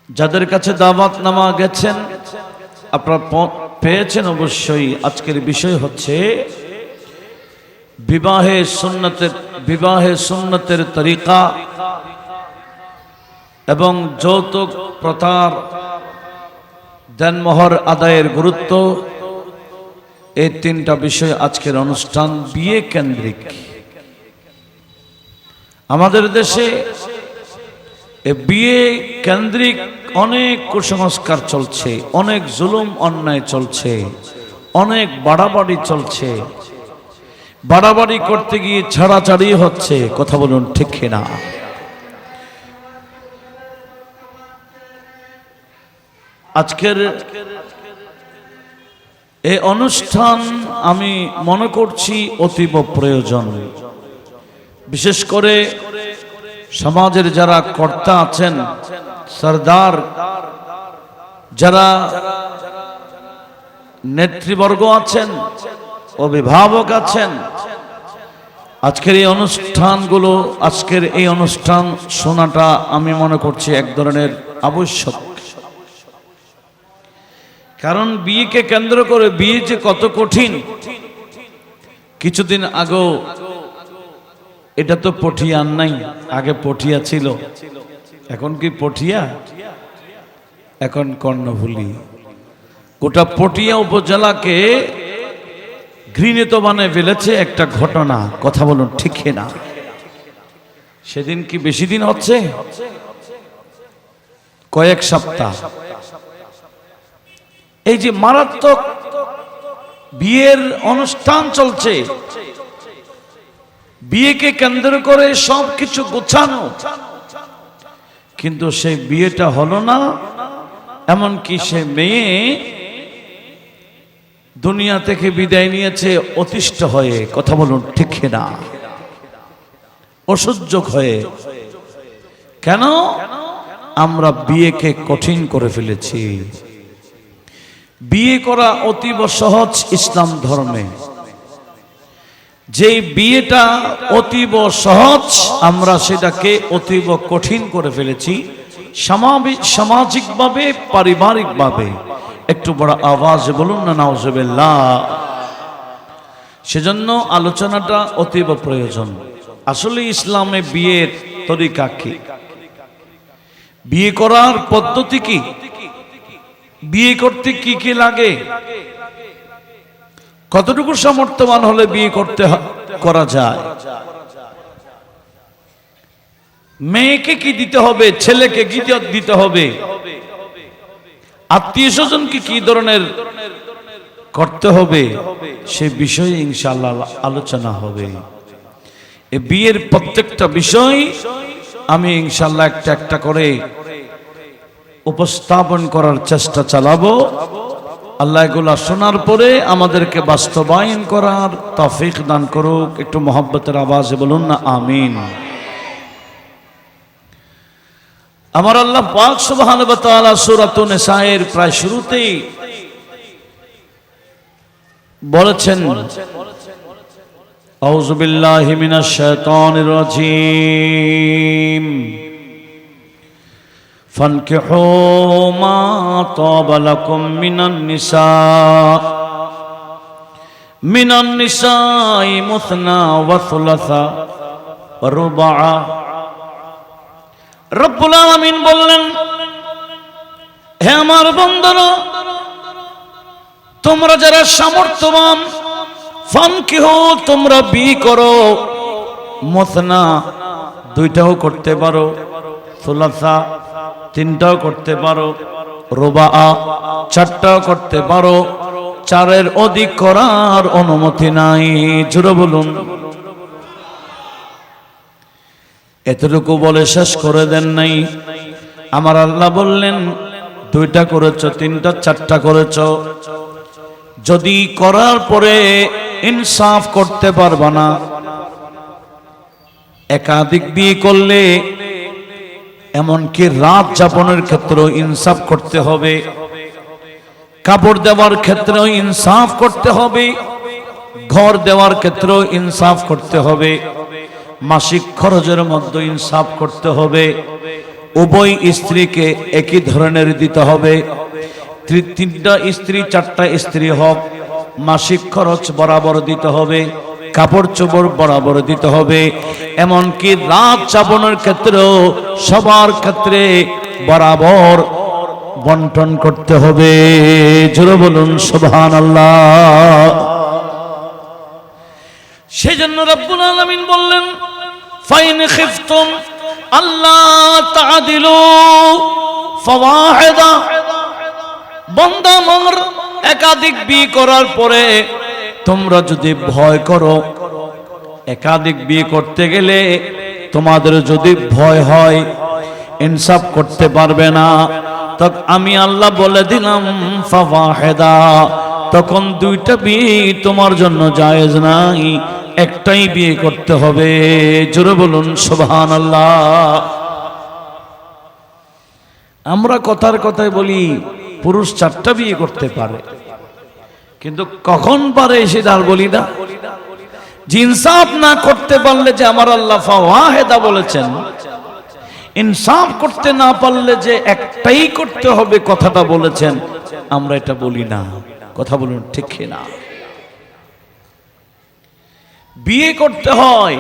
যাদের কাছে দাওয়াতনামা গেছেন আপনারা পেয়েছেন অবশ্যই। আজকের বিষয় হচ্ছে বিবাহে সুন্নতের তরিকা এবং যৌতুক প্রথার দেনমোহর আদায়ের গুরুত্ব। এই তিনটা বিষয় আজকের অনুষ্ঠান বিয়ে কেন্দ্রিক। আমাদের দেশে বিয়ে কেন্দ্রিক অনেক কুসংস্কার চলছে, অনেক জুলুম অন্যায় চলছে, অনেক বাড়াবাড়ি চলছে। বাড়াবাড়ি করতে গিয়ে ছাড়াছাড়ি হচ্ছে। কথা বলুন ঠিক কিনা? আজকের এই অনুষ্ঠান আমি মনে করছি অতীব প্রয়োজন। বিশেষ করে সমাজের যারা কর্তা আছেন, সরদার, যারা নেতৃবর্গ আছেন, অভিভাবক আছেন, আজকের এই অনুষ্ঠান শোনাটা আমি মনে করছি এক ধরনের আবশ্যক। কারণ বিয়েকে কেন্দ্র করে বিয়ে যে কত কঠিন। কিছুদিন আগেও এটা তো পটিয়া নাই, আগে পটিয়া ছিল, এখন কি পটিয়া? এখন কর্ণফুলী। গোটা পটিয়া উপজেলাকে ঘৃণিত বানিয়ে ফেলেছে একটা ঘটনা। কথা বলুন ঠিক না? সেদিন কি বেশি দিন হচ্ছে? কয়েক সপ্তাহ। এই যে মারাত্মক বিয়ের অনুষ্ঠান চলছে, বিয়েকে কেন্দ্র করে সবকিছু গোছানো, কিন্তু সেই বিয়েটা হলো না। এমনকি সে মেয়ে দুনিয়া থেকে বিদায় নিয়েছে অতিষ্ঠ হয়ে। কথা বলুন ঠিক না? অসহ্য হয়ে। কেন? আমরা বিয়েকে কঠিন করে ফেলেছি। বিয়ে করা অতীব সহজ ইসলাম ধর্মে। যে বিয়েটা অতীব সহজ, আমরা সেটাকে অতীব কঠিন করে ফেলেছি, সামাজিকভাবে, পারিবারিকভাবে। একটু বড় আওয়াজে বলুন না নাউজুবিল্লাহ। সেজন্য আলোচনাটা অতীব প্রয়োজন। আসলে ইসলামে বিয়ের তরিকা কি? বিয়ে করার পদ্ধতি কি? বিয়ে করতে কি কি লাগে? কতটুকু সামর্থ্যবান হলে বিয়ে করা যায়? মেয়েকে কি দিতে হবে, ছেলেকে কি দিতে হবে, আত্মীয় স্বজনকে কি ধরনের করতে হবে, সে বিষয়ে ইনশাআল্লাহ আলোচনা হবে। এই বিয়ের প্রত্যেকটা বিষয় আমি ইনশাআল্লাহ একটা একটা করে উপস্থাপন করার চেষ্টা চালাবো। আল্লাহ এগুলা শোনার পরে আমাদেরকে বাস্তবায়ন করার তৌফিক দান করুক। একটু মহব্বতের আওয়াজে বলুন না আমিন। আমার আল্লাহ পাক সুবহানাহু ওয়া তাআলা সূরাতুন নিসায়ের প্রায় শুরুতেই বলেছেন, আউযু বিল্লাহি মিনাশ শাইতানির রাজীম, ফানকিহু মা তাবা লাকুম মিনান নিসাই মুসনা ওয়া সুলাসা ওয়া রুবা। রব্বুল আলামিন বললেন, হে আমার বান্দারা, তোমরা যারা সামর্থ্যবান, ফানকিহু, তোমরা বিয়ে করো। মুসনা, দুইটাও করতে পারো, সুলাসা, তিনটাও করতে পারো, রুবা, চারটাও করতে পারো। চারের অধিক করার অনুমতি নাই। জোরে বলুন। এতটুকু বলে শেষ করে দেন নাই। আমার আল্লাহ বললেন, দুইটা করেছো, তিনটা, চারটা করেছো, যদি করার পরে ইনসাফ করতে পারবা না, একাধিক বিয়ে করলে এমনকি রাত যাপনের ক্ষেত্রেও ইনসাফ করতে হবে, কাপড় দেওয়ার ক্ষেত্রেও ইনসাফ করতে হবে, ঘর দেওয়ার ক্ষেত্রেও ইনসাফ করতে হবে, মাসিক খরচের মধ্যে ইনসাফ করতে হবে। উভয় স্ত্রীকে একই ধরনের দিতে হবে। তিনটা স্ত্রী চারটা স্ত্রী হোক, মাসিক খরচ বরাবর দিতে হবে, কাপড় চোপড় বরাবর দিতে হবে। এমনকি রাত যাপনের ক্ষেত্রেও সবার ক্ষেত্রে বরাবর বন্টন করতে হবে। জোরে বলুন সুবহানাল্লাহ। সেজন্য রব্বুল আলামিন বললেন, ফাইন খিফতুম আল্লাহ তাআদিলু ফাওয়াহিদা। বান্দা আমার, একাধিক বিয়ে করার পরে তোমরা যদি ভয় করো, একাধিক বিয়ে করতে গেলে তোমাদের যদি ভয় হয় ইনসাফ করতে পারবে না, তখন আমি আল্লাহ বলে দিলাম ফাওয়াহিদা, তখন দুইটা বিয়ে তোমার জন্য জায়েজ নাই, একটাই বিয়ে করতে হবে। জোরে বলুন সুবহানাল্লাহ। আমরা কথার কথায় বলি পুরুষ চারটা বিয়ে করতে পারে, কিন্তু কখন পারে সেটা আর বলি না। ইনসাফ না করতে পারলে যে আমার আল্লাহ ফাওয়াহিদা বলেছেন, ইনসাফ করতে না পারলে যে একটাই করতে হবে কথাটা বলেছেন, আমরা এটা বলি না। কথা বলুন ঠিক না? বিয়ে করতে হয়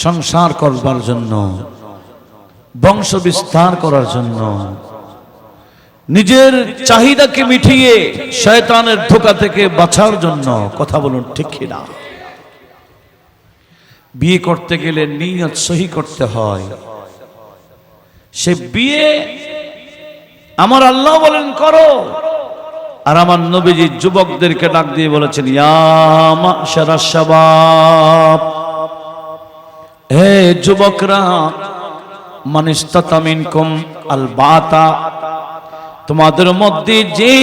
সংসার করবার জন্য, বংশ বিস্তার করার জন্য, নিজের চাহিদাকে মিটিয়ে শয়তানের ধোঁকা থেকে বাঁচার জন্য। কথা বলুন ঠিক না? বিয়ে করতে গেলে নিয়ত সহি করতে হয়। সে বিয়ে আমার আল্লাহ বলেন করো, আর আমার নবীজি যুবকদেরকে ডাক দিয়ে বলেছেন, ইয়া মাশারাশ শাবাব, হে যুবকরা, মান ইসতাতা মিনকুম আল বাতা, তোমাদের মধ্যে যে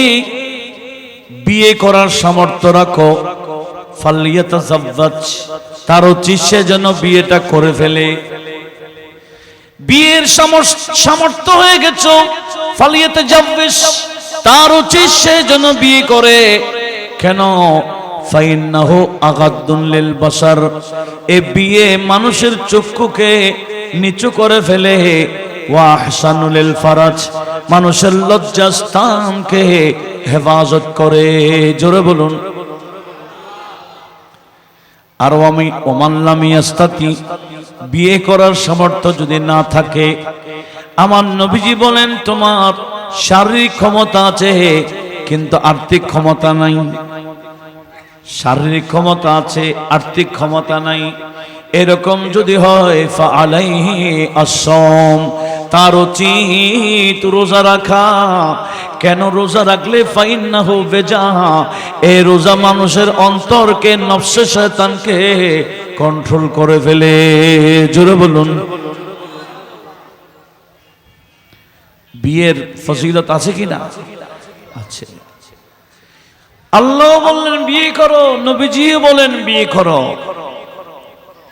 বিয়ে করার সামর্থ্য রাখো, ফালিয়াতাযাওয়াজ, তার উচিত সে যেন বিয়েটা করে ফেলে। বিয়ের সামর্থ্য হয়ে গেছো, ফালিয়াতাযাওয়াজ, তার উচিত সে যেন বিয়ে করে। কেন? ফাইন্নাহু আগাদ্দুন লিল বাসার, এ বিয়ে মানুষের চক্ষুকে নিচু করে ফেলে। ওয়া আহসানু লিল ফারাজ, মানুষের লজ্জাস্থানকে হেফাজত করে। জোরে বলুন। আর আমি ওমান লাম ইয়াস্তাতি, বিয়ে করার সামর্থ্য যদি না থাকে, আমার নবীজি বলেন তোমার শারীরিক ক্ষমতা আছে কিন্তু আর্থিক ক্ষমতা নাই, শারীরিক ক্ষমতা আছে আর্থিক ক্ষমতা নাই, এরকম যদি হয় ফাআলাইহি আস-সাওম, তার উচিত রোজা রাখা। কেন রোজা রাখলে? ফাইন্নাহু বেজা, এই রোজা মানুষের অন্তরকে, নফসে শয়তানকে কন্ট্রোল করে ফেলে। জোরে বলুন। বিয়ের ফজিলত আছে কিনা? আছে। আল্লাহ বললেন বিয়ে করো, নবীজিও বলেন বিয়ে করো।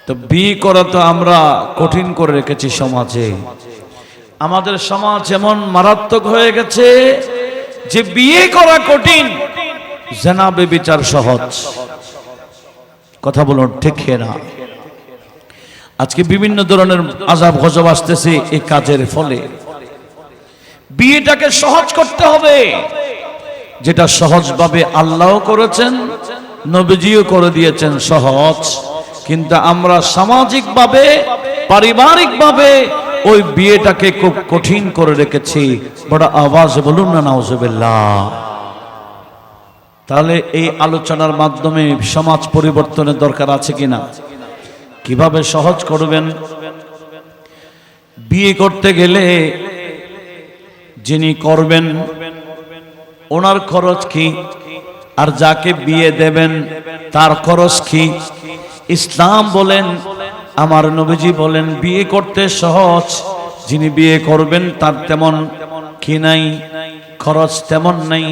তো বিয়ে করা তো আমরা কঠিন করে রেখেছি সমাজে। আমাদের সমাজ এমন মারাত্মক হয়ে গেছে যে বিয়ে করা কঠিন, জেনা ব্যভিচার সহজ। কথা বলুন ঠিক না? আজকে বিভিন্ন ধরনের আযাব গজব আসতেছে এই কাজের ফলে। বিয়েটাকে সহজ করতে হবে, যেটা সহজভাবে আল্লাহ করেছেন, নবীজিও করে দিয়েছেন সহজ। কিন্তু আমরা সামাজিকভাবে, পারিবারিকভাবে ওই বিয়েটাকে খুব কঠিন করে রেখেছি। বড় আওয়াজ বলুন না নাউজুবিল্লাহ। তাহলে এই আলোচনার মাধ্যমে সমাজ পরিবর্তনের দরকার আছে কিনা? কিভাবে সহজ করবেন? বিয়ে করতে গেলে যিনি করবেন ওনার খরচ কি, আর যাকে বিয়ে দেবেন তার খরচ কি? ইসলাম বলেন, আমার নবীজি বলেন বিয়ে করতে সহজ, যিনি বিয়ে করবেন তার তেমন কি নাই, খরচ তেমন নাই।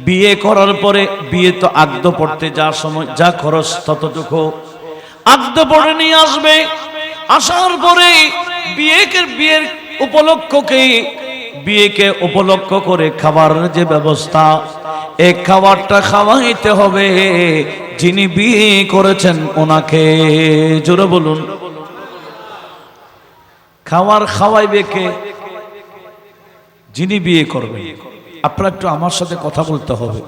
বিয়ে করার পরে বিয়ে তো আগদ পড়তে যা সময় যা খরচ ততটুকু আগদ পড়ে নিয়ে আসবে। আসার পরে বিয়ের বিয়েকে উপলক্ষ করে খাবারের যে ব্যবস্থা, এই খাবারটা খাওয়াইতে হবে যিনি বিয়ে করেছেন ওনাকে। জোরে বলুন। খাওয়ার খাওয়াইবে কে? যিনি বিয়ে করবেন। আপনারা একটু আমার সাথে কথা বলতে হবে।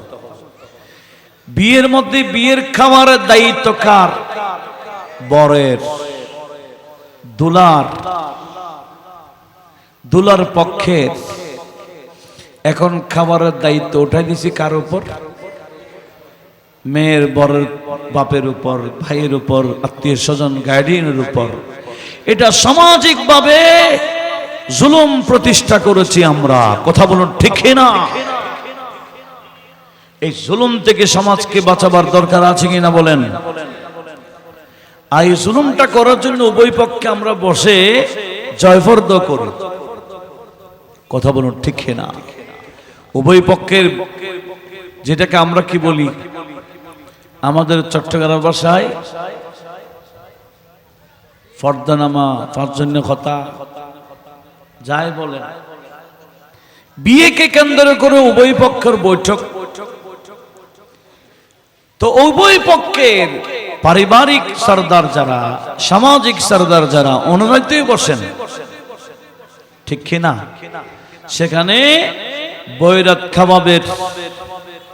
বিয়ের মধ্যে বিয়ের খাওয়ারের দায়িত্ব কার? বরের। দুলার পক্ষের। এখন খাবারের দায়িত্ব উঠাই দিছি কার উপর? মেয়ের বরের বাপের উপর, ভাইয়ের উপর, আত্মীয় স্বজন, গার্ডিয়ানের উপর। এটা সামাজিকভাবে জুলুম প্রতিষ্ঠা করেছি আমরা। কথা বলুন ঠিক না? এই জুলুম থেকে সমাজকে বাঁচাবার দরকার আছে কিনা বলেন? আর এই জুলুমটা করার জন্য উভয় পক্ষে আমরা বসে জয়ফর্দ করি। কথা বলুন ঠিক না? উভয় পক্ষের, যেটাকে আমরা কি বলি আমাদের চট্টগ্রাম ভাষায়, ফর্দানামা, ফারজন্য কথা যাই বলেন, বিয়েকে কেন্দ্র করে উভয় পক্ষের বৈঠক। তো উভয় পক্ষের পারিবারিক সরদার যারা, সামাজিক সরদার যারা, ওনারাই বসেন, ঠিক কিনা? সেখানে বৈরাত খাওয়াবের,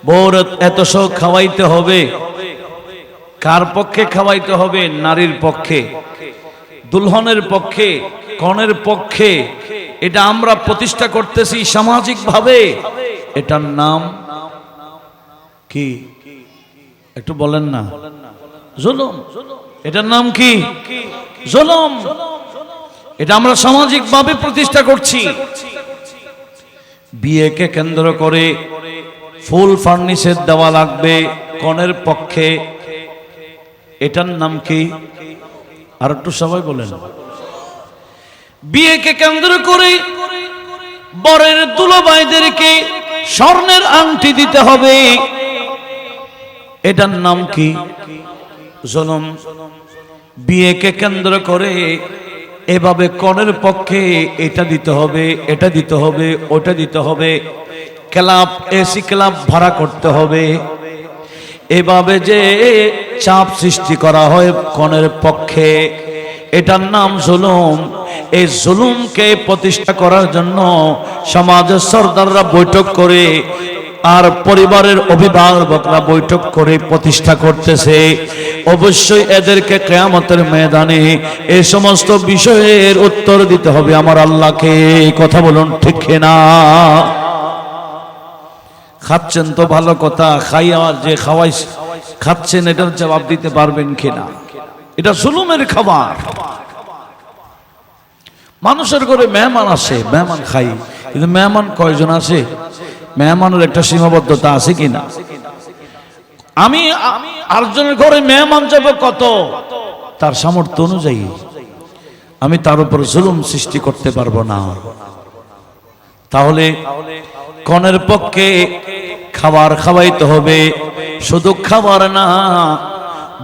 বৌরাত এতশো খাওয়াইতে হবে। কার পক্ষে খাওয়াইতে হবে? নারীর পক্ষে, দুলহনের পক্ষে, কনের পক্ষে। এটা আমরা প্রতিষ্ঠা করতেছি সামাজিক ভাবে। এটার নাম কি একটু বলেন না? জুলুম। এটার নাম কি? জুলুম। এটা আমরা সামাজিক ভাবে প্রতিষ্ঠা করছি। বিয়েকে কেন্দ্র করে ফুল ফার্নিচার দেওয়া লাগবে কনের পক্ষে। এটার নাম কি? আর একটু সবাই বলেন। বিয়েকে কেন্দ্র করে বরের দুলাভাইদেরকে স্বর্ণের আংটি দিতে হবে। এটার নাম কি? জুলুম। বিয়েকে কেন্দ্র করে এভাবে কনের পক্ষে এটা দিতে হবে, এটা দিতে হবে, ওটা দিতে হবে, ক্লাব, এসি ক্লাব ভাড়া করতে হবে। এভাবে যে চাপ সৃষ্টি করা হয় কনের পক্ষে, এটার নাম জুলুম। এই জুলুমকে প্রতিষ্ঠা করার জন্য সমাজের সরদাররা বৈঠক করে আর পরিবারের অভিভাবকরা বৈঠক করে প্রতিষ্ঠা করতেছে। অবশ্যই এদেরকে কিয়ামতের ময়দানে এই সমস্ত বিষয়ের উত্তর দিতে হবে আমার আল্লাহকে। কথা বলুন ঠিক না? খাচ্ছেন তো ভালো কথা, খাইয়া যে খাওয়াই খাচ্ছেন এটার জবাব দিতে পারবেন কিনা? এটা জুলুমের খাবার। মানুষের ঘরে মেহমান আসে, মেহমান খাই, কিন্তু মেহমান কয়জন আসে? মেহমানের একটা সীমাবদ্ধতা আছে কিনা? আমি আরেকজনের ঘরে মেহমান যাবে কত, তার সামর্থ্য অনুযায়ী। আমি তার উপর জুলুম সৃষ্টি করতে পারবো না। তাহলে কনের পক্ষে খাবার খাওয়াইতে হবে। শুধু খাবার না,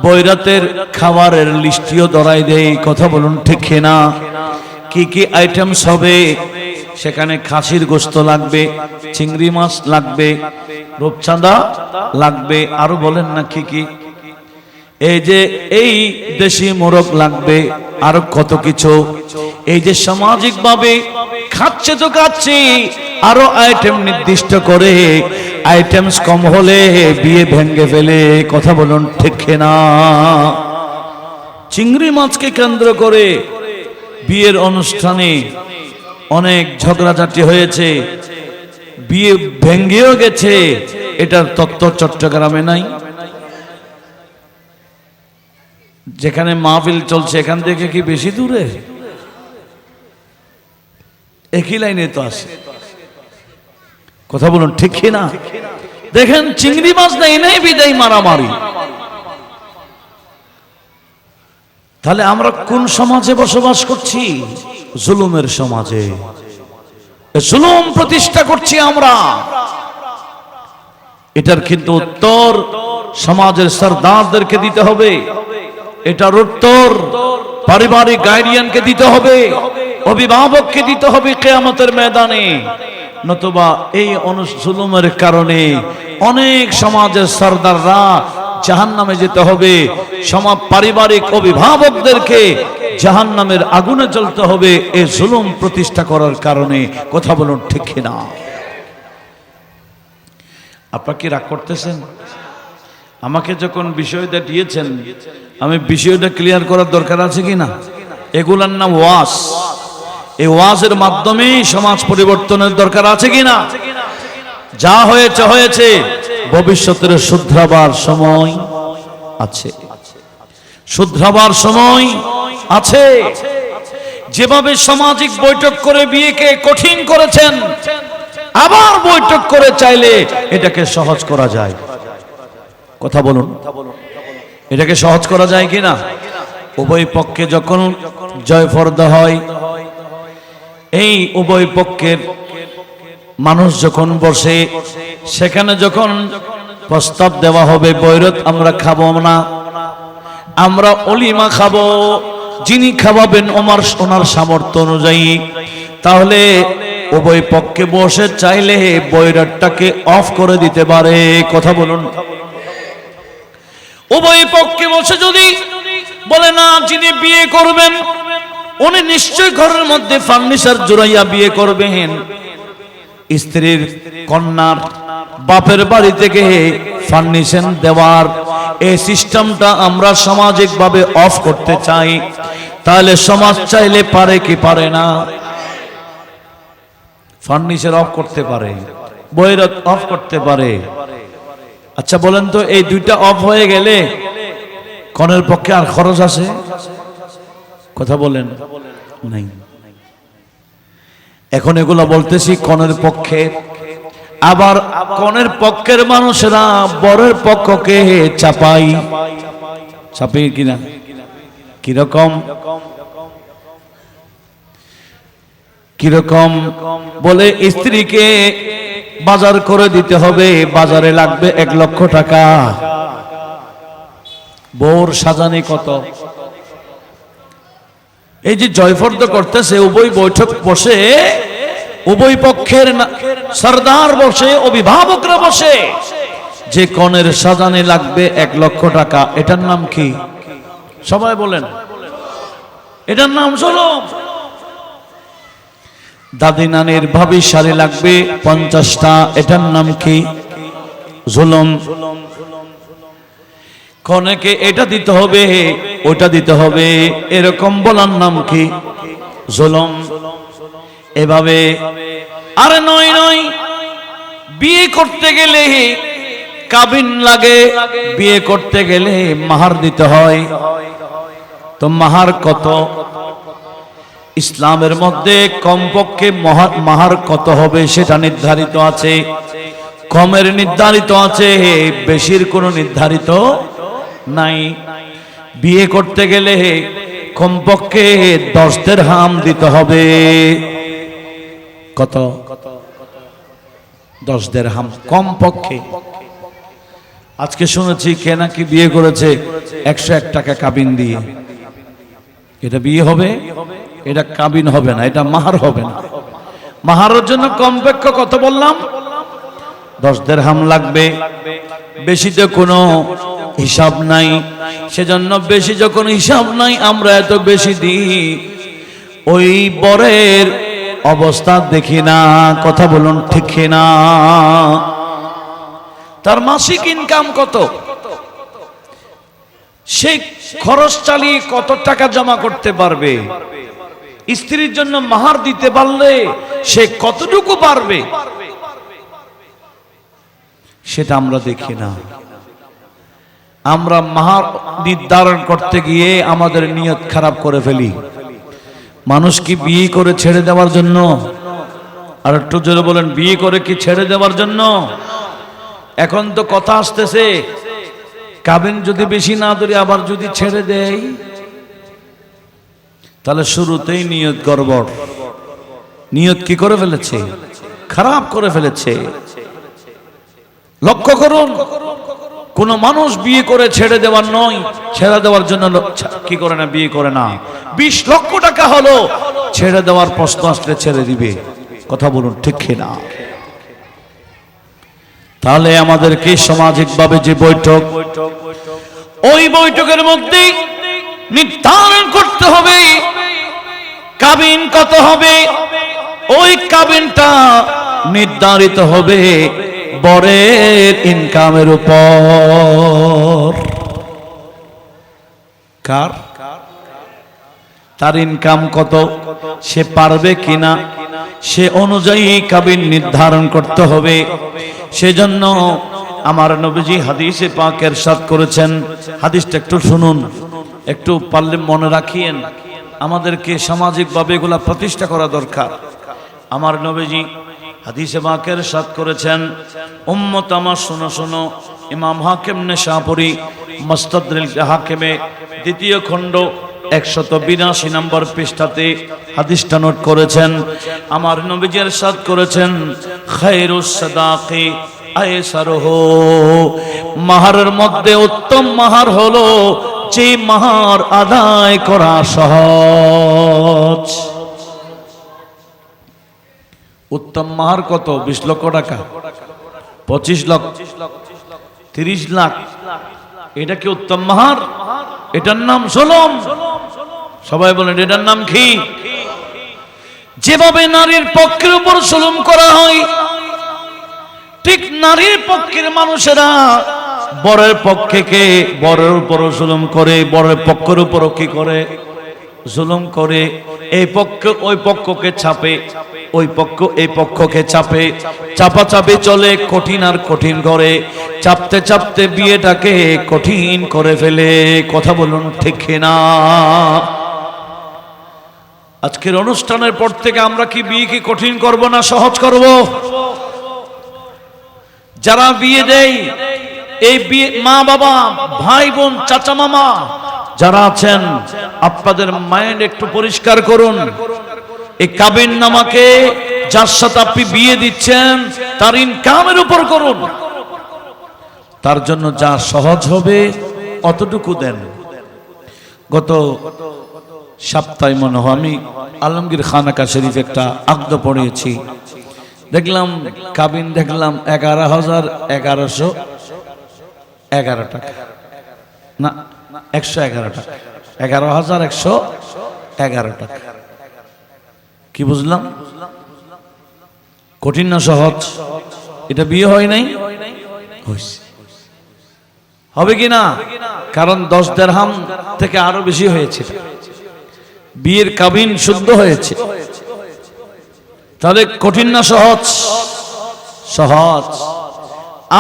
বৈরাতের খাবারের লিস্টিও ধরাই দেয়। কথা বলুন ঠিক না? কি কি আইটেমস হবে? সেখানে খাসির গোশত লাগবে, চিংড়ি মাছ লাগবে, রূপচাঁদা লাগবে, আরো বলেন না কি কি? এই যে এই দেশি মোরগ লাগবে, আরো কত কিছু। এই যে সামাজিক ভাবে খাচ্ছে তো খাচ্ছি, আরো আইটেম নির্দিষ্ট করে, আইটেমস কম হলে বিয়ে ভেঙে ফেলে। কথা বলুন ঠিক না? চিংড়ি মাছকে কেন্দ্র করে বিয়ের অনুষ্ঠানে অনেক ঝগড়াঝাটি হয়েছে, বিয়ে ভেঙ্গেও গেছে। এটার তত্ত্ব চট্টগ্রামে নাই? যেখানে মাহফিল চলছে এখান থেকে কি বেশি দূরে? একই লাইনে তো আছে। কথা বলুন ঠিক না? দেখেন চিংড়ি মাছ দেয় নাই বিদায় মারামারি। তাহলে আমরা কোন সমাজে বসবাস করছি? জুলুমের সমাজে। জুলুম প্রতিষ্ঠা করছি আমরা। এটার কিন্তু উত্তর সমাজের সরদারদেরকে দিতে হবে। এটার উত্তর পারিবারিক গার্ডিয়ানকে দিতে হবে, অভিভাবককে দিতে হবে কিয়ামতের ময়দানে। নতুবা এই জুলুমের কারণে অনেক সমাজের সরদাররা জাহান্নামে যেতে হবে। পারিবারিক অভিভাবকদেরকে জাহান্নামের আগুনে জ্বলতে হবে এই জুলুম প্রতিষ্ঠা করার কারণে। কথা বলুন ঠিক কিনা? আপনারা কি রাগ করতেছেন? আমাকে যখন বিষয়টা দিয়েছেন আমি বিষয়টা ক্লিয়ার করার দরকার আছে কিনা? এগুলার নাম ওয়াজ। এই ওয়াজের মাধ্যমে সমাজ পরিবর্তনের দরকার আছে কিনা? যা হয়েছে হয়েছে, ভবিষ্যতের শুধরাবার সময় আছে, শুধরাবার সময় আছে। যেভাবে সামাজিক বৈঠক করে বিয়েকে কঠিন করেছেন, আবার বৈঠক করে চাইলে এটাকে সহজ করা যায়। কথা বলুন, এটাকে সহজ করা যায় কিনা? উভয় পক্ষে যখন জয়ফরদা হয়, এই উভয় পক্ষের মানুষ যখন বসে, সেখানে যখন প্রস্তাব দেওয়া হবে বৈরত আমরা খাবো না, আমরা অলিমা খাবো, যিনি খাওয়াবেন ওনার সামর্থ্য অনুযায়ী, তাহলে উভয় পক্ষে বসে চাইলে বৈরতটাকে অফ করে দিতে পারে। কথা বলুন, উভয় পক্ষে বসে যদি বলে না যিনি বিয়ে করবেন উনি নিশ্চয় ঘরের মধ্যে ফার্নিচার জোড়াইয়া বিয়ে করবেন, স্ত্রীর কন্যার বাপের বাড়ি থেকে ফার্নিচার দেওয়ার এই সিস্টেমটা আমরা সামাজিকভাবে অফ করতে চাই, তাহলে সমাজ চাইলে পারে কি পারে না? ফার্নিচার অফ করতে পারে, বৈরত অফ করতে পারে। আচ্ছা বলেন তো, এই দুইটা অফ হয়ে গেলে কনের পক্ষে আর খরচ আছে? কথা বলেন নাই। এখন এগুলো বলতেছি কনের পক্ষে, আবার কনের পক্ষের মানুষেরা বরের পক্ষকে চাপাই কিনা? কিরকম কিরকম বলে, স্ত্রীকে বাজার করে দিতে হবে, বাজারে লাগবে 1 লক্ষ টাকা, বউর সাজানি কত। এই যে জয়ফর্দ করতেছে, উভয় বৈঠক বসে, উভয় পক্ষের সরদার বসে, অভিভাবকরা বসে, যে কনের সাজানি লাগবে 1 লক্ষ টাকা, এটার নাম কি? সবাই বলেন, এটার নাম জুলুম। দাদি নানির ভাবি শাড়ি লাগবে 50টা, এটার নাম কি? জুলুম। কনেকে এটা দিতে হবে, ওটা দিতে হবে, এরকম বলার নাম কি? জুলুম। এভাবে আরে নয়, বিয়ে করতে গেলে কাবিন লাগে, বিয়ে করতে গেলে মাহার দিতে হয়। তো মাহার কত? ইসলামের মধ্যে কমপক্ষে মাহার কত হবে সেটা নির্ধারিত আছে, কমের নির্ধারিত আছে, বেশির কোনো নির্ধারিত নাই। বিয়ে করতে গেলে কমপক্ষে 10 দিরহাম দিতে হবে। কত? 10 দিরহাম কমপক্ষে। আজকে শুনেছি কে নাকি বিয়ে করেছে 101 টাকা কাবিন দিয়ে। এটা বিয়ে হবে? এটা কাবিন হবে না, এটা মাহার হবে না। মাহারের জন্য কমপক্ষে কত বললাম? 10 দিরহাম লাগবে। বেশিতে কোনো হিসাব নাই, সেজন্য বেশি যখন হিসাব নাই আমরা এত বেশি দিই, ওই বরের অবস্থা দেখি না। কথা বলুন ঠিক না? তার মাসিক ইনকাম কত, সে খরচ চালিয়ে কত টাকা জমা করতে পারবে, স্ত্রীর জন্য মাহার দিতে পারলে সে কতটুকু পারবে, সেটা আমরা দেখি না। আমরা মাহার নির্ধারণ করতে গিয়ে আমাদের নিয়ত খারাপ করে ফেলি। মানুষ কি বিয়ে করে ছেড়ে দেওয়ার জন্য? আর একটু জোরে বলেন, বিয়ে করে কি ছেড়ে দেওয়ার জন্য? এখন তো কথা আসতেছে, কাবিন যদি বেশি না ধরে আবার যদি ছেড়ে দেয়, তাহলে শুরুতেই নিয়ত গড়বড়। নিয়ত কি করে ফেলেছে? খারাপ করে ফেলেছে। লক্ষ্য করুন, কোন মানুষ বিয়ে করে ছেড়ে দেওয়ার নয়, ছেড়ে দেওয়ার জন্য কি করে না, বিয়ে করে না। 20 লক্ষ টাকা হলো, ছেড়ে দেওয়ার প্রশ্ন আসলে ছেড়ে দিবে। কথা বলুন ঠিক না? তাহলে আমাদেরকে সামাজিকভাবে যে বৈঠক, ওই বৈঠকের মধ্যে নির্ধারণ করতে হবে কাবিন কত হবে। ওই কাবিনটা নির্ধারিত হবে বরের ইনকামের উপর। কার? তার ইনকাম কত, সে পারবে কিনা, সে অনুযায়ী কাবিন নির্ধারণ করতে হবে। সেজন্য আমার নবীজি হাদিসে পাক ইরশাদ করেছেন, হাদিসটা একটু শুনুন, একটু পারলে মনে রাখিয়েন, আমাদেরকে সামাজিকভাবে এগুলা প্রতিষ্ঠা করা দরকার। আমার নবীজি হাদিসে পাক ইরশাদ করেছেন, উম্মত আমার শোনো শোনো। ইমাম হাকিম নেশাপুরী মুস্তাদরিল হাকিমে দ্বিতীয় খণ্ড 182 নম্বর পৃষ্ঠাতে হাদিসটা নোট করেছেন। আমার নবীজি ইরশাদ করেছেন, খায়রুস সাদাকি আয়সারুহু, মাহারের মধ্যে উত্তম মাহার হলো যে মাহার আদায় করা সহজ। উত্তম মাহার কত? 20 লক্ষ টাকা, 25 লাখ, 30 লাখ, এটা কি উত্তম মাহার? এটার নাম জুলুম। সবাই বলেন এটার নাম কি? যেভাবে নারীর পক্ষের উপর জুলুম করা হয়, ঠিক নারীর পক্ষের মানুষেরা বরের পক্ষকে বরের উপর জুলুম করে, বরের পক্ষের উপর কি করে? জুলুম করে। এই পক্ষ ওই পক্ষকে চাপে, ওই পক্ষ এই পক্ষকে চাপে, চাপাচাপি চলে, কঠিন আর কঠিন করে, চাপতে চাপতে বিয়েটাকে কঠিন করে ফেলে। কথা বলুন ঠিক না? আজকের অনুষ্ঠানের পর থেকে আমরা কি বিয়েকে কঠিন করব না সহজ করব? যারা বিয়ে দেয়, এই বিয়ে মা বাবা, ভাই বোন, চাচা মামা যারা আছেন, আপনাদের মাইন্ড একটু পরিষ্কার করুন। এই কাবিন নামাকে যার সাথে আপনি বিয়ে দিচ্ছেন তার ইনকামের উপর করুন, তার জন্য যা সহজ হবে অতটুকু দেন। গত সপ্তাহে মনে হয় আমি আলমগীর খানাকা শরীফ একটা আকদ পড়িয়েছি, দেখলাম কাবিন দেখলাম 11,1111 টাকা, না 111 টাকা, 11,111 টাকা। কি বুঝলাম? কঠিন না সহজ? এটা বিয়ে হয় নাই? হয়েছে। হবে কি না? কারণ 10 দিরহাম থেকে আরো বেশি হয়েছে। বিয়ের কাবিন শুদ্ধ হয়েছে। তাহলে কঠিন না সহজ? সহজ।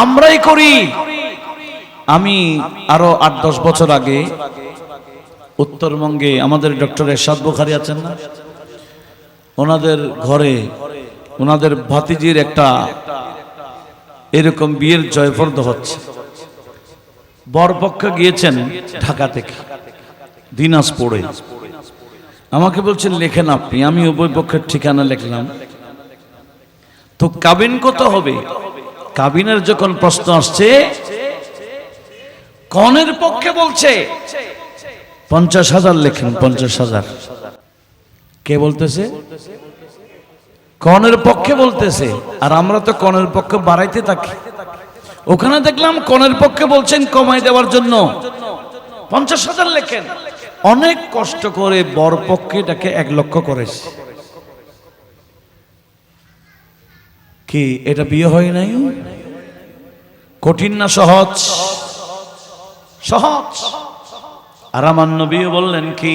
আমরাই করি। আমি আরো 8-10 বছর আগে উত্তরবঙ্গে আমাদের ডক্টর এরশাদ বুখারী আছেন না, ওনাদের ঘরে ওনাদের ভাতিজির একটা এরকম বিয়ের জয়ফর্দ হচ্ছে। বরপক্ষ গিয়েছেন ঢাকা থেকে দিনাজপুরে, আমাকে বলছেন লেখেন আপনি। আমি উভয় পক্ষের ঠিকানা লিখলাম। তো কাবিন কত হবে? কাবিনের যখন প্রশ্ন আসছে, কনের পক্ষে বলছে 50,000 লেখেন, 50,000। কে বলতেছে? কনের পক্ষে বলতেছে। আর আমরা তো কনের পক্ষে বাড়াইতে থাকি। ওখানে দেখলাম কনের পক্ষে বলছেন কমাই দেওয়ার জন্য 50,000 লেখেন। অনেক কষ্ট করে বর পক্ষে এটাকে 1 লক্ষ করেছে। কি এটা বিয়ে হয় নাই? কঠিন না সহজ? সহজ। আর আমার নবী বললেন কি,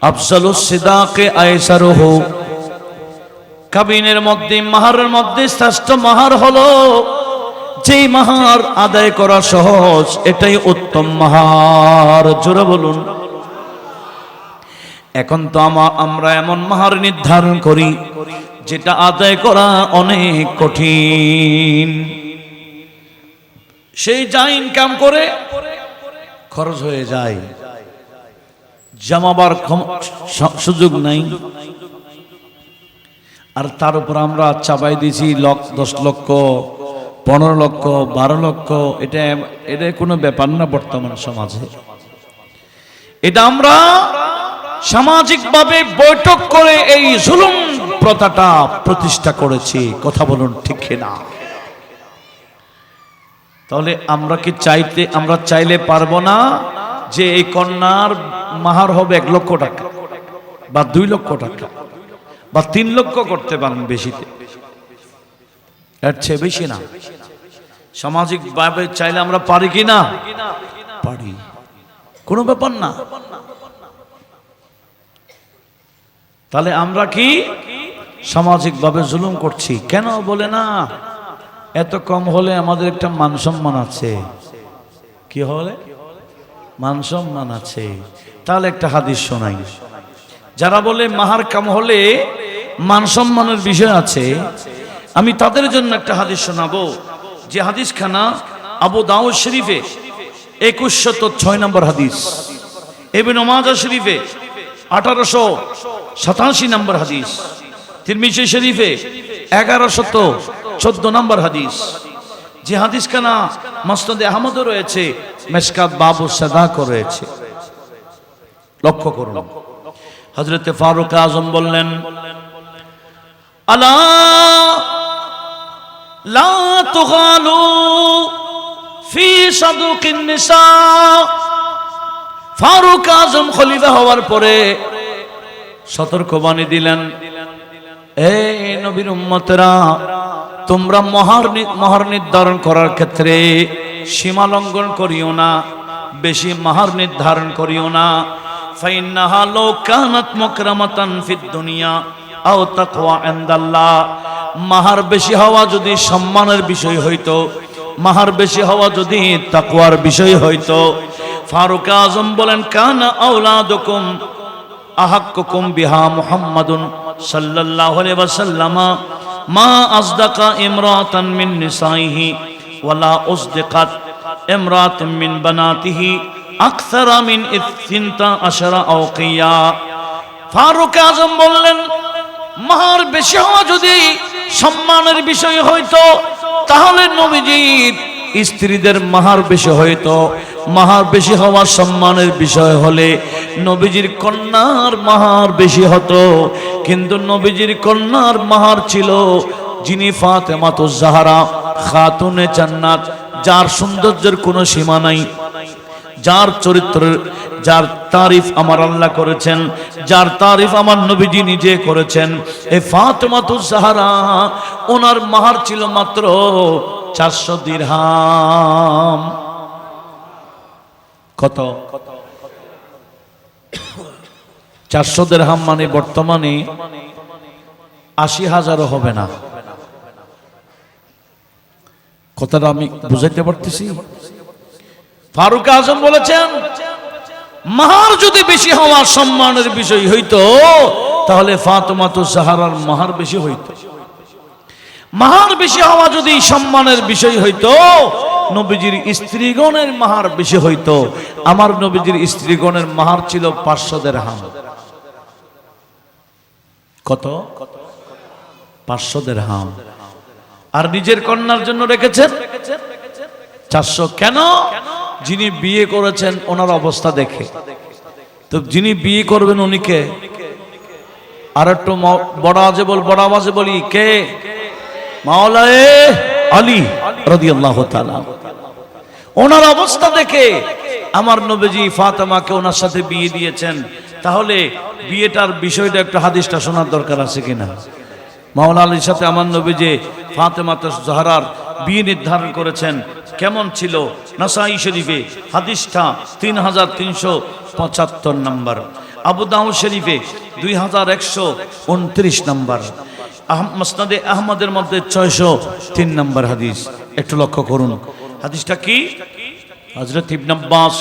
আফজালুস সিদাকে আয়সারুহু, কাবিনের মধ্যে মাহারের মধ্যে শ্রেষ্ঠ মাহার হলো যেই মাহার আদায় করা সহজ, এটাই উত্তম মাহার। জোরে বলুন। এখন তো আমরা এমন মাহার নির্ধারণ করি যেটা আদায় করা অনেক কঠিন। সেই যা ইনকাম করে খরচ হয়ে যায়, জমাবার সুযোগ নাই। আর তার উপর আমরা চাপাই দিয়েছি 10 লক্ষ, 15 লক্ষ, 12 লক্ষ। এটা কোনো ব্যাপার না বর্তমান সমাজে। এটা আমরা সামাজিকভাবে বৈঠক করে এই জুলুম প্রথাটা প্রতিষ্ঠা করেছি। কথা বলুন ঠিক না? তাহলে আমরা কি আমরা চাইলে পারবো না? যে এই কন্যার মাহার হবে 1 লক্ষ টাকা বা 2 লক্ষ টাকা বা 3 লক্ষ করতে পারেন, বেশিতে এর চেয়ে বেশি না। সামাজিক ভাবে চাইলে আমরা পারি কি না? পারি, কোনো ব্যাপার না। তাহলে আমরা কি সামাজিক ভাবে জুলুম করছি কেন? বলে না এত কম হলে আমাদের একটা মান সম্মান আছে। কি হলে মান সম্মান আছে? তাহলে একটা হাদিস শোনাই। যারা বলে মাহার কম হলে মান সম্মানের বিষয় আছে, আমি তাদের জন্য একটা হাদিস শোনাবো, যে হাদিস খানা আবু দাউদ শরীফে 2106 নম্বর হাদিস, ইবনে মাজাহ শরীফে 1887 নম্বর হাদিস, তিরমিজি শরীফে 1114 নম্বর হাদিস। যে হাদিস খানা মুসনাদে আহমদও রয়েছে, মিশকাত বাবু সাদাক রয়েছে। লক্ষ্য করুন, হযরতে ফারুক আজম বললেন, আলা লা তুগালু ফি সাদুকিন নিসা। ফারুক আজম খলিফা হওয়ার পরে সতর্কবাণী দিলেন, এই নবীর উম্মতেরা, তোমরা মাহার নির্ধারণ করার ক্ষেত্রে সীমা লঙ্ঘন করিও না, বেশি মাহার নির্ধারণ করিও না। ফাইন্নাহা লাউ কানাত মুকরামাতান ফিদ দুনিয়া আও তাকওয়া ইনদাল্লাহ। মাহার বেশি হওয়া যদি সম্মানের বিষয় হইতো, মাহার বেশি হওয়া যদি তাকওয়ার বিষয় হইতো, ফারুক আজম বলেন, কানা আওলাদুকুম আহাক্কুকুম বিহা মুহাম্মাদুন সাল্লাল্লাহু আলাইহি ওয়াসাল্লাম মা আসদাকা ইমরাতান মিন নিসাইহি ওয়ালা উসদিকাত ইমরাতুম মিন বানাতিহি আকসারা মিন 12 আওকিয়া। ফারুক আজম বললেন, মাহার বেশি হওয়া যদি সম্মানের বিষয় হইতো, তাহলে নবীজির স্ত্রীদের মাহার বেশি হইতো। মাহার বেশি হওয়া সম্মানের বিষয় হলে নবীজির কন্যার মাহার বেশি হতো। কিন্তু নবীজির কন্যার মাহার ছিল যিনি ফাতেমাতুজ জাহরা খাতুনে জান্নাত, যার সৌন্দর্যের কোনো সীমা নাই, যার চরিত্রের, যার তারিফ আমার আল্লাহ করেছেন, যার তারিফ আমার নবীজি নিজে করেছেন, এই ফাতেমাতুজ জাহরা, ওনার মাহার ছিল মাত্র 400 দিরহাম। কত? 400 দিরহাম মানে বর্তমানে 80,000 হবে না। কথাটা আমি বুঝাইতে পারতেছি? ফারুক আজম বলেছেন, মাহার যদি বেশি হওয়া সম্মানের বিষয় হইতো, তাহলে ফাতেমাতুজ জাহরার মাহার বেশি হইতো। মাহার বেশি হওয়া যদি সম্মানের বিষয় হইতো, নবীজির স্ত্রীগণের মাহার বেশি হইতো। আমার নবীজির স্ত্রীগণের মাহার ছিল 500 দিরহাম। কত? 500 দিরহাম। আর নিজের কন্যার জন্য রেখেছেন 400। কেন? যিনি বিয়ে করেছেন ওনার অবস্থা দেখে। তো যিনি বিয়ে করবেন উনিকে আর একটু বড় আওয়াজে বলি, কে? মাওলায়ে আলী রাদিয়াল্লাহু তাআলা। ওনার অবস্থা দেখে আমার নবীজি ফাতেমাকে ওনার সাথে বিয়ে দিয়েছেন। তাহলে বিয়েটার বিষয়টা একটু হাদিসটা শোনার দরকার আছে কিনা? মাওলা আলীর সাথে আমার নবীজি ফাতেমাতুজ জাহরার বিয়ে নির্ধারণ করেছেন। কেমন ছিল? নাসাই শরীফে হাদিসটা 3375 নম্বর, আবু দাউদ শরীফে 2129 নম্বর, মুসনাদে আহমদের মধ্যে 603 নম্বর হাদিস। একটু লক্ষ্য করুন হাদিসটা কি। হযরত ইবনে আব্বাস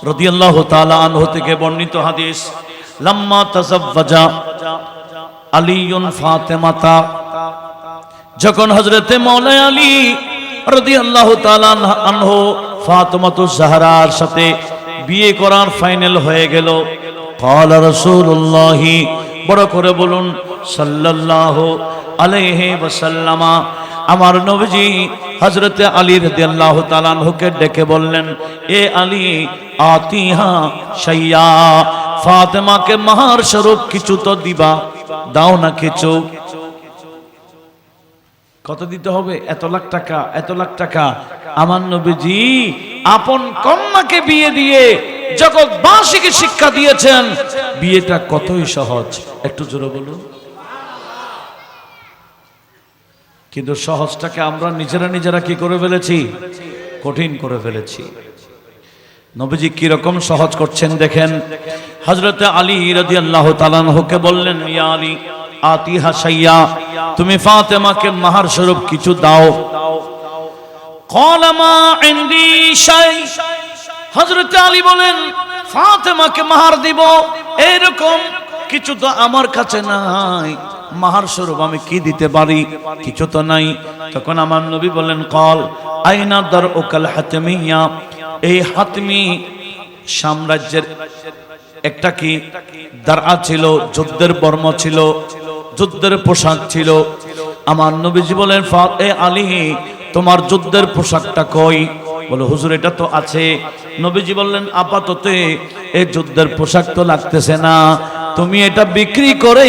রাদিয়াল্লাহু তাআলা আনহু থেকে বর্ণিত হাদিস, লাম্মা তাযাওয়াজা আলীউন ফাতেমাতা, যখন হযরতে মাওলা আলী রাদিয়াল্লাহু তাআলা আনহু ফাতেমাতুজ জাহরার সাথে বিয়ে করার ফাইনাল হয়ে গেল, ক্বালা রাসূলুল্লাহি, বড় করে বলুন, সাল্লাল্লাহু আলাইহি ওয়াসাল্লাম, আমার নবীজি হযরতে আলী রাদিয়াল্লাহু তাআলা আনহুকে ডেকে বললেন, এ আলী, আতিহা শাইয়া, ফাতেমাকে মাহার স্বরূপ কিছু তো দিবা, দাও না কিছু। কত দিতে হবে? এত লাখ টাকা, এত লাখ টাকা। আমার নবীজি আপন কন্যাকে বিয়ে দিয়ে জগৎবাসীকে শিক্ষা দিয়েছেন বিয়েটা কতই সহজ, একটু জোরে বলুন। কিন্তু সহজটাকে আমরা নিজেরা কি করে ফেলেছি, কঠিন করে ফেলেছি। নবীজি কি রকম সহজ করছেন দেখেন। হযরতে আলী রাদিয়াল্লাহু তাআলা আনহুকে বললেন, ইয়া আলী আতিহা শাইয়া, তুমি ফাতেমাকে মাহার স্বরূপ কিছু দাও। ক্বালা মা ইনদি শাই, হযরতে আলী বলেন ফাতেমাকে মাহার দিব এরকম কিছু তো আমার কাছে নাই, মাহার স্বরূপ আমি কি দিতে পারি, কিছু তো নাই। তখন আমার নবী বলেন, কল আইনা দারউকাল হাতমিয়া, এই হাতমি সাম্রাজ্যের একটা কি দারআ ছিল, যুদ্ধের বর্ম ছিল, যুদ্ধের পোশাক ছিল। আমার নবীজি বলেন, এ আলী তোমার যুদ্ধের পোশাকটা কই? বলে হুজুর এটা তো আছে। নবীজি বললেন, আপাতত এই যুদ্ধের পোশাক তো লাগতেছে না, তুমি এটা বিক্রি করে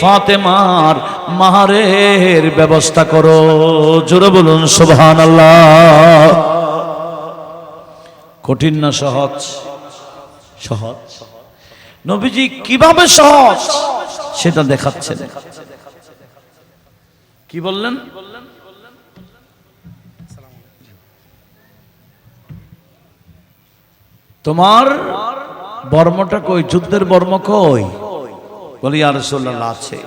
ফাতেমার মাহারের ব্যবস্থা করো। জোরে বলুন সুবহানাল্লাহ। কঠিন না সহজ? সহজ। নবীজি কিভাবে সহজ সেটা দেখাচ্ছেন। কি বললেন? তোমার বর্মটা কই, যুদ্ধের বর্ম কই? বলি ইয়া রাসূলুল্লাহ আছে।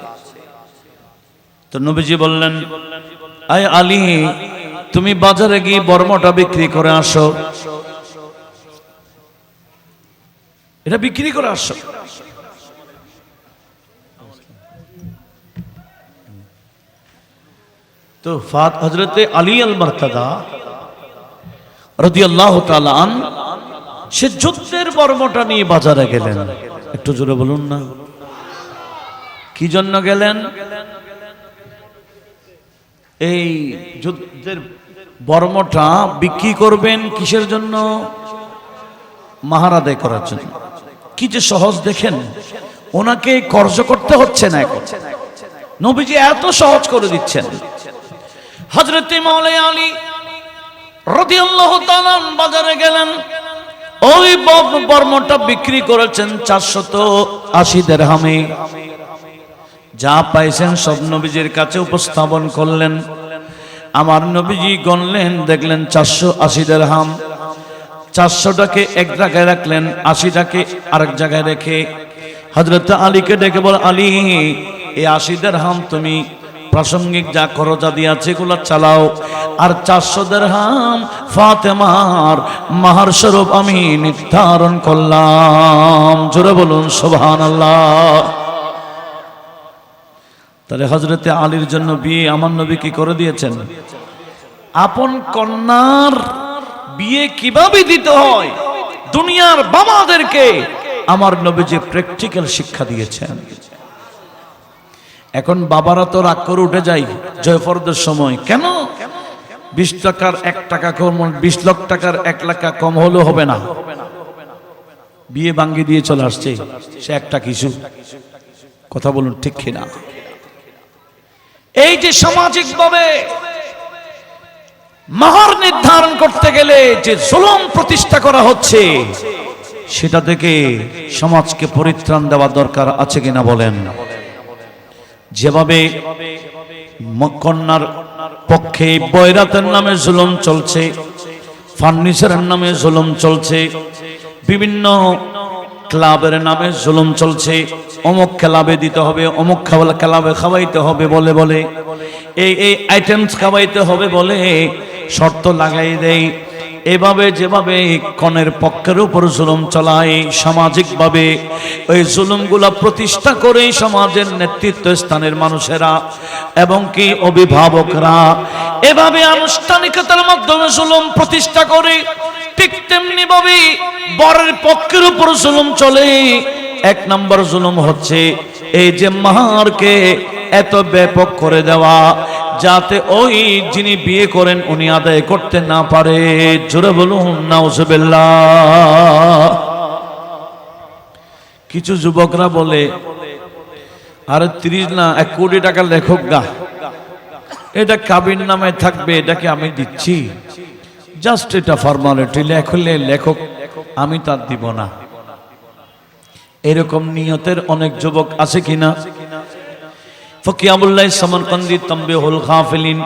তো নবীজি বললেন, আয় আলী তুমি বাজারে গিয়ে বর্মটা বিক্রি করে আসো, এটা বিক্রি করে আসো। তো হযরতে আলী আল মারতাদা রাদিয়াল্লাহু তাআলা আন সে যুদ্ধের বর্মটা নিয়ে বাজারে গেলেন। একটু জোরে বলুন না। কি জন্য গেলেন? এই যুদ্ধের বর্মটা বিক্রি করবেন কিসের জন্য? মাহার আদায় করার জন্য। কি যে সহজ দেখেন, ওনাকে কর্জ করতে হচ্ছে না, এখন নবীজি এত সহজ করে দিচ্ছেন। হযরতে মাওলানা আলী রাদিয়াল্লাহু তাআলা বাজারে গেলেন, ওই বর্মটা বিক্রি করেছেন 480 দিরহামে। যা পাইছেন সব নবীজির কাছে উপস্থাপন করলেন। আমার নবীজি গণলেন, দেখলেন 480 দিরহাম। 400টাকে এক জায়গায় রাখলেন, 80টাকে আরেক জায়গায় রেখে হযরত আলীকে ডেকে বল, আলী এই 80 দিরহাম তুমি প্রাসঙ্গিক যা খরচা দিয়েছে এগুলো চালাও, আর 400 দিরহাম ফাতেমার মাহার স্বরূপ আমি নির্ধারণ করলাম। জোরে বলুন সুবহানাল্লাহ। তাহলে হযরতে আলীর জন্য বিয়ে আমার নবী কি করে দিয়েছেন? আপন কন্যার বিয়ে কিভাবে দিতে হয় দুনিয়ার বাবাদেরকে আমার নবীজি প্র্যাকটিক্যাল শিক্ষা দিয়েছেন। এখন বাবারা তো রাগ করে উঠে যায় জয়ফরদের সময়, কেন 20 টাকার 1 টাকা কম, 20 লাখ টাকার 1 লাখ কম হলেও হবে না, বিয়ে ভাঙ্গি দিয়ে চলে আসছে সে একটা কিছু। কথা বলুন ঠিক কিনা? এই যে সামাজিক ভাবে মাহার নির্ধারণ করতে গেলে যে জুলুম প্রতিষ্ঠা করা হচ্ছে, সেটা থেকে সমাজকে পরিত্রাণ দেওয়া দরকার আছে কিনা বলেন? যেভাবে কন্যার পক্ষে বয়রাতের নামে জুলুম চলছে, ফার্নিচারের নামে জুলুম চলছে, বিভিন্ন ক্লাবের নামে জুলুম চলছে, অমুক ক্লাবে দিতে হবে, অমুক ক্লাবে খাওয়াইতে হবে বলে বলে, এই আইটেমস খাওয়াইতে হবে বলে শর্ত লাগাই দেয়। এভাবে যেভাবে কনের পক্ষের উপর জুলুম চলায়, সামাজিকভাবে ওই জুলুমগুলা প্রতিষ্ঠা করে সমাজের নেতৃত্ব স্থানের মানুষেরা এবং কি অভিভাবকরা এভাবে আনুষ্ঠানিকতার মাধ্যমে জুলুম প্রতিষ্ঠা করে, ঠিক তেমনি ভাবে বরের পক্ষের উপর জুলুম চলে। 1 নম্বর জুলুম হচ্ছে এই যে মাহারকে এত ব্যাপক করে দেওয়া যাতে ওই যিনি বিয়ে করেন উনি আদায় করতে না পারে। জোরে বলুন নাউজুবিল্লাহ। কিছু যুবকরা বলে, আরে 30 না 1 কোটি টাকা লেখক গা, এটা কাবির নামে থাকবে, এটাকে আমি দিচ্ছি, জাস্ট এটা ফর্মালিটি, লেখলে লেখক আমি তার দিব না। এরকম নিয়তের অনেক যুবক আছে কিনা? ফকি আবুল্লাহ সামরকান্দি তানবীহুল গাফিলিন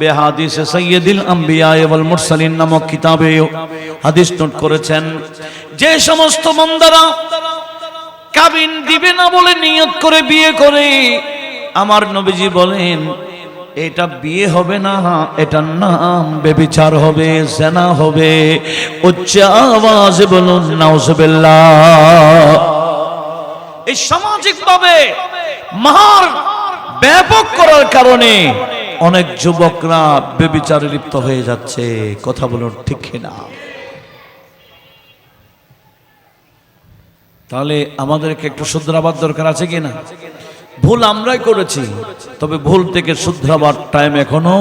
বেহাদিস সাইয়্যিদুল আম্বিয়া ওয়াল মুরসালিন নামক কিতাবে হাদিস নোট করেছেন, যে সমস্ত বান্দারা কাবিন দিবে না বলে নিয়ত করে বিয়ে করে, আমার নবীজি বলেন এটা বিয়ে হবে না, এটার নাম ব্যভিচার হবে, জিনা হবে। উচ্চ আওয়াজে বলুন নাউজুবিল্লাহ। এই সামাজিকভাবে মাহার ব্যাপক করার কারণে অনেক যুবকরা ব্যভিচারে লিপ্ত হয়ে যাচ্ছে। কথা বলুন ঠিক কিনা? তাহলে আমাদেরকে একটু শুধরাবার দরকার আছে কিনা? ভুল আমরাই করেছি, তবে ভুল থেকে শুধরাবার টাইম এখনো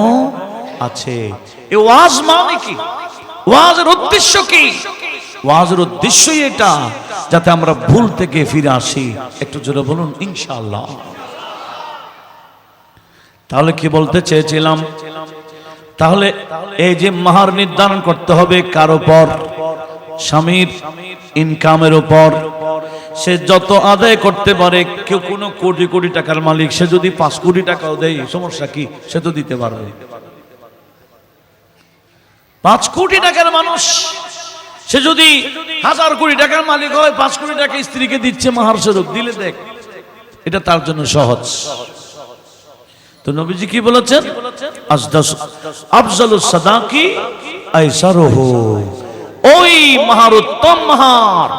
আছে। এই ওয়াজ মানে কি? ওয়াজের উদ্দেশ্য কি? ওয়াজের উদ্দেশ্যই এটা, যাতে আমরা ভুল থেকে ফিরে আসি। একটু জোরে বলুন ইনশাআল্লাহ। তাহলে কি বলতে চেয়েছিলাম? তাহলে এই যে মাহার নির্ধারণ করতে হবে কার উপর? স্বামীর ইনকামের উপর। সে যত আদায় করতে পারে, কেউ কোনো কোটি কোটি টাকার মালিক, সে যদি 5 কোটি টাকাও দেয় সমস্যা কি? সে তো দিতে পারবে। 5 কোটি টাকার মানুষ সে যদি 1000 কোটি টাকার মালিক হয়, 5 কোটি টাকা স্ত্রীকে দিচ্ছে মাহার স্বরূপ, দিলে দেখ এটা তার জন্য সহজ। তো নবীজি কি বলেছেন? আফজালুস সাদাকি আইসারুহু, ওই মাহার উত্তম মাহার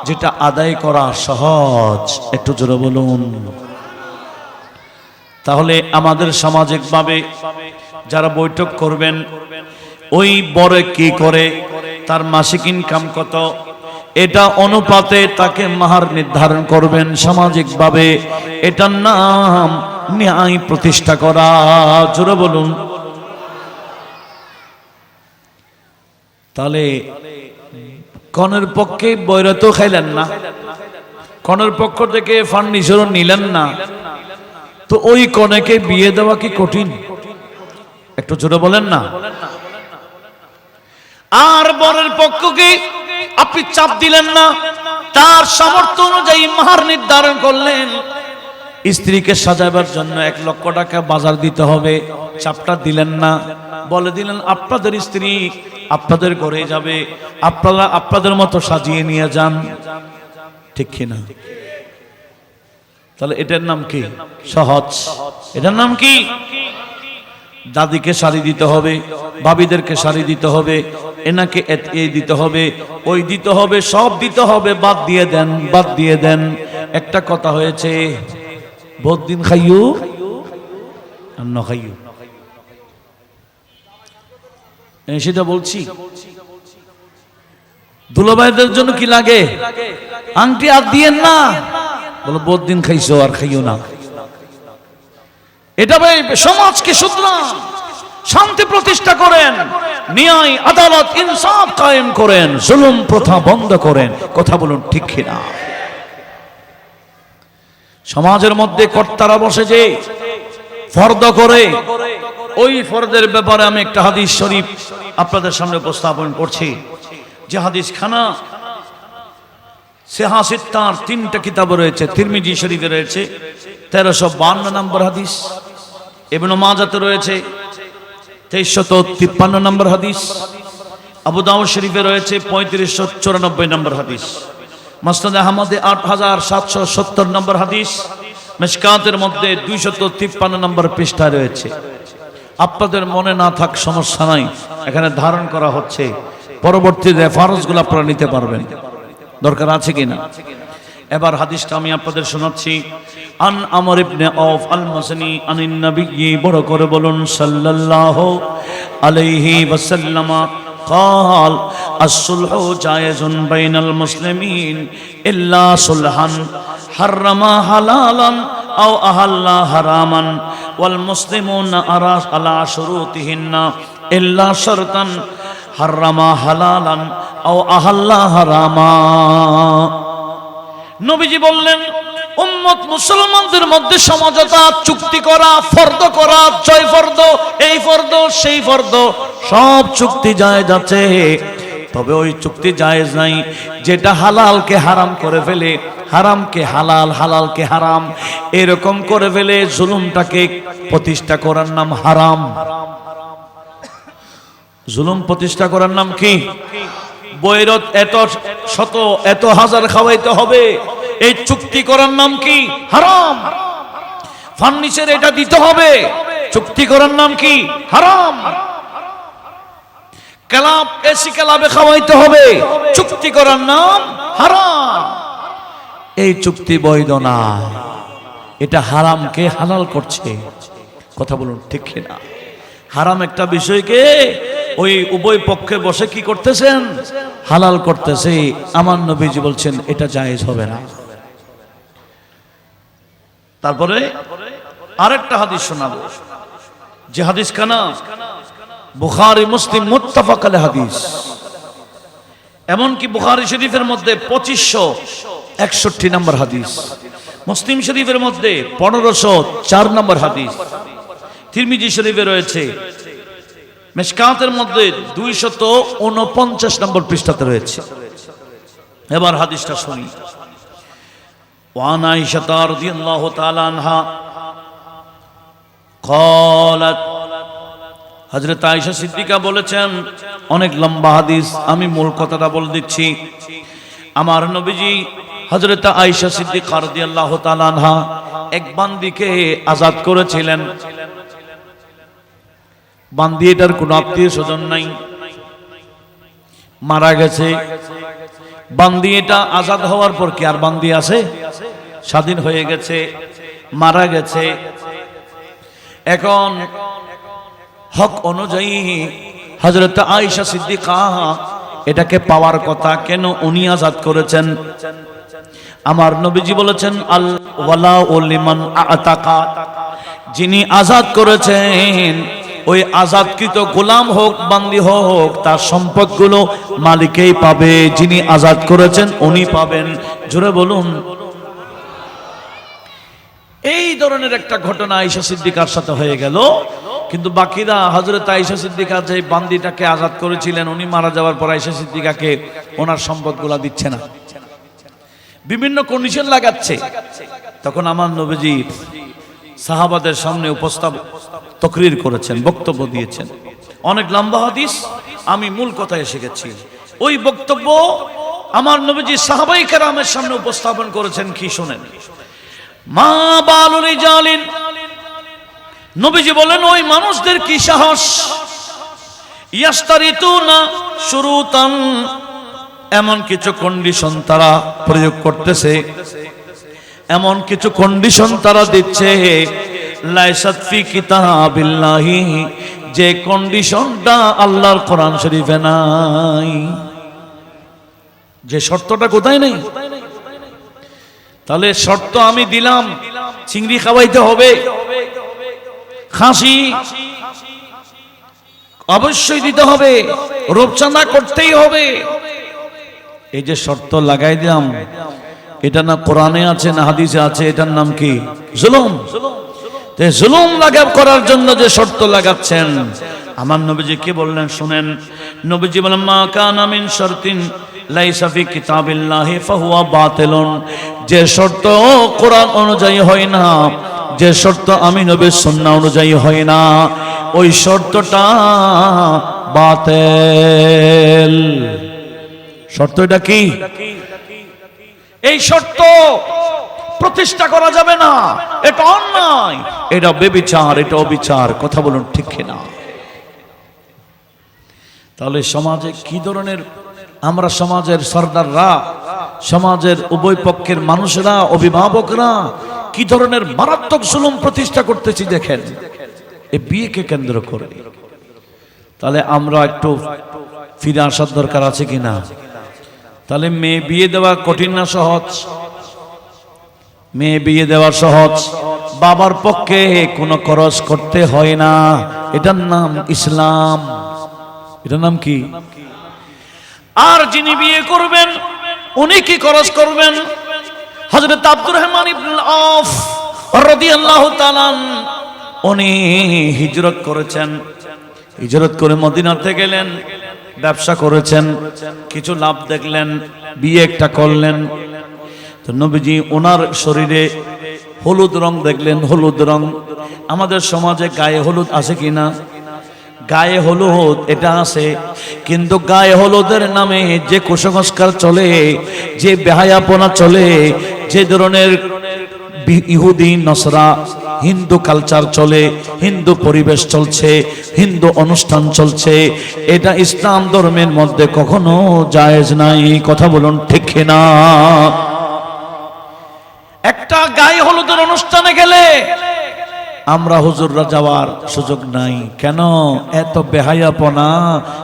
যেটা আদায় করা সহজ। একটু জোরে বলুন। তাহলে আমাদের সামাজিকভাবে যারা বৈঠক করবেন, ওই বরে কি করে, তার মাসিক ইনকাম কত, এটা অনুপাতে তাকে মাহার নির্ধারণ করবেন সামাজিকভাবে। এটার নাম ন্যায় প্রতিষ্ঠা করা। জোরে বলুন। তাহলে কনের পক্ষে বৈরত খাইলেন না, কনের পক্ষ থেকে ফার্নিচারও নিলেন না, তো ওই কনেকে বিয়ে দেওয়া কি কঠিন? একটু জোরে বলেন না। আর বরের পক্ষকে আপনি চাপ দিলেন না, তার সামর্থ্য অনুযায়ী মাহার নির্ধারণ করলেন। স্ত্রীকে সাজাবার জন্য 1 লক্ষ টাকা বাজার দিতে হবে, চাপটা দিলেন না, বলে দিলেন আপনাদের স্ত্রী আপনাদের ঘরে যাবে, আপনারা আপনাদের মতো সাজিয়ে নিয়ে যান। ঠিক কিনা? তাহলে এটার নাম কি? সহজ। এটার নাম কি? দাদিকে শাড়ি দিতে হবে, ভাবিদেরকে শাড়ি দিতে হবে, এনাকে এই দিতে হবে, ওই দিতে হবে, সব দিতে হবে, বাদ দিয়ে দেন, বাদ দিয়ে দেন। একটা কথা হয়েছে, বহুত দিন খাইও আর ন খাইও, সেটা বলছি। দুলাভাইদের জন্য কি লাগে? আংটি আর দিয়েন না, বলো বহুত দিন খাইছো আর খাইও না। এটা ভাই সমাজকে শুধরান, শান্তি প্রতিষ্ঠা করেন, ন্যায় আদালত ইনসাফ কায়েম করেন, জুলুম প্রথা বন্ধ করেন। কথা বলুন ঠিক কিনা? সমাজের মধ্যে কর্তারা বসে যে ফরদ করে, ওই ফরদের ব্যাপারে আমি একটা হাদিস শরীফ আপনাদের সামনে উপস্থাপন করছি। যে হাদিস খানা সিহাসিত্তার 3টা কিতাব রয়েছে, তিরমিজি শরীফে রয়েছে 1352 নম্বর হাদিস, ইবনে মাজাতে রয়েছে 2353 নম্বর হাদিস, আবু দাউদ শরীফে রয়েছে 3594 নম্বর হাদিস, মুসনাদ আহমদে 8770 নম্বর হাদিস, মিশকাতের মধ্যে 253 নম্বর পৃষ্ঠা রয়েছে। আপনাদের মনে না থাক সমস্যা নাই, এখানে ধারণ করা হচ্ছে, পরবর্তী রেফারেন্সগুলো আপনারা নিতে পারবেন, দরকার আছে কিনা। এবার হাদিসটা আমি আপনাদের শোনাচ্ছি। আন আমর ইবনে আউফ আল মাসনি আনিন নবী, বড় করে বলুন সাল্লাল্লাহু আলাইহি ওয়াসাল্লাম قال الصلح جائز بين المسلمين إلا صلحا حرم حلالا أو أحل حراما والمسلمون على شروطهن إلا شرطا حرم حلالا أو أحل حراما। নবীজি বললেন, উম্মত মুসলমানদের মধ্যে সমঝোতা, চুক্তি করা, ফরদ করা, জয় ফরদ, এই ফরদ সেই ফরদ, সব চুক্তি জায়েজ আছে, তবে ওই চুক্তি জায়েজ নাই যেটা হালালকে হারাম করে ফেলে, হারামকে হালাল, হালালকে হারাম এরকম করে ফেলে। জুলুমটাকে প্রতিষ্ঠা করার নাম হারাম। জুলুম প্রতিষ্ঠা করার নাম কি? বৈরত এত শত এত হাজার খাওয়াইতে হবে, এই চুক্তি করার নাম কি? হারাম। ফার্নিচার এটা দিতে হবে, চুক্তি করার নাম কি? হারাম। ক্লাব এসি ক্লাবে খাওয়াইতে হবে, চুক্তি করার নাম হারাম। এই চুক্তি বৈধ না, এটা হারামকে হালাল করছে। কথা বলুন ঠিক কিনা? হারাম একটা বিষয়কে ওই উভয় পক্ষে বসে কি করতেছেন? হালাল করতেছে। আমার নবীজি বলছেন এটা জায়েজ হবে না। তারপরে আরেকটা হাদিস শোনাবো, যে হাদিস খানা বুখারী মুসলিম মুত্তাফাক আলাইহি হাদিস। এমনকি বুখারী শরীফের মধ্যে 2561 নম্বর হাদিস, মুসলিম শরীফের মধ্যে 1504 নম্বর হাদিস, তিরমিজি শরীফে রয়েছে, মিশকাতের মধ্যে 249 নম্বর পৃষ্ঠাতে রয়েছে। এবার হাদিসটা শুনি। ওয়ান আয়েশা রাদিয়াল্লাহু তাআলা আনহা قالت, হযরত আয়েশা সিদ্দিকা বলেছেন, অনেক লম্বা হাদিস, আমি মূল কথাটা বলে দিচ্ছি। আমার নবীজি হযরত আয়েশা সিদ্দিকা রাদিয়াল্লাহু তাআলা আনহা এক বান্দীকে আযাদ করেছিলেন। বান্দী এটার কোনো আত্মীয় স্বজন নাই, মারা গেছে। বান্দী এটা আজাদ হওয়ার পর কি আর বান্দী আছে? স্বাধীন হয়ে গেছে, মারা গেছে। এখন হক অনুযায়ী হযরত আয়েশা সিদ্দিকা এটাকে পাওয়ার কথা, কেন উনি আজাদ করেছেন? আমার নবীজি বলেছেন, আল ওয়ালাউ লিমান আতাকা, যিনি আজাদ করেছেন ওই আজাদকৃত গোলাম হোক বান্দী হোক, তার সম্পদগুলো মালিকই পাবে, যিনি আজাদ করেছেন উনি পাবেন। জোরে বলুন। এই ধরনের একটা ঘটনা আয়েশা সিদ্দিকার সাথে হয়ে গেল, কিন্তু বাকিরা হযরত আয়েশা সিদ্দিকা যে বান্দীটাকে আজাদ করেছিলেন, উনি মারা যাওয়ার পর আয়েশা সিদ্দিকাকে ওনার সম্পদগুলো দিচ্ছে না, বিভিন্ন কন্ডিশন লাগাচ্ছে। তখন আমার নবীজি সাহাবাদের সামনে তকরির করেছেন, বক্তব্য দিয়েছেন। অনেক লম্বা হাদিস, আমি মূল কথায় এসে গেছি। ওই বক্তব্য আমার নবীজি সাহাবায়ে কেরামের সামনে উপস্থাপন করেছেন। কি শুনেন, মা বালুল রিজালিন, নবীজি বলেন ওই মানুষদের কি সাহস, ইয়াস্তারিতুনা শুরুতান, এমন কিছু কন্ডিশন তারা প্রয়োগ করতেছে, এমন কিছু কন্ডিশন তারা দিচ্ছে, লাইসাত ফি কিতাবিল্লাহি, যে কন্ডিশনটা আল্লাহর কোরআন শরীফে নাই। যে শর্তটা কোথায় নেই? তাহলে শর্ত আমি দিলাম, চিংড়ি খাওয়াইতে হবে, খাসি অবশ্যই দিতে হবে, রূপচাঁদা করতেই হবে, এই যে শর্ত লাগাই দিলাম, এটা না কোরআনে আছে না হাদিসে আছে, এটার নাম কি? জুলুম। জুলুম লাগাব করার জন্য যে শর্ত লাগাচ্ছেন, আমার নবীজি কি বললেন শুনেন। নবীজি বলেন, মা কানা মিন শারতিন লাইসা ফি কিতাবিল্লাহি ফাহুয়া বাতিলুন, যে শর্ত কোরআন অনুযায়ী হয় না, যে শর্ত আমি নবীর সুন্নাহ অনুযায়ী হয় না, ওই শর্তটা বাতিল। শর্ত এটা কি? এই শর্ত প্রতিষ্ঠা করা যাবে না, এটা অন্যায়, এটা বেবিচার, এটা অবিচার। কথা বলুন ঠিক কিনা? তাহলে সমাজে কি ধরনের, আমরা সমাজের সরদাররা, সমাজের উভয় পক্ষের মানুষরা, অভিভাবকরা কি ধরনের মারাত্মক জুলুম প্রতিষ্ঠা করতেছি দেখেন এই বিয়েকে কেন্দ্র করে। তাহলে আমরা একটু ফিরে আসার দরকার আছে কিনা? তাহলে মেয়ে বিয়ে দেওয়া কঠিন না সহজ? মেয়ে বিয়ে দেওয়া সহজ, বাবার পক্ষে কোনো খরচ করতে হয় না, এটার নাম ইসলাম। এটার নাম কি? আর যিনি বিয়ে করবেন উনি কি খরচ করবেন? হযরত আব্দুর রহমান ইবনে আওফ রাদিয়াল্লাহু তাআলা উনি হিজরত করেছেন, হিজরত করে মদিনাতে গেলেন। ব্যবসা করেছেন, কিছু লাভ দেখলেন, বিয়ে একটা করলেন। তো নবীজি ওনার শরীরে হলুদ রং দেখলেন, হলুদ রং। আমাদের সমাজে গায়ে হলুদ আছে কিনা? গায়ে হলুদ এটা আছে, কিন্তু গায়ে হলুদের নামে যে কুসংস্কার চলে, যে বেহায়াপনা চলে, যে ধরনের ইহুদি নসরা হিন্দু কালচার চলে, হিন্দু পরিবেশ চলছে, হিন্দু অনুষ্ঠান চলছে, এটা ইসলাম ধর্মের মধ্যে কখনো জায়েজ নাই। কথা বলুন ঠিক কিনা? একটা গায়ে হলুদের অনুষ্ঠানে গেলে আমরা হুজুররা যাওয়ার সুযোগ নাই। কেন? এত বেহায়াপনা,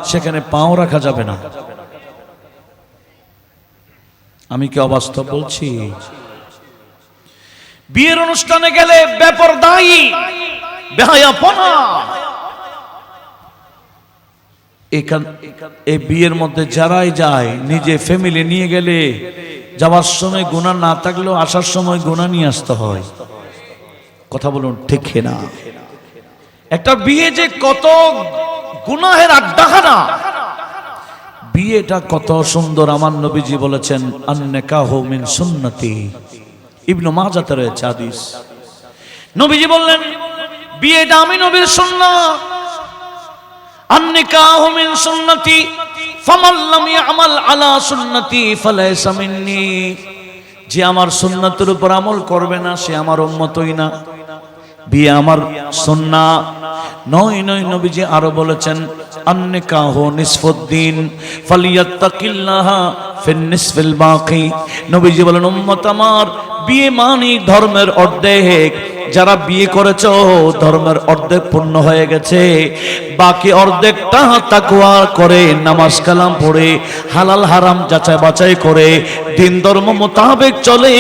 সেখানে পাও রাখা যাবে না। আমি কি অবাস্তব বলছি? বিয়ের অনুষ্ঠানে গেলে বেপরদায়ী, বেহায়াপনা। এই বিয়ের মধ্যে যারাই যায়, নিজে ফ্যামিলি নিয়ে গেলে যাওয়ার সময় গুনাহ না থাকলেও আসার সময় গুনাহ নিয়ে আসতে হয়। কথা বলুন ঠিক না? একটা বিয়ে যে কত গুনাহের আড্ডাখানা, বিয়েটা কত সুন্দর। আমার নবীজি বলেছেন, আন-নিকাহু মিন সুন্নতি। ইবনে মাজাতে রয়েছে হাদিস। নবীজি বললেন, বিয়েটা আমি নবীর সুন্নাত। আন-নিকাহু মিন সুন্নতি ফামান লাম ইয়ামাল আলা সুন্নতি ফালাইসা মিন্নি। যে আমার সুন্নাতের উপর আমল করবে না, সে আমার উম্মতই না। বিয়ে আমার সুন্নাহ নয়। নবীজি আরো বলেছেন, আন-নিকাহু নিসফুদ্দিন ফালিয়াত্তাকিল্লাহা ফিন নিসফিল বাকি। নবীজি বলেন, উম্মত আমার, বিয়ে মানে ধর্মের অর্ধেক। যারা বিয়ে করেছো, ধর্মের অর্ধেক পূর্ণ হয়ে গেছে। বাকি অর্ধেকটা তাকওয়া করে, নামাজ কালাম পড়ে, হালাল হারাম যাচাই বাছাই করে, দিন ধর্ম মোতাবেক চলে,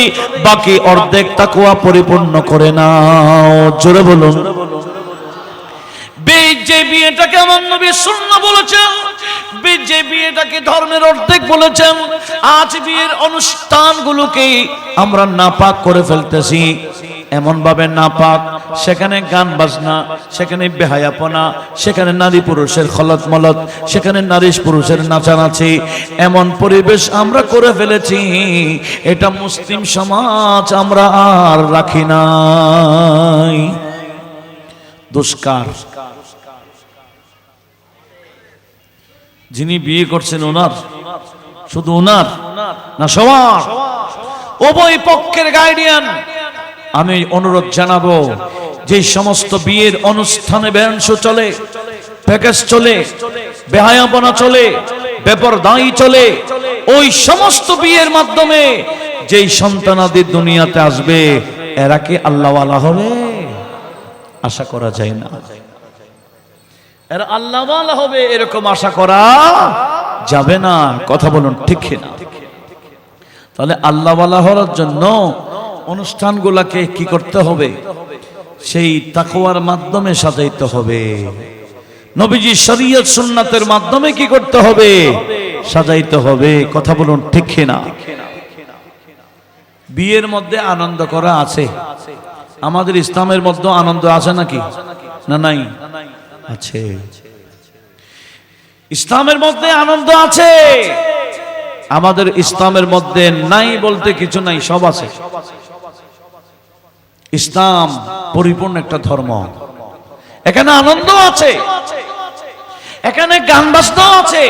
বাকি অর্ধেক তাকওয়া পরিপূর্ণ করে নাও। জোরে বলুন। যে বিয়েটাকে আমার নবী সুন্নাহ বলেছেন, যে বিয়েটাকে ধর্মের অর্ধেক বলেছেন, আজ বিয়ের অনুষ্ঠানগুলোকে আমরা নাপাক করে ফেলতেছি। এমন ভাবে নাপাক, সেখানে গান বাজনা, সেখানে বেহায়াপনা, সেখানে নারী পুরুষের খলত মলত, সেখানে নারী পুরুষের নাচানাচি, এমন পরিবেশ আমরা করে ফেলেছি। এটা মুসলিম সমাজ আমরা আর রাখি নাই। দুষ্কার। যিনি বিয়ে করছেন ওনার, শুধু ওনার না, সবার, উভয় পক্ষের গার্ডিয়ান। আমি অনুরোধ জানাবো, যে সমস্ত বিয়ের অনুষ্ঠানে ব্যান্ড চলে, প্যাকেজ চলে, বেহায়াপনা চলে, বেপরদায়ী চলে, ওই সমস্ত বিয়ের মাধ্যমে যেই সন্তানাদি দুনিয়াতে আসবে, এরা কি আল্লাহওয়ালা হবে? আশা করা যায় না। এরা আল্লাহওয়ালা হবে এরকম আশা করা যাবে না। কথা বলুন ঠিক না? তাহলে আল্লাহওয়ালা হওয়ার জন্য অনুষ্ঠানগুলাকে কি করতে হবে? সেই তাকওয়ার মাধ্যমে সাজাইতে হবে। নবীজি শরীয়ত সুন্নাতের মাধ্যমে কি করতে হবে? সাজাইতে হবে। কথা বলুন ঠিক না? বিয়ের মধ্যে আনন্দ করা আছে। আমাদের ইসলামের মধ্যে আনন্দ আছে নাকি? না নাই? আছে। ইসলামের মধ্যে আনন্দ আছে। আমাদের ইসলামের মধ্যে নাই বলতে কিছু নাই, সব আছে। ইসলাম পরিপূর্ণ একটা ধর্ম। এখানে আনন্দ আছে, এখানে গান বাজনা আছে।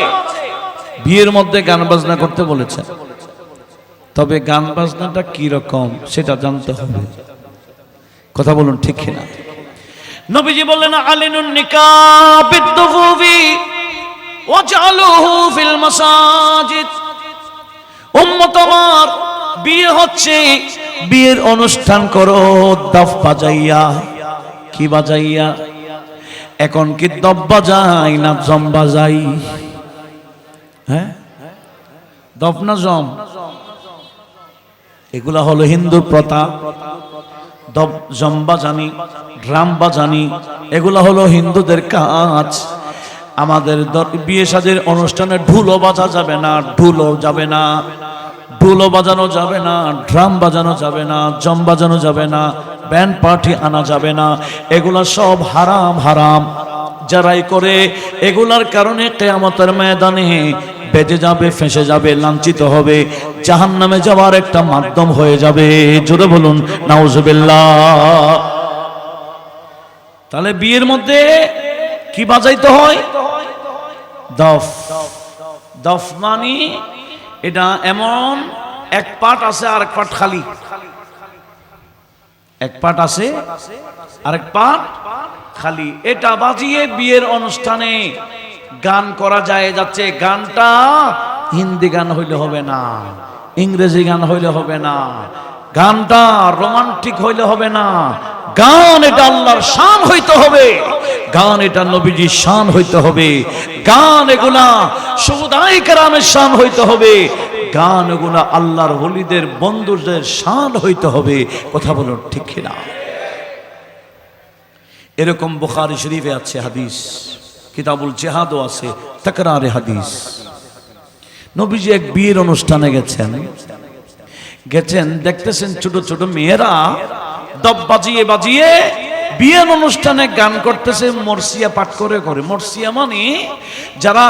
বিয়ের মধ্যে গান বাজনা করতে বলেছে, তবে গান বাজনাটা কি রকম সেটা জানতে হবে। কথা বলুন ঠিক কিনা? নবীজি বললেন, আলিনুন নিকাহ বিদ্দুফুফি ওয়াজআলুহু ফিল মাসাজিদ। উম্মত আমার, বিয়ে হচ্ছে, বিয়ের অনুষ্ঠান করো দফ বাজাইয়া। কি বাজাইয়া? এখন কি দফ বাজাই না জম বাজাই? হ্যাঁ, দফ না জম? এগুলা হলো হিন্দুর প্রথা। দফ, জম বাজানি, ড্রাম বাজানি, এগুলা হলো হিন্দুদের কাজ। আমাদের বিয়ে শাদীর অনুষ্ঠানে ঢুলও বাজা যাবে না, ঢুলও যাবে না, ঢুলও বাজানো যাবে না, ড্রাম বাজানো যাবে না, জম বাজানো যাবে না, ব্যান্ড পার্টি আনা যাবে না। এগুলা সব হারাম হারাম। যারাই করে এগুলার কারণে কিয়ামতের ময়দানে বেজে যাবে, ফেঁসে যাবে, লাঞ্ছিত হবে, জাহান্নামে যাওয়ার একটা মাধ্যম হয়ে যাবে। জোরে বলুন নাউজুবিল্লাহ। তাহলে বিয়ের মধ্যে কি বাজাইতে হয়? দফ। দফ মানে এটা এমন এক পাট আছে আর এক পাট খালি, এক পাট আছে আরেক পাট খালি। এটা বাজিয়ে বিয়ের অনুষ্ঠানে গান করা যায় যাচ্ছে। গানটা হিন্দি গান হইলে হবে না, ইংরেজি গান হইলে হবে না, গানটা রোমান্টিক হইলে হবে না। গান এটা আল্লাহর শান হইতে হবে, গান এটা নবীজির শান হইতে হবে, গান এগুলা সুদাই কেরামের শান হইতে হবে, গান এগুলা আল্লাহর ওলিদের বন্ধুদের শান হইতে হবে। কথা বলুন ঠিক কিনা? এরকম বুখারী শরীফে আছে হাদিস, কিতাবুল জিহাদও আছে, তাকরারে হাদিস। নবীজি এক বিয়ের অনুষ্ঠানে গেছেন, দেখতেছেন ছোট ছোট মেয়েরা দব বাজিয়ে বাজিয়ে বিয়ের অনুষ্ঠানে গান করতেছে, মরসিয়া পাঠ করে করে। মরসিয়া মানে যারা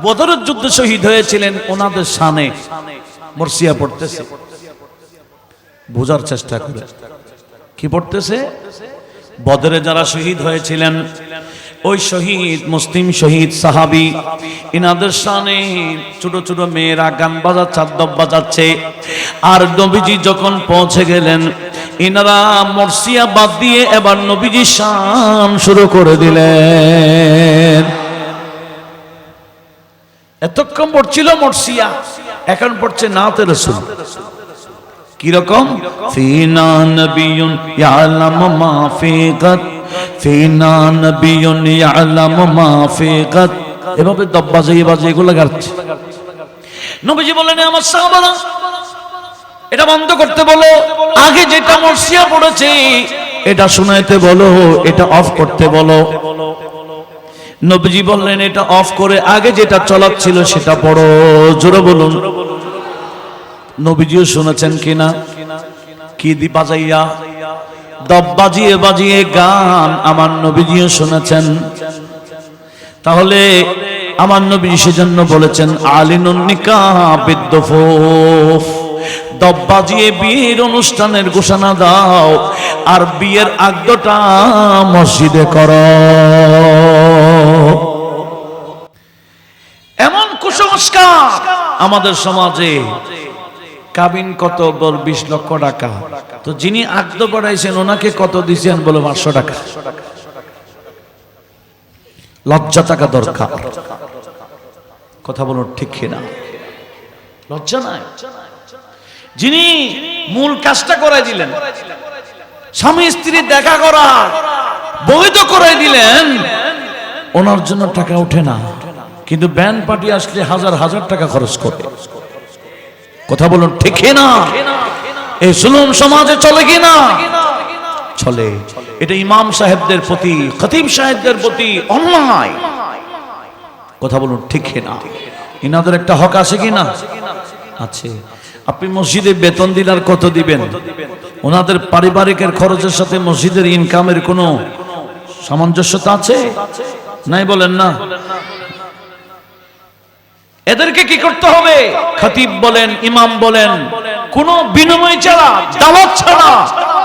বদরের যুদ্ধে শহীদ হয়েছিলেন ওনাদের শানে মরসিয়া পড়তেছে। বোঝার চেষ্টা করে কি পড়তেছে? বদরে যারা শহীদ হয়েছিলেন ওই শহীদ, মুসলিম শহীদ সাহাবী, ইনাদের শানে ছোট ছোট মেয়েরা গান বাজাচ্ছে, দব বাজাচ্ছে। আর নবীজি যখন পৌঁছে গেলেন, ইনারা মরসিয়া বাদ দিয়ে এবার নবীজি শান শুরু করে দিলেন। এতক্ষণ পড়ছিল মরসিয়া, এখন পড়ছে নাতে রাসূল। কিরকম? ফিনা নবিয়ুন ইয়ালামু মা ফি গাদ, ফিনা নবিয়ুন ইয়ালামু মা ফি গাদ। এভাবে দব বাজিয়ে বাজিয়ে এগুলো গাচ্ছে। নবীজি বললেন, আমার সাহাবারা এটা বন্ধ করতে বলো, আগে যেটা মরসিয়া পড়েছে এটা শুনাইতে বলো, এটা অফ করতে বলো। নবীজি বললেন, এটা অফ করে আগে যেটা চলাচ্ছিল সেটা পড়ো। জোরে বলুন। নবীজিও শুনেছেন কিনা? কি দি বাজাইয়া দব বাজিয়ে বাজিয়ে গান আমার নবীজিও শুনেছেন। তাহলে আমার নবী সেজন্য বলেছেন, আলিনুন নিকাহ বিদ্দুফুফ। দব বাজিয়ে বিয়ের অনুষ্ঠানের ঘোষণা দাও, আর বিয়ের আগদটা মসজিদে করো। এমন কুসংস্কার আমাদের সমাজে। কাবিন কত? বল 20 লক্ষ টাকা। তো যিনি আগদ বাড়াইছেন ওনাকে কত দিয়েছেন? বলে 500 টাকা। লজ্জা থাকা দরকার। কথা বলুন ঠিক কিনা? লজ্জা নাই। যিনি মূল কাজটা করাই দিলেন, স্বামী স্ত্রী দেখা করা বৈধ করাই দিলেন, ওনার জন্য টাকা ওঠে না, কিন্তু ব্যান্ড পার্টি আসলে হাজার হাজার টাকা খরচ করে। কথা বলুন ঠিক না? এই জুলুম সমাজে চলে কিনা? চলে। এটা ইমাম সাহেবদের প্রতি, খতিব সাহেবদের প্রতি অন্যায়। কথা বলুন ঠিক না? ইনাদের একটা হক আছে কিনা? আছে। আপনি মসজিদে বেতন দিলে আর কত দিবেন? ওনাদের পারিবারিকের খরচের সাথে মসজিদের ইনকামের কোনো সামঞ্জস্যতা আছে? নাই বলেন না? এদেরকে কি করতে হবে? খতিব বলেন, ইমাম বলেন, কোনো বিনিময় ছাড়া, দাওয়াত ছাড়া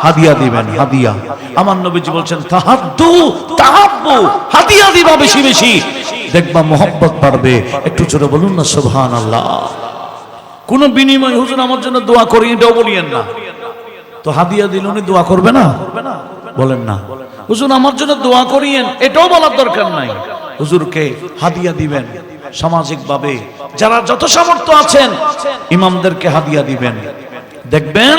হাদিয়া দিবেন। হাদিয়া। আমার নবীজি বলছেন, তাহাদ্দু তাহাব্বু, হাদিয়া দিবা বেশি বেশি, দেখবা মোহাব্বত বাড়বে। একটু জোরে বলুন না সুবহানাল্লাহ। কোনো বিনিময়, হুজুর আমার জন্য দোয়া করি, এটাও বলিয়েন না। তো হাদিয়া দিলে উনি দোয়া করবে না? বলেন না। হুজুর আমার জন্য দোয়া করিয়েন, এটাও বলার দরকার নাই। হুজুরকে হাদিয়া দিবেন সামাজিক ভাবে। যারা যত সামর্থ্য আছেন ইমামদেরকে হাদিয়া দিবেন। দেখবেন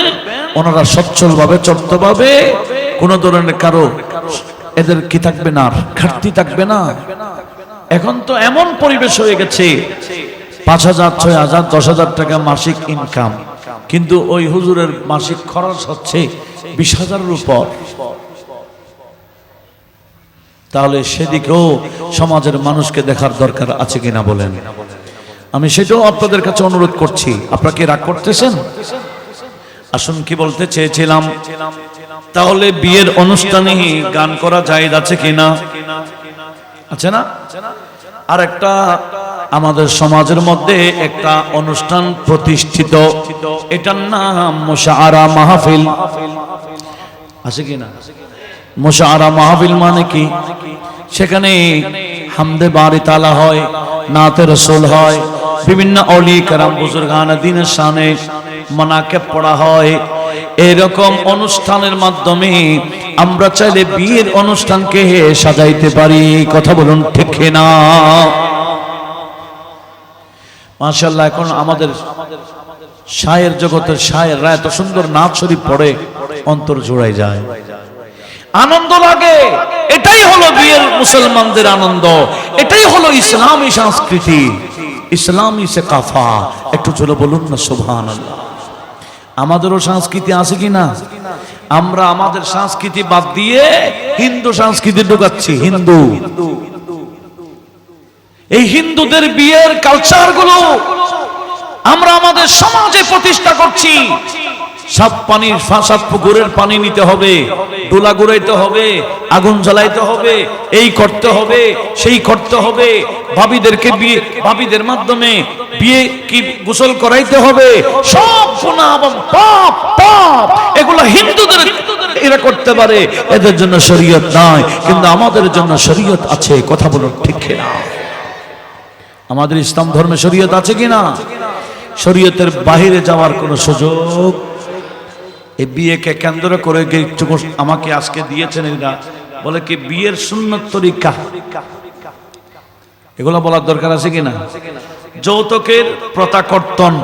ওনারা সচ্ছল ভাবে চলতে পারবে, কোন ধরনের কারো এদের কি থাকবে না, ঘাটতি থাকবে না। এখন তো এমন পরিবেশ হয়ে গেছে, 5,000, 6,000, 10,000 টাকা মাসিক ইনকাম, কিন্তু ওই হুজুরের মাসিক খরচ হচ্ছে 20,000-এর উপর। তাহলে সেদিকেও সমাজের মানুষকে দেখার দরকার আছে কিনা বলেন? আমি সেটাও আপনাদের কাছে অনুরোধ করছি। আপনারা কি রাগ করতেছেন? আসুন, কি বলতে চেয়েছিলাম, তাহলে বিয়ের অনুষ্ঠানে গান করা জায়েজ আছে কিনা? আছে না? আর একটা আমাদের সমাজের মধ্যে একটা অনুষ্ঠান প্রতিষ্ঠিত, এটার নাম মুশাআরা মাহফিল। আছে কি না? মুশাআরা মাহফিল মানে কি? সেখানে হামদে বারি তালা হয়, নাতে রসুল হয়, বিভিন্ন অলি কারাম বুজুর্গান দ্বীনের শানে মানাকিব পড়া হয়। এরকম অনুষ্ঠানের মাধ্যমে আমরা চাইলে বিয়ের অনুষ্ঠানকে সাজাইতে পারি। কথা বলুন ঠিক না? মাশাআল্লাহ, এখন আমাদের শায়ের জগতের শায়েররা এত সুন্দর নাচ শরীফ পড়ে, অন্তর জোড়ায় যায়, আনন্দ লাগে। এটাই হলো বিয়ের মুসলমানদের আনন্দ, এটাই হলো ইসলামী সংস্কৃতি, ইসলামী সেকাফা। একটু জোরে বলুন না সুবহানাল্লাহ। আমাদেরও সংস্কৃতি আছে কি না? আমরা আমাদের সংস্কৃতি বাদ দিয়ে হিন্দু সংস্কৃতি ঢুকাচ্ছি। হিন্দু, এই হিন্দুদের বিয়ের কালচার গুলো আমরা আমাদের সমাজে প্রতিষ্ঠা করছি। সাত পানির সাত পুকুরের পানি নিতে হবে, ডোলা ঘুরাইতে হবে, আগুন জ্বালাইতে হবে, এই করতে হবে, সেই করতে হবে, ভাবিদেরকে বিয়ে, ভাবিদের মাধ্যমে বিয়ে কি গোসল করাইতে হবে। সব গুনাহ এবং পাপ পাপ এগুলো হিন্দুদের এরা করতে পারে, এদের জন্য শরীয়ত নাই, কিন্তু আমাদের জন্য শরীয়ত আছে। কথা বলুন ঠিক না? আমাদের ইসলাম ধর্মে শরীয়ত আছে কিনা? শরীয়তের বাহিরে যাওয়ার কোনো সুযোগ। এই বিয়েকে কেন্দ্র করে আমাকে আজকে দিয়েছেন এরা, বলে কি বিয়ের সুন্নত তরিকা, এগুলো বলার দরকার আছে কিনা? যৌতুকের প্রথা কর্তন,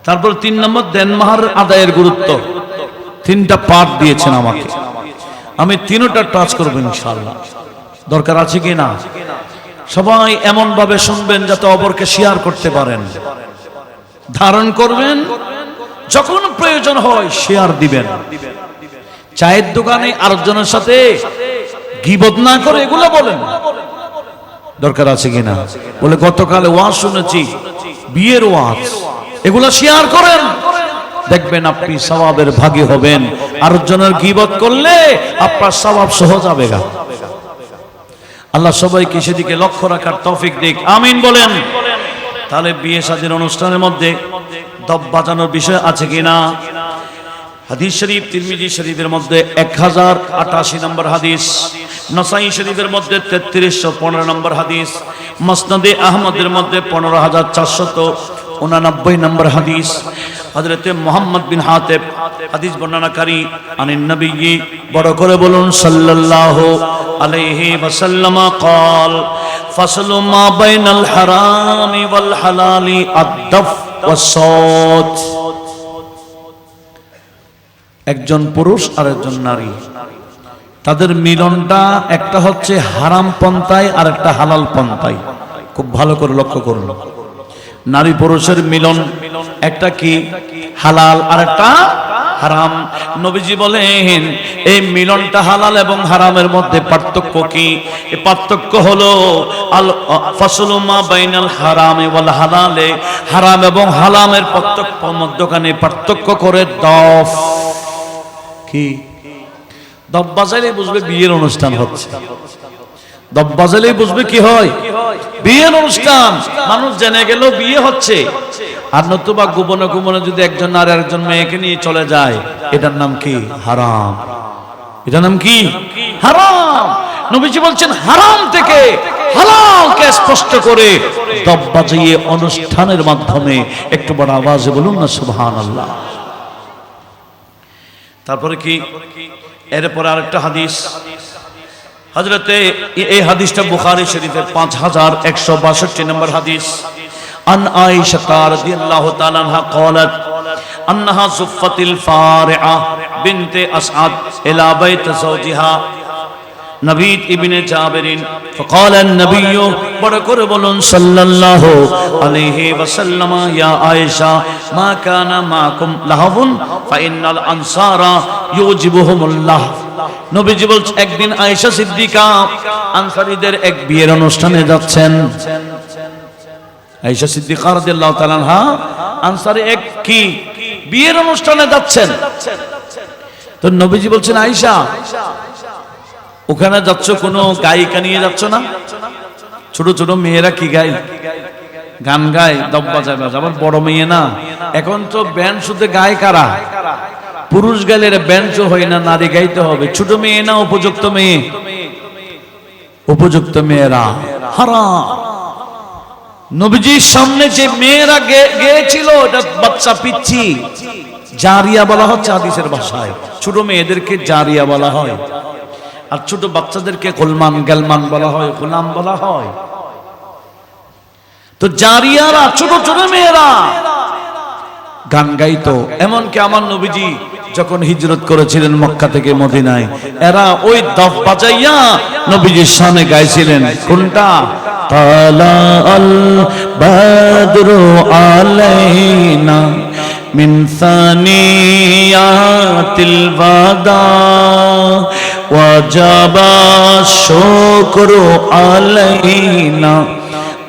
তারপর 3 নম্বর দেনমার আদায়ের গুরুত্ব। 3টা পার্ট দিয়েছেন আমাকে, আমি 3টা টাচ করবো ইনশাআল্লাহ। দরকার আছে কিনা? সবাই এমন ভাবে শুনবেন যাতে অপরকে শেয়ার করতে পারেন, ধারণ করবেন, যখন প্রয়োজন হয় শেয়ার দিবেন। চায়ের দোকানে আরেকজনের সাথে গীবত না করে এগুলো বলেন। দরকার আছে কিনা? বলে গতকাল ওয়াজ শুনেছি, বিয়ের ওয়াজ, এগুলো শেয়ার করেন, দেখবেন আপনি সওয়াবের ভাগী হবেন। আরেকজনের গীবত করলে আপনার সওয়াব সহজ হবে। আল্লাহ সবাইকে সেদিকে লক্ষ্য রাখার তৌফিক দিক, আমিন বলেন। তাহলে বিয়ে শাদীর অনুষ্ঠানের মধ্যে দব বাজানোর বিষয় আছে কিনা? হাদিস শরীফ তিরমিজি শরীফের মধ্যে 1088 নম্বর হাদিস, নাসাই শরীফের মধ্যে 3315 নম্বর হাদিস, মুসনাদে আহমদের মধ্যে 15489 নম্বর হাদিস। হযরতে মুহাম্মদ বিন হাতিব হাদিস বর্ণনাকারী, আনিন নবী, বড় করে বলুন সাল্লাল্লাহু আলাইহি ওয়াসাল্লাম قال فصل ما بين الحرام والحلال الدف والصوت। একজন পুরুষ আর একজন নারী, তাদের মিলনটা একটা হচ্ছে হারাম পন্থায় আর একটা হালাল পন্থায়। খুব ভালো করে লক্ষ্য করুন, নারী পুরুষের মিলন একটা কি হালাল আর একটা হারাম। নবীজি বলেন এই মিলনটা হালাল এবং হারামের মধ্যে পার্থক্য কি? এই পার্থক্য হলো আল ফাসলু মা বাইনাল হারামি ওয়াল হালালে, হারাম এবং হালালের পার্থক্য, মধ্যখানে পার্থক্য করে দফ। কি দফ বাজালে বুঝবে বিয়ের অনুষ্ঠান হচ্ছে, দফ বাজালে বুঝবে কি হয় বিয়ের অনুষ্ঠান। মানুষ জেনে গেল বিয়ে হচ্ছে, আর নতুবা গোপনে গোপনে যদি একজন আর একজন মেয়েকে নিয়ে চলে যায়, এটার নাম কি? হারাম। এটার নাম কি? হারাম। নবীজি বলছেন হারাম থেকে হালালকে স্পষ্ট করে দফ বাজিয়ে অনুষ্ঠানের মাধ্যমে, একটু বড় আওয়াজে বলুন না সুবহানাল্লাহ। তারপরে কি? এরপর আরেকটা হাদিস, হযরতে এই হাদিসটা বুখারী শরীফের 5162 নম্বর হাদিস। আন আয়েশা রাদিয়াল্লাহু তাআলা আনহা قالت انها صفت الفارعه بنت اسعد الى بيت زوجها نبيت ابن جابر فقال النبي বড় করে বলুন সাল্লাল্লাহু আলাইহি ওয়াসাল্লাম ইয়া আয়েশা মা কানা মাকুম লাহাবুন ফাইনাল আনসারা ইউজিবুহুমুল্লাহ। নবীজি বলছেন একদিন আয়েশা সিদ্দিকা আনসারীদের এক বিয়ের অনুষ্ঠানে যাচ্ছেন। আয়েশা সিদ্দিকা রাদিয়াল্লাহু তাআলা আনহা আনসারী এক কি বিয়ের অনুষ্ঠানে যাচ্ছেন। তো নবীজি বলছেন আয়েশা ওখানে যাচ্ছ কোনো গায়িকা নিয়ে যাচ্ছ না? ছোট ছোট মেয়েরা কি গায়? গান গায়, দব বাজায় বাজায়। আবার বড় মেয়ে না, এখন তো ব্যান্ড শুধু গায় কারা? পুরুষ গাইলে ব্যান্ড হয় না, নারী গাইতে হবে। ছোট মেয়ে না, উপযুক্ত মেয়ে, উপযুক্ত মেয়েরা হারাম। নবীজির সামনে যে মেয়েরা গেয়েছিল এটা বাচ্চা পিচ্ছি, জারিয়া বলা হচ্ছে হাদিসের ভাষায়। ছোট মেয়েদেরকে জারিয়া বলা হয়, আর ছোট বাচ্চাদেরকে গোলমান গালমান বলা হয়, গোলাম বলা হয়। তো জারিয়ারা ছোট ছোট মেয়েরা গান গাইতো। এমনকি আমার নবীজি যখন হিজরত করেছিলেন মক্কা থেকে মদিনায়, এরা ওই দফ বাজাইয়া নবীজির সামনে গাইছিলেন। কোনটা? তালা আল বাদরু আলাইনা মিন সানিয়াতিল ওয়াদা ওয়াজাবা শুকরু আলাইনা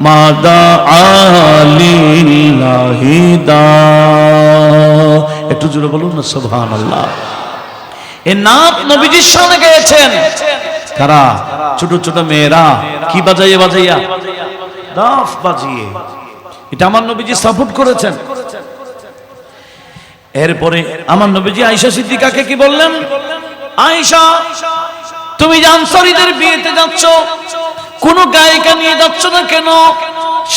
মাদা আলিল্লাহিদা। একটু জোরে বলুন না সুবহানাল্লাহ। এই নাত নবীজির সামনে গেয়েছেন কারা? ছোট ছোট মেয়েরা। কি বাজাইয়া বাজাইয়া? দাফ বাজিয়ে। এটা আমার নবীজি সাপোর্ট করেছেন। এরপরে আমার নবীজি আয়েশা সিদ্দিকাকে কি বললেন? আয়েশা, তুমি যে আনসারীদের বিয়েতে যাচ্ছ, কোন গায়িকা নিয়ে যাচ্ছ না কেন?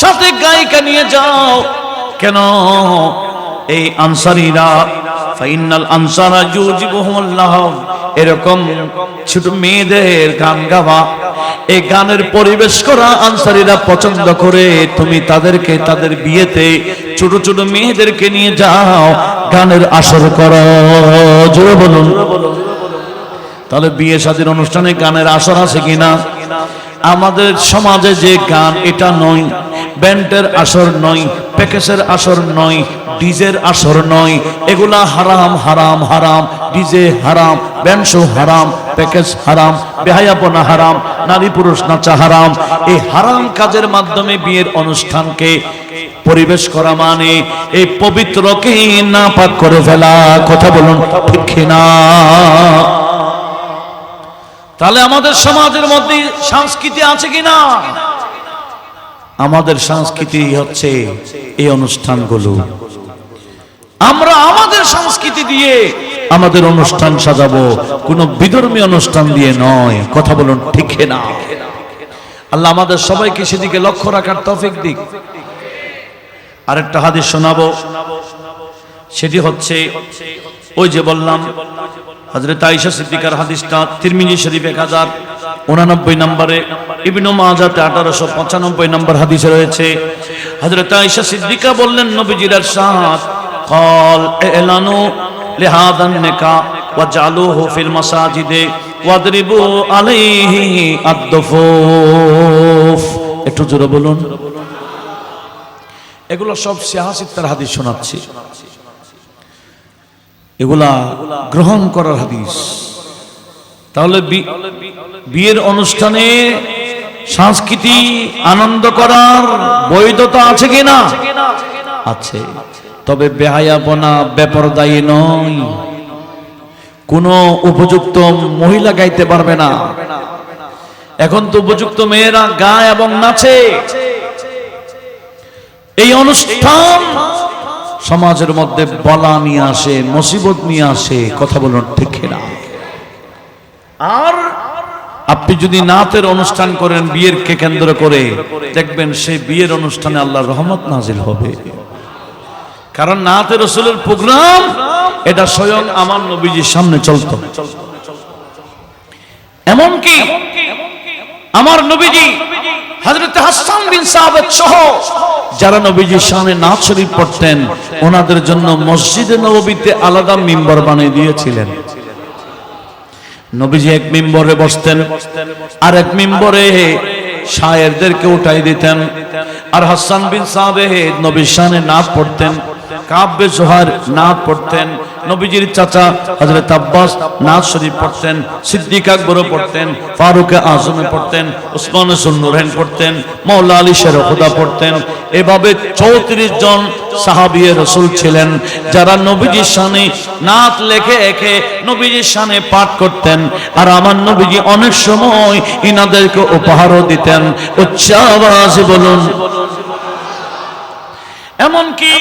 সাথে গায়িকা নিয়ে যাও কেন? এই আনসারীরা ফাইনাল আনসারা যুজিবুহুল্লাহ, এরকম ছোট মেয়েদের গান গাওয়া, এই গানের পরিবেশ করা আনসারীরা পছন্দ করে। তুমি তাদেরকে তাদের বিয়েতে ছোট ছোট মেয়েদেরকে নিয়ে যাও, গানের আসর করো। জোরে বলুন। তাহলে বিয়ে শাদীর অনুষ্ঠানে গানের আসর আছে কিনা? আমাদের সমাজে যে গান, এটা নয়, ব্যান্ডের আসর নয়, প্যাকেজের আসর নয়, ডিজের আসর নয়, এগুলা হারাম হারাম হারাম। ডিজে হারাম, ব্যান্ড শো হারাম, প্যাকেজ হারাম, বেহায়াপনা হারাম, নারী পুরুষ নাচা হারাম। এই হারাম কাজের মাধ্যমে বিয়ের অনুষ্ঠানকে পরিবেশ করা মানে এই পবিত্রকে নাপাক করে ফেলা। কথা বলুন ঠিক কিনা? তাহলে আমাদের সমাজের মধ্যে সংস্কৃতি আছে কিনা? আমাদের সংস্কৃতি হচ্ছে এই অনুষ্ঠানগুলো। আমরা আমাদের সংস্কৃতি দিয়ে আমাদের অনুষ্ঠান সাজাবো, কোনো বিধর্মী অনুষ্ঠান দিয়ে নয়। কথা বলুন ঠিক না? আল্লাহ আমাদের সবাইকে সেদিকে লক্ষ্য রাখার তৌফিক দিক। আরেকটা হাদিস শোনাবো, সেটি হচ্ছে ওই যে বললাম হযরত আয়েশা সিদ্দিকার হাদিসটা তিরমিজি শরীফ 1089 নম্বরে, ইবনে মাজাতে 1895 নম্বর হাদিসে রয়েছে। হযরত আয়েশা সিদ্দিকা বললেন, নবীজির ইরশাদ قال اعلنوا لهذا النكاح وجعلوه في المساجد واضربوا عليه الضفوف। একটু জোরে বলুন। এগুলো সব সিয়াসিত্তার হাদিস শোনাচ্ছি, এগুলা গ্রহণ করার হাদিস। তাহলে বিয়ের অনুষ্ঠানে সংস্কৃতি আনন্দ করার বৈধতা আছে কিনা? আছে। তবে বেহায়াপনা, বেপরদায়ী নয়। কোন উপযুক্ত মহিলা গাইতে পারবে না। এখন তো উপযুক্ত মেয়েরা গায় এবং নাচে। এই অনুষ্ঠান সমাজের মধ্যে বলা নিয়ে আসে, মুসিবত নিয়ে আসে। কথা বলুন ঠিক না? আর আপনি যদি নাচের অনুষ্ঠান করেন বিয়েরকে কেন্দ্র করে, দেখবেন সেই বিয়ের অনুষ্ঠানে আল্লাহর রহমত নাজিল হবে। কারণ নাতে রাসূলের প্রোগ্রাম এটা স্বয়ং আমার নবীজির সামনে চলতো। এমনকি আমার নবীজি হযরত হাসান বিন সাবিত সহ যারা নবীজির সামনে নাত শরীফ পড়তেন, ওনাদের জন্য মসজিদে নববীতে আলাদা মিম্বর বানিয়ে দিয়েছিলেন। নবীজি এক মিম্বরে বসতেন, আর এক মিম্বরে শায়েরদেরকে উঠাই দিতেন। আর হাসান বিন সাবিত নবীর সামনে নাত পড়তেন। কাব্যে জোহার নাত পড়তেন, নবীজির চাচা হযরত আব্বাস নাত শরীফ পড়তেন, সিদ্দিক আকবরও পড়তেন, ফারুক আজমে পড়তেন, উসমান সুন্নুরাইন পড়তেন, মাওলা আলী শের খুদা পড়তেন। এভাবে 34 জন সাহাবী রাসূল ছিলেন যারা নবীজির শানে নাত লেখে লেখে নবীজির শানে পাঠ করতেন। আর আমার নবীজি অনেক সময় ইনাদেরকে উপহারও দিতেন। উচ্চ আওয়াজে বলুন। এমনকি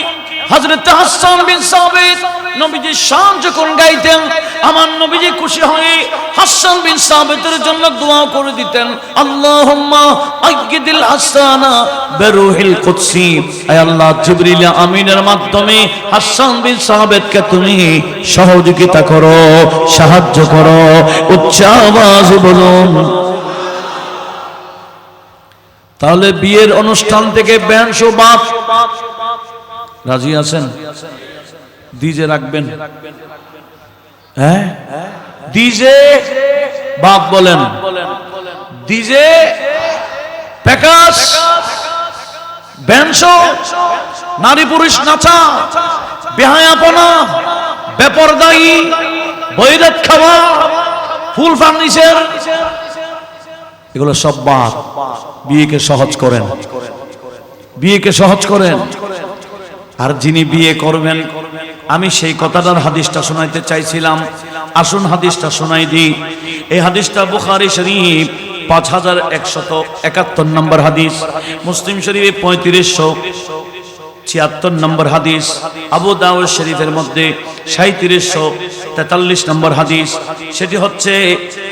হযরত হাসান বিন সাবিত নবীজির শান যখন গাইতেন, আমার নবীজি খুশি হয়ে হাসান বিন সাবিতের জন্য দোয়া করে দিতেন, আল্লাহুম্মা আইয়িদিল হাসানা বিরূহিল কুদসি। আয় আল্লাহ, জিবরিল আমিনের মাধ্যমে হাসান বিন সাবিতকে তুমি সহযোগিতা করো, সাহায্য করো। উচ্চ আওয়াজে বলুন। তাহলে বিয়ের অনুষ্ঠান থেকে ব্যান্ড শো বাদ। রাজি আছেন? ডিজে রাখবেন? হ্যাঁ, ডিজে বাদ বলেন। ডিজে, প্যাকাশ, ব্যান্ড শো, নারী পুরুষ নাচা, বেহায়াপনা, বেপরদায়ী, বৈরাত খাওয়া, ফুল ফার্নিচার, এগুলো সব বাদ। বিয়েকে সহজ করেন, বিয়েকে সহজ করেন। আর যিনি বিয়ে করবেন, আমি সেই কথাটার হাদিসটা শোনাইতে চাইছিলাম। আসুন হাদিসটা শোনাই দিই। এই হাদিসটা বুখারী শরীফ 5171 নম্বর হাদিস, মুসলিম শরীফে 3576 নম্বর হাদিস, আবু দাউদ শরীফের মধ্যে 3743 নম্বর হাদিস। সেটি হচ্ছে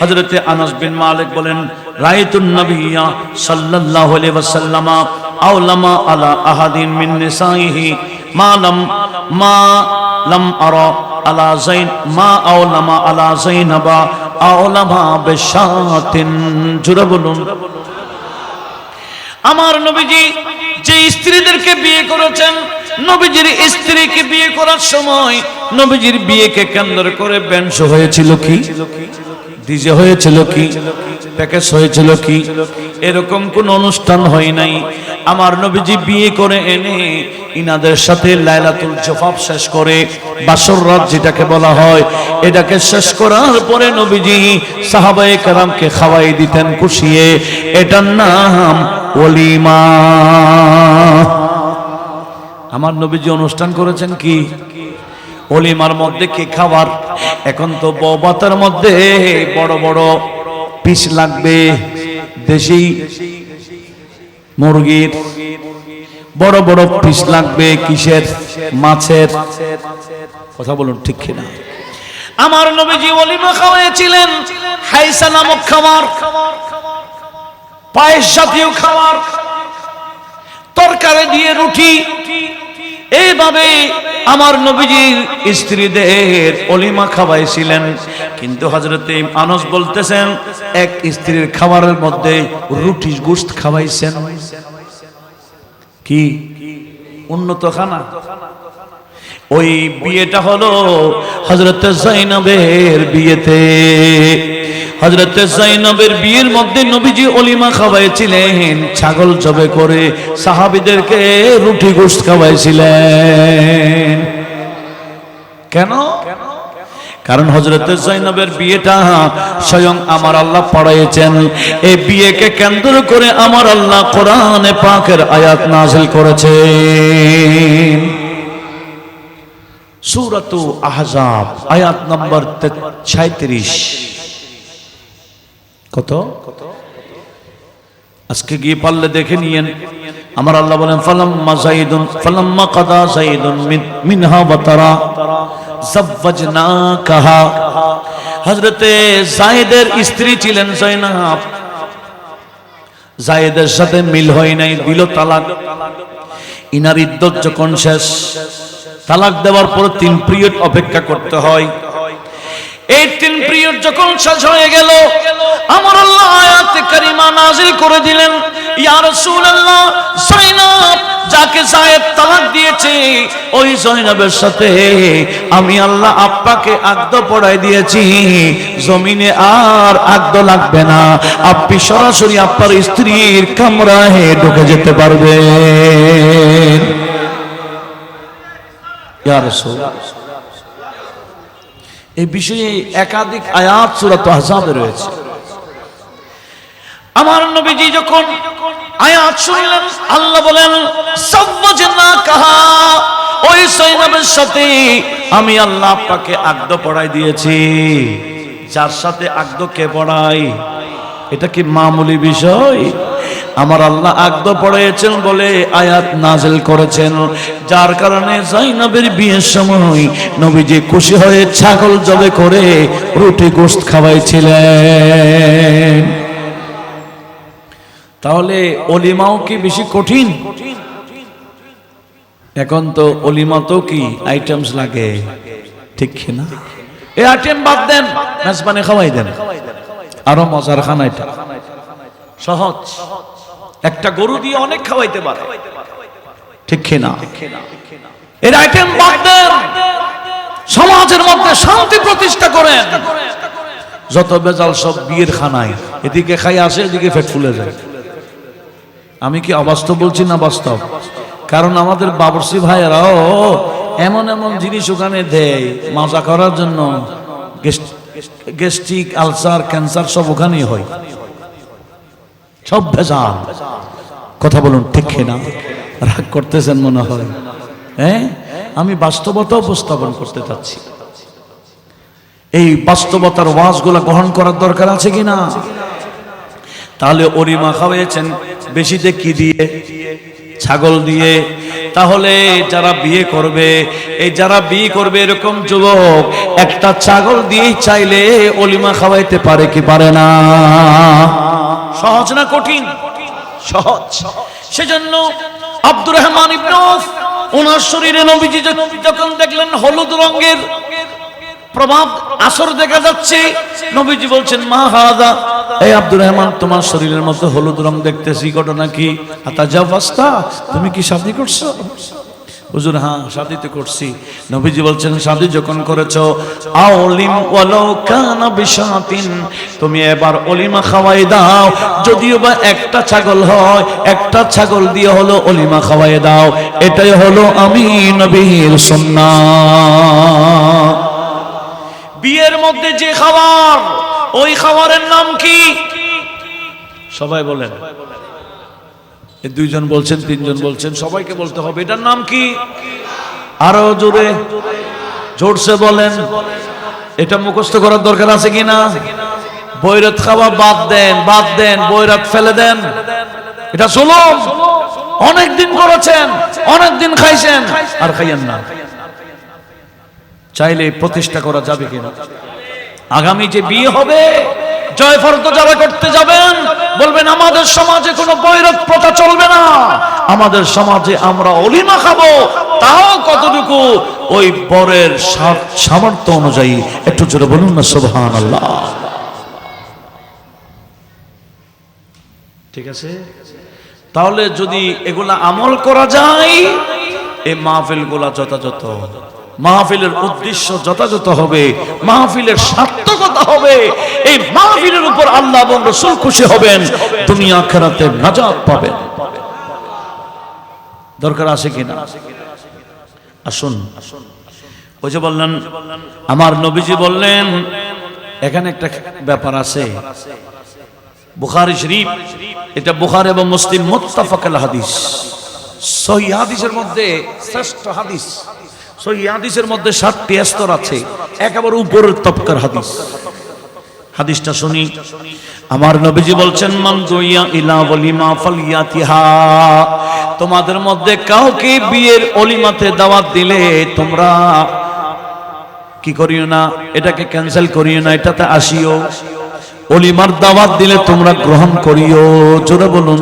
হযরতে আনাস বিন মালিক বলেন, রাআইতুন নবিয়্য সাল্লাল্লাহু আলাইহি ওয়াসাল্লাম আওলামা আলা আহাদিন মিন নিসাইহি মা লাম আরা আলা যাইন মা আওলামা আলা যাইনাবা আওলামা বিশাতিন। জোরে বলুন। আমার নবীজি যে স্ত্রীদেরকে বিয়ে করেছেন, নবীজির স্ত্রীকে বিয়ে করার সময় নবীজির বিয়েকে কেন্দ্র করে ব্যান্ড শো হয়েছিল কি? ডিজে হয়েছিল কি? প্যাকেজ হয়েছিল কি? এরকম কোন অনুষ্ঠান হয় নাই। আমার নবীজি বিয়ে করে এনে ইনাদের সাথে লাইলাতুল জোফাফ শেষ করে, বাসর রাত যেটাকে বলা হয়, এটাকে শেষ করার পরে নবীজি সাহাবায়ে কেরামকে খাওয়াই দিতেন কুশিয়ে। এটার নাম ওলিমা। আমার নবীজি অনুষ্ঠান করেছেন কি? ওলিমার মধ্যে কি খাবার? এখন তো বউভাতের মধ্যে বড় বড় পিস লাগবে, দেশি মুরগির বড় বড় পিস লাগবে। কিসের? মাছের। কথা বলুন ঠিক কিনা? আমার নবীজি ওলিমা খাওয়াইছিলেন হাইসা নামক খাবার, পায়েস জাতীয় খাবার, তরকারি দিয়ে রুটি। এইভাবে আমার নবীজির স্ত্রীদের ওলিমা খাওয়াইছিলেন। কিন্তু হযরতে আনাস বলতেছেন, এক স্ত্রীর খাবারের মধ্যে রুটি গোশত খাওয়াইছেন। কি উন্নত খানা! ওই বিয়েটা হলো হযরতে যায়েনবের বিয়েতে। হযরতে যায়েনবের বিয়ের মধ্যে নবীজি ওলিমা খাওয়াইছিলেন, ছাগল জবে করে সাহাবীদেরকে রুটি গোশত খাওয়াইছিলেন। কেন? কারণ হযরতে যায়েনবের বিয়েটা স্বয়ং আমার আল্লাহ পড়াইছেন। এই বিয়েকে কেন্দ্র করে আমার আল্লাহ কোরআনে পাকের আয়াত নাযিল করেছেন। সূরাতু আহজাব আয়াত নম্বর 36। কত? আজকে গিয়ে পারলে দেখে নিয়েন। আমার আল্লাহ বলেন, ফালাম্মা কাদা যায়েদুন মিনহা ওয়াতারা যাওয়াজনাকাহা। হযরতে যায়েদের স্ত্রী ছিলেন যায়েনব। যায়েদের সাথে মিল হয় নাই, দিল তালাক। ইনার ইদ্দত যখন শেষ, তালাক দেওয়ার পর 3 পিরিয়ড অপেক্ষা করতে হয়। এই 3 পিরিয়ড যখন শেষ হয়ে গেল, আমার আল্লাহ আয়াতে কারিমা নাযিল করে দিলেন, ইয়া রাসূলুল্লাহ, যায়েনব যাকে যায়েদ তালাক দিয়েছে, ওই যায়েনবের সাথে আমি আল্লাহ আপনাকে আকদ পড়াই দিয়েছি। জমিনে আর আকদ লাগবে না, আপনি সরাসরি আপনার স্ত্রীর কামরায় ঢুকে যেতে পারবেন। ইয়া রাসূল। এই বিষয়ে একাধিক আয়াত সূরা আহজাবে রয়েছে। আমার নবীজি যখন আয়াত শুনলেন, আল্লাহ বলেন সাওয়াজনাকাহা, ওই সৈন্যের সাথে আমি আল্লাহ আপনাকে আকদ পড়াই দিয়েছি। যার সাথে আকদ কে পড়াই? এটা কি মামুলি বিষয়? আমার আল্লাহ আকদ পড়াইছেন বলে আয়াত নাজিল করেছেন, যার কারণে যায়নাবের বিয়ের সময় নবীজি খুশি হয়ে ছাগল জবে করে রুটি গোশত খাওয়াইছিলেন। তাহলে অলিমাও কি বেশি কঠিন? এখন তো অলিমা তো কি আইটেমস লাগে, ঠিক না? এই আইটেম বাদ দেন, মেজবানে খাওয়াই দেন, আরো মজার খানা। এটা সহজ, একটা গরু দিয়ে অনেক খাওয়াইতে পারে, ঠিক না? এর আইটেম বাদ দেন, সমাজের মধ্যে শান্তি প্রতিষ্ঠা করেন। যত বেজাল সব বিয়ের খানায়, এদিকে খাই আসে, এদিকে পেট ফুলে যায়। আমি কি অবাস্তব বলছি না বাস্তব? কারণ আমাদের বাবরসি ভাইয়েরাও এমন এমন জিনিস ওখানে দেয় মজা করার জন্য। গ্যাস্ট্রিক, আলসার, ক্যান্সার সব ওখানেই হয়, সব ভেজাল। কথা বলুন, ঠিক না? রাগ করতেছেন মনে হয়। হ্যাঁ, আমি বাস্তবতা উপস্থাপন করতে চাচ্ছি। এই বাস্তবতার ওয়াজগুলো গ্রহণ করার দরকার আছে কিনা? তাহলে অলিমা খাওয়াইছেন বেশিতে কি দিয়ে? ছাগল দিয়ে। তাহলে যারা বিয়ে করবে, এই যারা বিয়ে করবে এরকম যুবক একটা ছাগল দিয়েই চাইলে অলিমা খাওয়াইতে পারে কি পারে না? সহজ না কঠিন? সহজ। সেজন্য আব্দুর রহমান ইবনে আউফ ওনার শরীরে নবীজি যখন দেখলেন হলুদ রঙের প্রভাব আসর দেখা যাচ্ছে, নবীজি বলছেন মা হাদা, এই আব্দুর রহমান তোমার শরীরের মধ্যে হলুদ রং দেখতেছি, ঘটনা কি? আতাজাওয়াজতা, তুমি কি শাদী করছো? হুজুর হ্যাঁ শাদী তো করছি। নবীজি বলছেন শাদী যখন করেছো আউলিম ওয়ালাউ কানা বিশাতিন, তুমি এবার অলিমা খাওয়াই দাও, যদিও বা একটা ছাগল হয়, একটা ছাগল দিয়ে হলো অলিমা খাওয়াই দাও। এটাই হলো আমি নবীর সুন্নাহ। বিয়ের মধ্যে যে খাবার, ওই খাবারের নাম কি? সবাই বলেন। দুইজন বলছেন, তিনজন বলছেন, সবাইকে বলতে হবে এটার নাম কি? আরো জোরে, জোরসে বলেন। এটা মুখস্থ করার দরকার আছে কিনা? বৈরাত খাওয়া বাদ দেন, বাদ দেন, বৈরাত ফেলে দেন। এটা জুলুম। অনেকদিন করেছেন, অনেকদিন খাইছেন, আর খাইয়েন না। চাইলে প্রতিষ্ঠা করা যাবে কিনা? আগামী যে বিয়ে হবে, জয় ফরদ যারা করতে যাবেন, বলবেন আমাদের সমাজে কোনো বৈরাত প্রথা চলবে না, আমাদের সমাজে আমরা অলিমা খাবো। তাও কতটুকু? ওই বরের সামর্থ্য অনুযায়ী। একটু জোরে বলুন না সুবহানাল্লাহ। ঠিক আছে? তাহলে যদি এগুলা আমল করা যায়, এই মাহফিলগুলা যথাযথ, মাহফিলের উদ্দেশ্য যথাযথ হবে, মাহফিলের সার্থকতা হবে। এই মাহফিলের উপর আল্লাহ এবং রাসূল খুশি হবেন, দুনিয়া আখিরাতে নাজাত পাবেন। দরকার আছে কিনা? আসুন। ওই যে বললেন, আমার নবীজি বললেন, এখানে একটা ব্যাপার আছে। বুখারী শরীফ, এটা বুখারী এবং মুসলিম মুত্তাফাক আল হাদিস, সহিহ হাদিসের মধ্যে শ্রেষ্ঠ হাদিস। সহিহ হাদিসের মধ্যে 7টি স্তর আছে, একেবারে উপরের তবকার হাদিস। হাদিসটা শুনি। আমার নবীজি বলছেন মান দুইয়া ইলা ওয়ালিমা ফালিয়াতিহা, তোমাদের মধ্যে কাউকে বিয়ের অলিমাতে দাওয়াত দিলে তোমরা কি করিও না, এটাকে ক্যান্সেল করিও না, এটাতে আসিও। অলিমার দাওয়াত দিলে তোমরা গ্রহণ করিও। জোরে বলুন।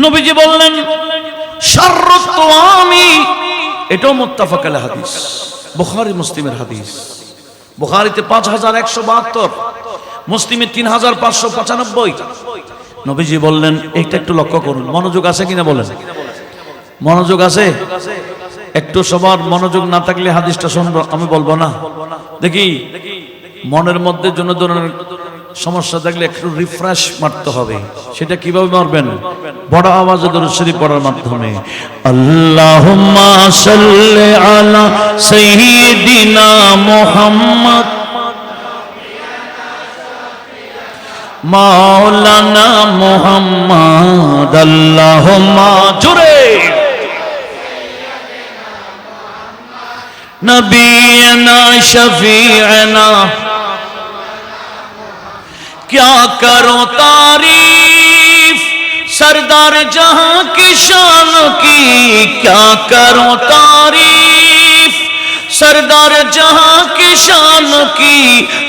নবীজি বললেন শাররুত তুআমি, এটাও মুত্তাফাক আলাইহি হাদিস, বুখারী মুসলিমের হাদিস। বুখারীতে 5172, মুসলিমে 3595। নবীজি বললেন, এইটা একটু লক্ষ্য করুন, মনোযোগ আছে কিনা বলেন? মনোযোগ আছে? একটু সবার মনোযোগ না থাকলে হাদিসটা শুনবো, আমি বলবো না। দেখি মনের মধ্যে সমস্যা থাকলে একটু রিফ্রেশ মারতে হবে। সেটা কিভাবে মারবেন? বড় আওয়াজে দরুদ শরীফ পড়ার মাধ্যমে। আল্লাহুম্মা সাল্লি আলা সাইয়্যিদিনা মুহাম্মদ মাওলানা মুহাম্মদ। আল্লাহুম্মা জোরে নবীনা শফীअना। क्या करो तारीफ सरदार जहां की शान की, क्या करो तारीफ सरदार जहां की शान की।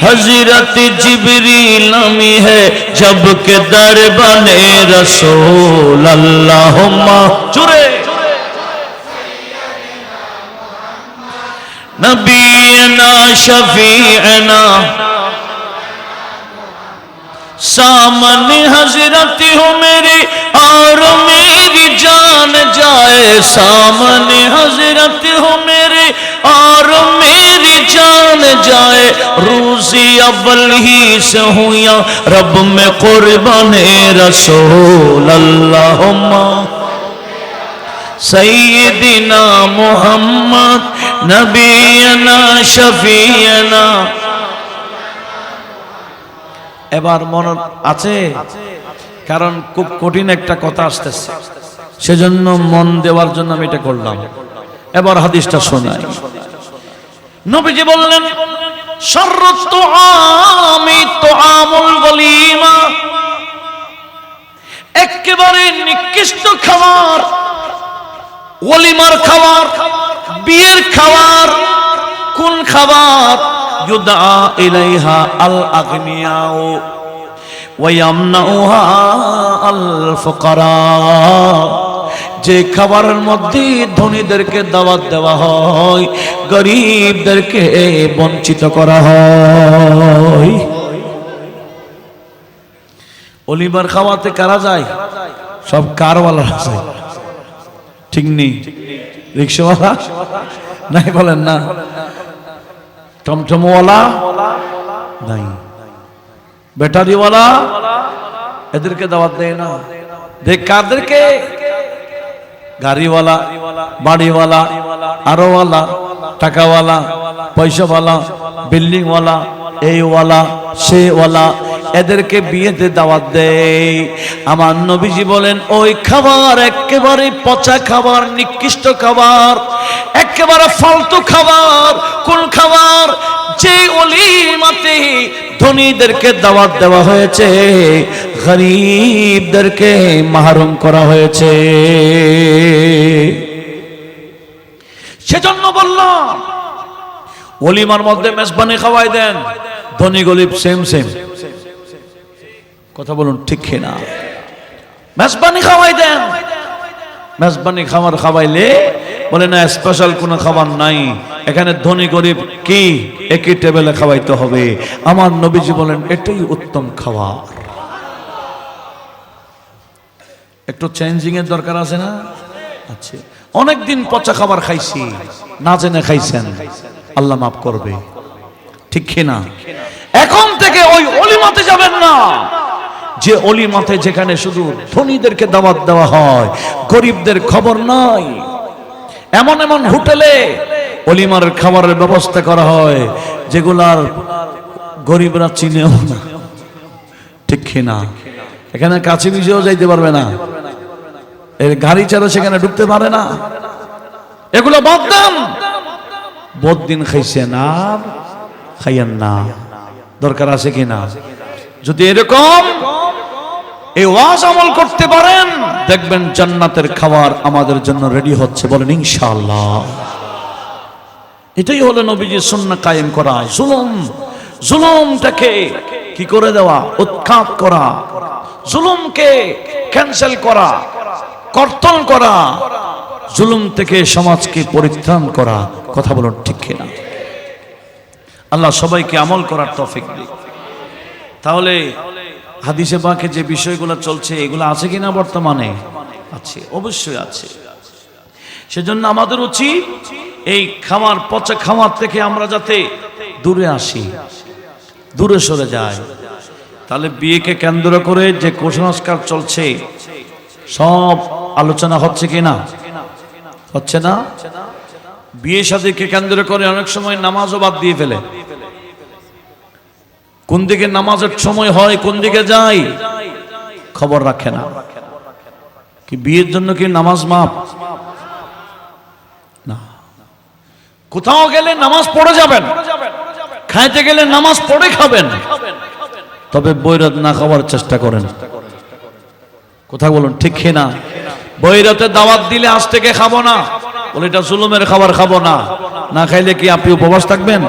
हजरत जिब्रील नमी है जब के दर बने रसूल। अल्लाहुम्मा जुरे नबीना शफीअना। सामने हजरत हो मेरे और मेरी जान जाए, सामने हजरत हो मेरे और मेरी जान जाए। रूसी अव्वल ही से हूँ या रब में कुर्बाने रसूल। अल्लाहुम्मा सय्यिदिना मुहम्मद नबीना शफीअना। এবার মনে আছে, কারণ খুব কঠিন একটা কথা আসতেছে, সেজন্য মন দেওয়ার জন্য আমি এটা করলাম। এবার হাদিসটা শোনাই। নবীজি বললেন শাররুত তুআমি তুআমুল ওয়ালিমা। একেবারে নিকৃষ্ট খাবার ওয়ালিমার খাবার, বিয়ের খাবার। কোন খাবার? يدعى إليها الأغنياء ويمنعها الفقراء। যে খাবারের মধ্যে ধনীদেরকে দাওয়াত দেওয়া হয়, গরিবদেরকে বঞ্চিত করা হয়। ওলিমার খাওয়াতে কারা যায়? সব কারওয়ালা আছে, ঠিক নেই? রিকশাওয়ালা নাই বলেন না, টমটমওয়ালা নাই, ব্যাটারিওয়ালা, এদেরকে দাওয়াত দেয় না। দেখ কাদেরকে? গাড়িওয়ালা, বাড়িওয়ালা, আরোওয়ালা, টাকাওয়ালা, পয়সাওয়ালা, বিল্ডিংওয়ালা, এইওয়ালা সেওয়ালা, এদেরকে বিয়েতে দাওয়াত দেয়। আমার নবীজি বলেন ওই খাবার একেবারে পচা খাবার, নিকৃষ্ট খাবার, একেবারে ফালতু খাবার। কোন খাবার? যে ওলিমাতে ধনীদেরকে দাওয়াত দেওয়া হয়েছে, গরিবদেরকে মাহরুম করা হয়েছে। সেজন্য বললাম ওলিমার মধ্যে মেজবানি খাওয়াই দেন, ধনী গরিব সেম সেম। কথা বলুন ঠিক কিনা? মেজবানি খাওয়াই দেন। মেজবানি খাবার খাওয়াইলে বলে না স্পেশাল কোনো খাবার নাই, এখানে ধনী গরিব কি একই টেবিলে খাওয়াইতে হবে। আমার নবীজি বলেন এটাই উত্তম খাবার। একটু চেঞ্জিং এর দরকার আছে না? আচ্ছা, অনেকদিন পচা খাবার খাইছি, না জেনে খাইছেন, আল্লাহ মাফ করবে, ঠিক কিনা? এখন থেকে ওই অলিমাতে যাবেন না যে অলিমাতে যেখানে শুধু ধনীদেরকে দাওয়াত দেওয়া হয়, গরিবদের খবর নাই। এমন এমন হোটেলে অলিমার খাবারের ব্যবস্থা করা হয় যেগুলার গরিবরা চিনেও না, ঠিক কিনা? এখানে কাছে মিশেও যাইতে পারবে না, এর গাড়ি ছাড়া সেখানে ঢুকতে পারে না। এগুলো বাদ দেন। বদিন খাইছেন আর খাইয়েন না, দরকার আছে কিনা? যদি এরকম এই ওয়াজ আমল করতে পারেন, দেখবেন জান্নাতের খাবার আমাদের জন্য রেডি হচ্ছে। বলেন ইনশাআল্লাহ। এটাই হলো নবীজির সুন্নাহ কায়েম করা। জুলুমটাকে কি করে দেওয়া, উৎখাত করা, জুলুমকে ক্যান্সেল করা, কর্তন করা, জুলুম থেকে সমাজকে পরিত্রাণ করা। কথা বলুন ঠিক কিনা? আল্লাহ সবাইকে আমল করার তৌফিক দিক। তাহলে হাদিসে পাকে যে বিষয়গুলো চলছে এগুলো আছে কিনা বর্তমানে? আছে, অবশ্যই আছে। সেজন্য আমাদের উচিত এই খামার, পচা খামার থেকে আমরা যাতে দূরে আসি, দূরে সরে যাই। তাহলে বিয়েকে কেন্দ্র করে যে কুসংস্কার চলছে সব আলোচনা হচ্ছে কি না? হচ্ছে না? বিয়ে শাদীকে কেন্দ্র করে অনেক সময় নামাজও বাদ দিয়ে ফেলে। কোন দিকে নামাজের সময় হয়, কোন দিকে যায় খবর রাখে না। কি বিয়ের জন্য কি নামাজ মাপ? না। কোথাও গেলে নামাজ পড়ে যাবেন, খাইতে গেলে নামাজ পড়ে খাবেন, তবে বৈরাত না খাওয়ার চেষ্টা করেন। কথা বলুন ঠিক না? বৈরাতে দাওয়াত দিলে আজ থেকে খাবো না, বলে এটা জুলুমের খাবার খাবো না, না খাইলে কি আপনি উপবাস থাকবেন?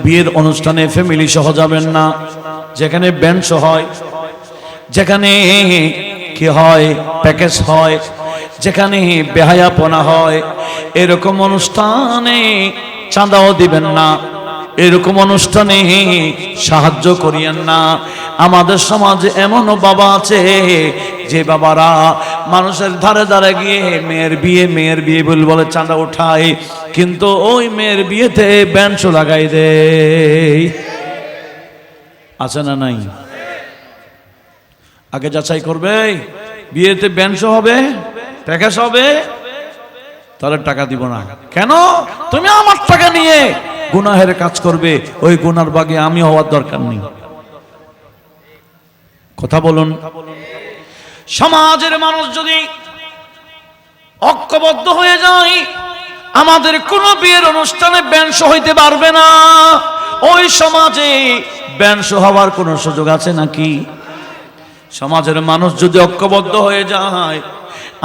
বিয়ের অনুষ্ঠানে ফ্যামিলি সহ যাবেন না, যেখানে ব্যান্ড হয়, যেখানে কি হয় প্যাকেজ হয়, যেখানে বেহায়াপনা হয়, এরকম অনুষ্ঠানে চাঁদাও দিবেন না, এরকম অনুষ্ঠানে সাহায্য করিয়েন না। আমাদের সমাজে এমনও বাবা আছে যে বাবারা মানুষের ধারে ধারে গিয়ে মেয়ের বিয়ে বলে চাঁদা উঠায়, কিন্তু ওই মেয়ের বিয়েতে ব্যান্ড লাগাই দেয়। আছে না নাই? আগে যাচাই করবে, বিয়েতে ব্যান্ড হবে, প্যাকেজ হবে, তাহলে টাকা দিব না। কেন? তুমি আমার টাকা নিয়ে গুনাহের কাজ করবে, ওই গুনার বাগে আমি হওয়ার দরকার নেই। কথা বলুন। সমাজের মানুষ যদি ঐক্যবদ্ধ হয়ে যায়, আমাদের কোন বিয়ের অনুষ্ঠানে ব্যান্ড হইতে পারবে না। ওই সমাজে ব্যান্ড হওয়ার কোন সুযোগ আছে নাকি? সমাজের মানুষ যদি ঐক্যবদ্ধ হয়ে যায়,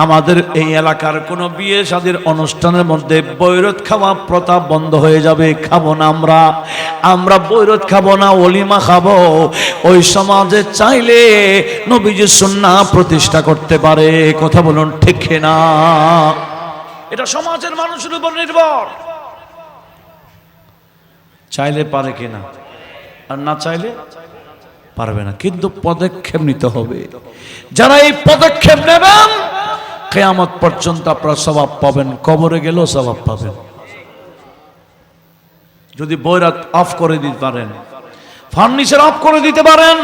আমাদের এই এলাকার কোন বিয়ে শাদীর অনুষ্ঠানের মধ্যে বৈরত খাওয়া প্রথা বন্ধ হয়ে যাবে। খাবো না আমরা বৈরত খাবো না, ওলিমা খাবো। ওই সমাজে চাইলে নবীজির সুন্নাহ প্রতিষ্ঠা করতে পারে। কথা বলুন ঠিক না? এটা সমাজের মানুষের উপর নির্ভর। চাইলে পারে কিনা, আর না চাইলে পারবে না। কিন্তু পদক্ষেপ নিতে হবে। যারা এই পদক্ষেপ নেবেন, কিয়ামত পর্যন্ত আপনারা সওয়াব পাবেন, কবরে গেলেও সওয়াব পাবেন। যদি বৈরাত অফ করে দিতে পারেন, ফার্নিচার অফ করে দিতে পারেন,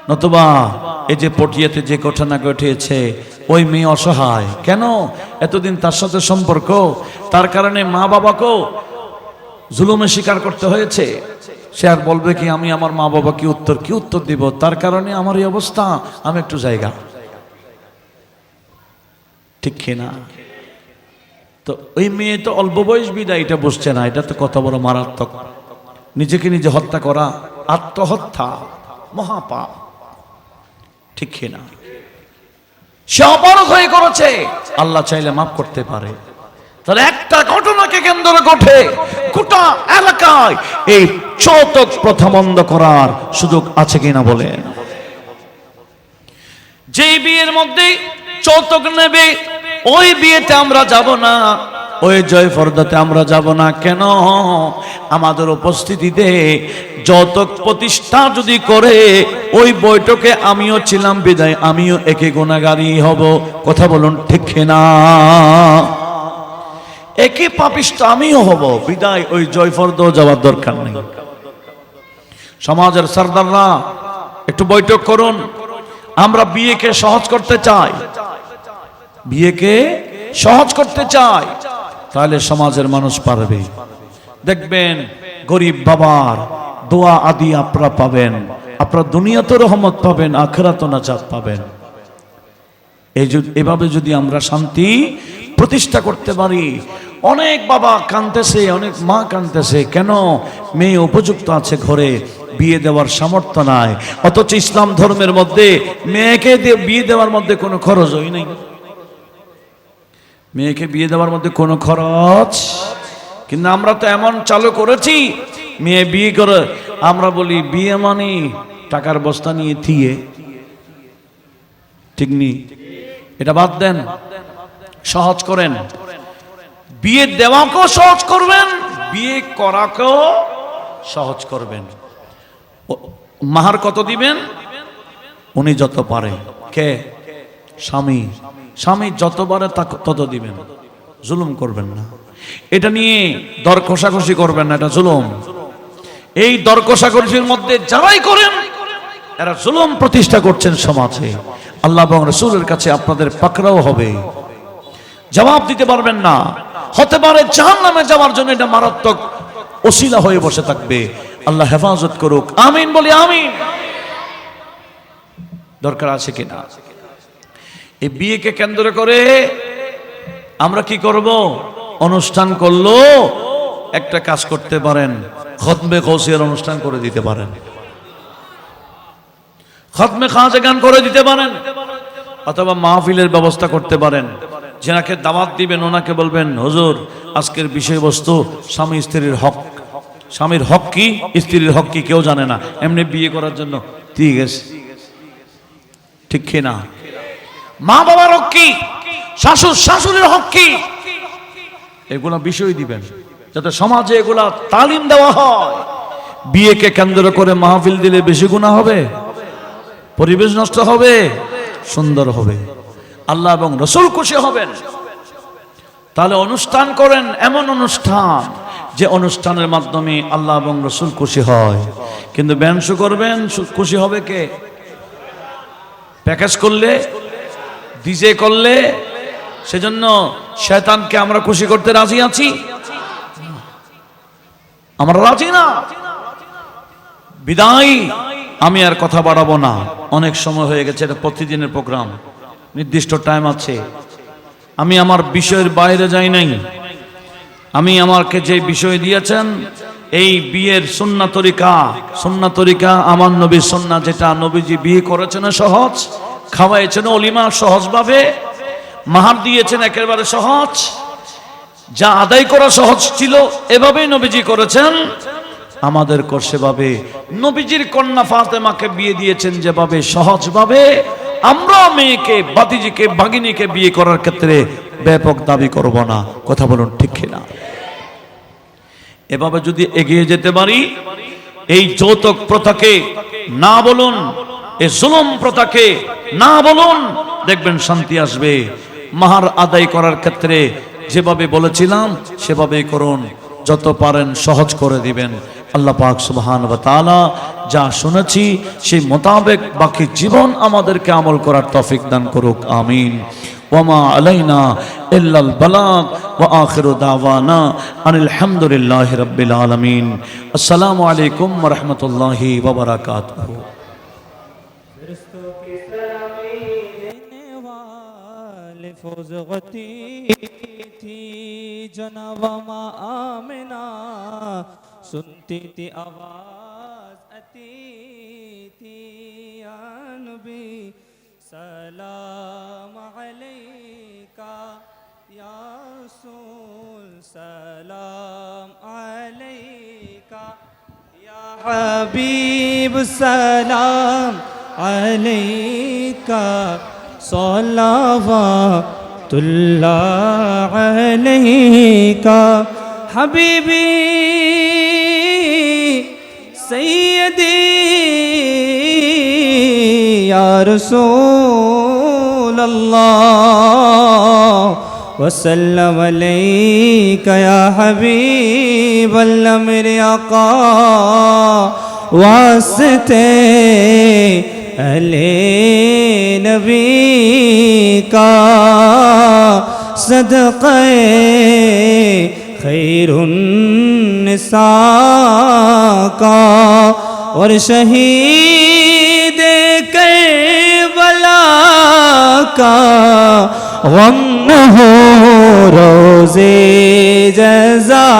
নতুবা এই যে পটিয়াতে যে ঘটনা ঘটেছে, ওই মেয়ে অসহায়, কেন এতদিন তার সাথে সম্পর্ক, তার কারণে মা বাবাকেও জুলুমে শিকার করতে হয়েছে। সে আর বলবে কি আমি আমার মা বাবা কি উত্তর দিব, তার কারণে আমার এই অবস্থা, আমি একটু জায়গা। ঠিক কিনা? তো ওই মেয়ে তো অল্প বয়স বিদায় এটা বুঝছে না, এটা তো কত বড় মারাত্মক। নিজেকে নিজে হত্যা করা, আত্মহত্যা, মহাপাপ। ঠিক কিনা? সে অপরাধ হয়ে করেছে, আল্লাহ চাইলে মাফ করতে পারে। তাহলে একটা ঘটনাকে কেন্দ্র করে গোটা এলাকায় এই যৌতুক প্রথা বন্ধ করার সুযোগ আছে কিনা বলেন? যে বিয়ের মধ্যে যৌতুক নেবে, ওই বিয়েতে আমরা যাব না, ওই জয়ফরদাতে আমরা যাব না। কেন? আমাদের উপস্থিতিতে যৌতুক প্রতিষ্ঠা যদি করে, ওই বৈঠকে আমিও ছিলাম বিদায় আমিও একে গুনাহগারী হব। কথা বলুন ঠিক না? একই পাপিষ্ঠ আমিও হব, বিদায় ওই জয়ফরদাও যাওয়ার দরকার নেই। সমাজের সরদাররা একটু বৈঠক করুন। আমরা বিয়েকে সহজ করতে চাই, বিয়েকে সহজ করতে চাই, তাহলে সমাজের মানুষ পারবে। দেখবেন গরিব বাবার দোয়া আদি আপনারা পাবেন, আপনারা দুনিয়াতে রহমত পাবেন, আখিরাতে নাজাত পাবেন। এভাবে যদি আমরা শান্তি প্রতিষ্ঠা করতে পারি। অনেক বাবা কাঁদতেছে, অনেক মা কাঁদতেছে, কেন? মেয়ে উপযুক্ত আছে ঘরে, বিয়ে দেওয়ার সামর্থ্য নাই। অথচ ইসলাম ধর্মের মধ্যে মেয়েকে বিয়ে দেওয়ার মধ্যে কোনো খরচই নেই। মেয়েকে বিয়ে দেওয়ার মধ্যে কোনো খরচ, কিন্তু আমরা তো এমন চালু করেছি, মেয়ে বিয়ে করে আমরা বলি বিয়ে মানে টাকার বস্তা নিয়ে থিয়ে। ঠিক নি? এটা বাদ দেন, সহজ করেন। বিয়ে দেওয়াকেও সহজ করবেন, বিয়ে করাকেও সহজ করবেন। মাহার কত দিবেন? উনি যত পারে। কে? স্বামী। স্বামী যত পারে তত দিবেন, জুলুম করবেন না। এটা নিয়ে দর কষাকষি করবেন না, এটা জুলুম। এই দর কষাকষির মধ্যে যারাই করেন এরা জুলুম প্রতিষ্ঠা করছেন সমাজে। আল্লাহ এবং রাসূলের কাছে আপনাদের পাকড়াও হবে, জবাব দিতে পারবেন না। হতে পারে জাহান্নামে যাওয়ার জন্য এটা মারাত্মক ওসিলা হয়ে বসে থাকবে। আল্লাহ হেফাজত করুক, আমিন বলি আমিন। দরকার আছে কিনা? এই বিয়েকে কেন্দ্র করে আমরা কি করব? অনুষ্ঠান করলো একটা কাজ করতে পারেন, খতমে কৌসিয়ার অনুষ্ঠান করে দিতে পারেন, খতমে খাজা গান করে দিতে পারেন, অথবা মাহফিলের ব্যবস্থা করতে পারেন। যেনাকে দাওয়াত দিবেন ওনাকে বলবেন, হুজুর আজকের বিষয়বস্তু স্বামী স্ত্রীর হক। স্বামীর হক কি, স্ত্রীর হক কি কেউ জানে না, এমনি বিয়ে করার জন্য ঠিক আছে, ঠিক কিনা? মা বাবার হক কি, শাশুড় শাশুড়ির হক কি, এগুলা বিষয় দিবেন যাতে সমাজে এগুলা তালিম দেওয়া হয়। বিয়েকে কেন্দ্র করে মাহফিল দিলে বেশি গুনাহ হবে, পরিবেশ নষ্ট হবে, সুন্দর হবে, আল্লাহ এবং রাসূল খুশি হবেন। তাহলে অনুষ্ঠান করেন এমন অনুষ্ঠান যে অনুষ্ঠানের মাধ্যমে আল্লাহ এবং রাসূল খুশি হয়। কিন্তু ব্যান্ড শো করবেন, খুশি হবে কে? প্যাকেজ করলে, ডিজে করলে, সেজন্য শয়তানকে আমরা খুশি করতে রাজি আছি? আমরা রাজি না। বিদায়, আমি আর কথা বাড়াবো না, অনেক সময় হয়ে গেছে। এটা প্রতিদিনের প্রোগ্রাম, নির্দিষ্ট টাইম আছে। আমি আমার বিষয়ের বাইরে যাই নাই। আমি আমাকে যে বিষয় দিয়েছেন এই বিয়ের সুন্নাহ তরিকা, আমার নবীর সুন্নাহ, যেটা নবীজি বিয়ে করেছেন সহজ, খাওয়াইছেন অলিমা সহজভাবে, মাহার দিয়েছেন একেবারে সহজ, যা আদায় করা সহজ ছিল এভাবেই নবীজি করেছেন। আমাদের সেভাবে নবীজির কন্যা ফাতেমাকে বিয়ে দিয়েছেন যেভাবে সহজভাবে, আমরা মেয়েকে, বাতিজিকে, ভাগিনীকে বিয়ে করার ক্ষেত্রে ব্যাপক দাবি করব না। কথা বলুন ঠিক কিনা? এভাবে যদি এগিয়ে যেতে পারি, এই যৌতুক প্রথাকে না বলুন, এই জুলুম প্রথাকে না বলুন, দেখবেন শান্তি আসবে। মাহার আদায় করার ক্ষেত্রে যেভাবে বলেছিলাম সেভাবেই করুন, যত পারেন সহজ করে দিবেন। আল্লাহ পাক সুবহান ওয়া তাআলা যা শুনেছি সেই মোতাবেক বাকি জীবন আমাদেরকে আমল করার তৌফিক দান করুক, আমিন। ওয়ামা আলাইনা ইল্লাল বালাগ ওয়া আখিরু দাওয়ানা আনিল হামদুলিল্লাহি রাব্বিল আলামিন। আসসালামু আলাইকুম ওয়া রাহমাতুল্লাহি ওয়া বারাকাতুহু। सुनती थी आवाज आती थी, या नबी सलाम अलैका, या रसूल सलाम अलैका, या हबीब सलाम अलैका, सल्लल्लाहु अलैका हबीबी सैयदी या रसूल अल्लाह वसल्लम अलैका या हबीब अल्लाह मेरे आका वास्ते अले नबी का सदक़े खैरुन्निसा का और शहीद करबला का गम न हो रोज़े जज़ा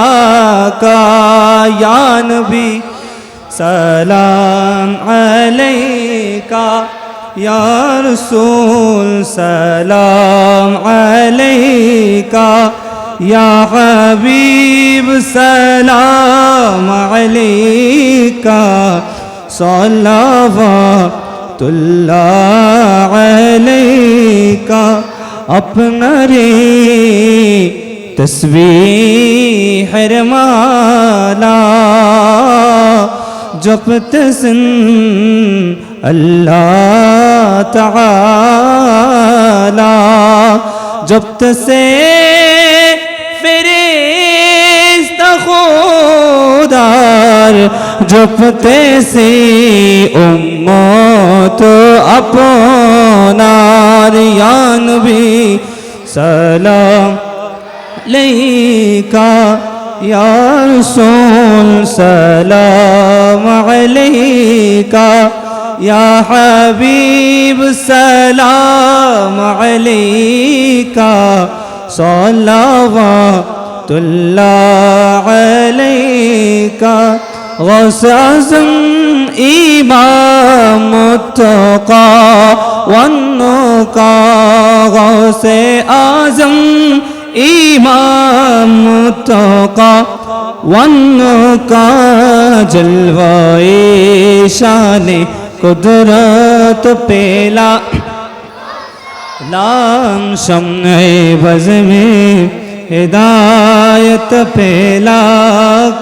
का, या नबी सलाम अलैका, या रसूल सलाम अलैका, या हबीब सलाम अलैका, सल्लल्लाहु अलैका। अपना रे तस्बीह माला जपते सिन अल्लाह ताला, जपते से फिरिश्ता खुदार जपते से उम्मत अपनार या नबी सलाम अलैका या रसूल सलाम अलैका या हबीब सलाम अलैका सल्लल्लाहु अलैका गौस आज़म इमाम मुत्तका वन्नुका गौस आज़म इमाम मुत्तका वन्नुका जलवाए शाने कुदरत पेला नाम शम्ए बज़ में हिदायत पेला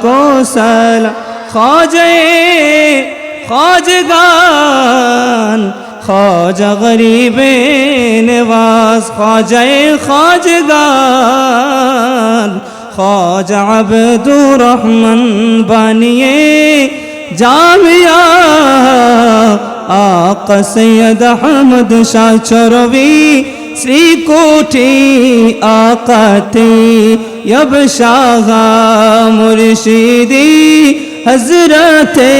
को सला ख्वाजगान ख्वाजा गरीबे नवाज ख्वाजगान ख्वाजा अब्दुर्रहमान बानिए जामिया आका सैयद अहमद शाह चौरवी श्री कोठी आकाते यब शाहा मुर्शिदी हजरते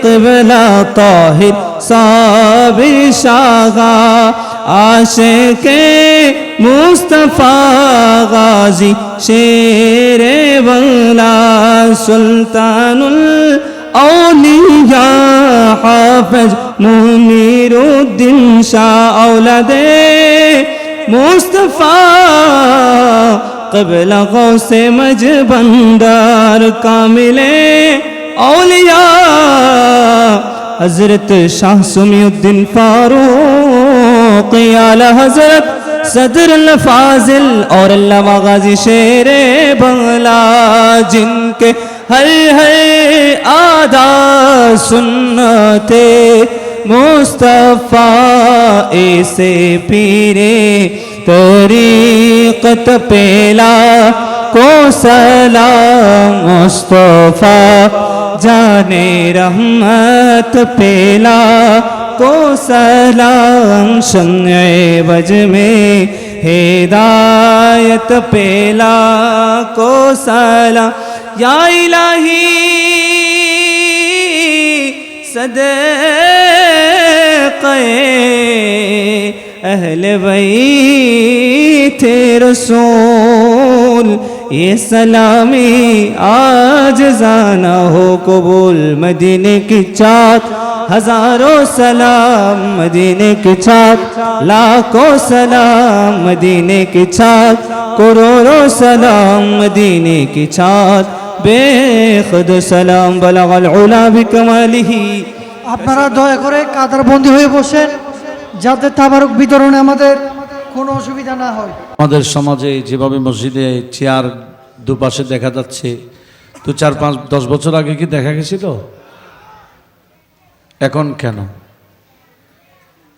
क़िबला ताहिर साबिर शाहा आशिक़े मुस्तफ़ा गाज़ी शेरे बंगला सुल्तानुल औलिया हाफ़िज़ मुनीरुद्दीन शाह औलादे मुस्तफ़ा क़िबला गौसे मजबंदार कामिले औलिया हज़रत शाह सुमीउद्दीन फारूक़ आला हज़रत सदर फाजिल और अल्लामा गाज़ी शेरे बंगला जिनके हर आदा सुन्नते मुस्तफ़ा ऐसे पीरे तरीक़त पेला को सलाम मुस्तफ़ा जाने रहमत पेला को सलाम शम्ए बज में हिदायत पेला को सलाम या इलाही सदक़े अहले बैत रसूल ये सलामी आज जाना हो कबूल मदीने की चाँद हजारों सलाम मदीने की चाँद लाखों सलाम मदीने की चाँद करोड़ों सलाम मदीने की चाँद बेखुद सलाम बलगल उला बिकमालिही। আপনারা দয়া করে কাতারবন্দি হয়ে বসেন যাতে তাবারক বিতরণে আমাদের কোনো অসুবিধা না হয়। আমাদের সমাজে যেভাবে মসজিদে চেয়ার দুপাশে দেখা যাচ্ছে, তো 4-5-10 বছর আগে কি দেখা গেছিল? এখন কেন?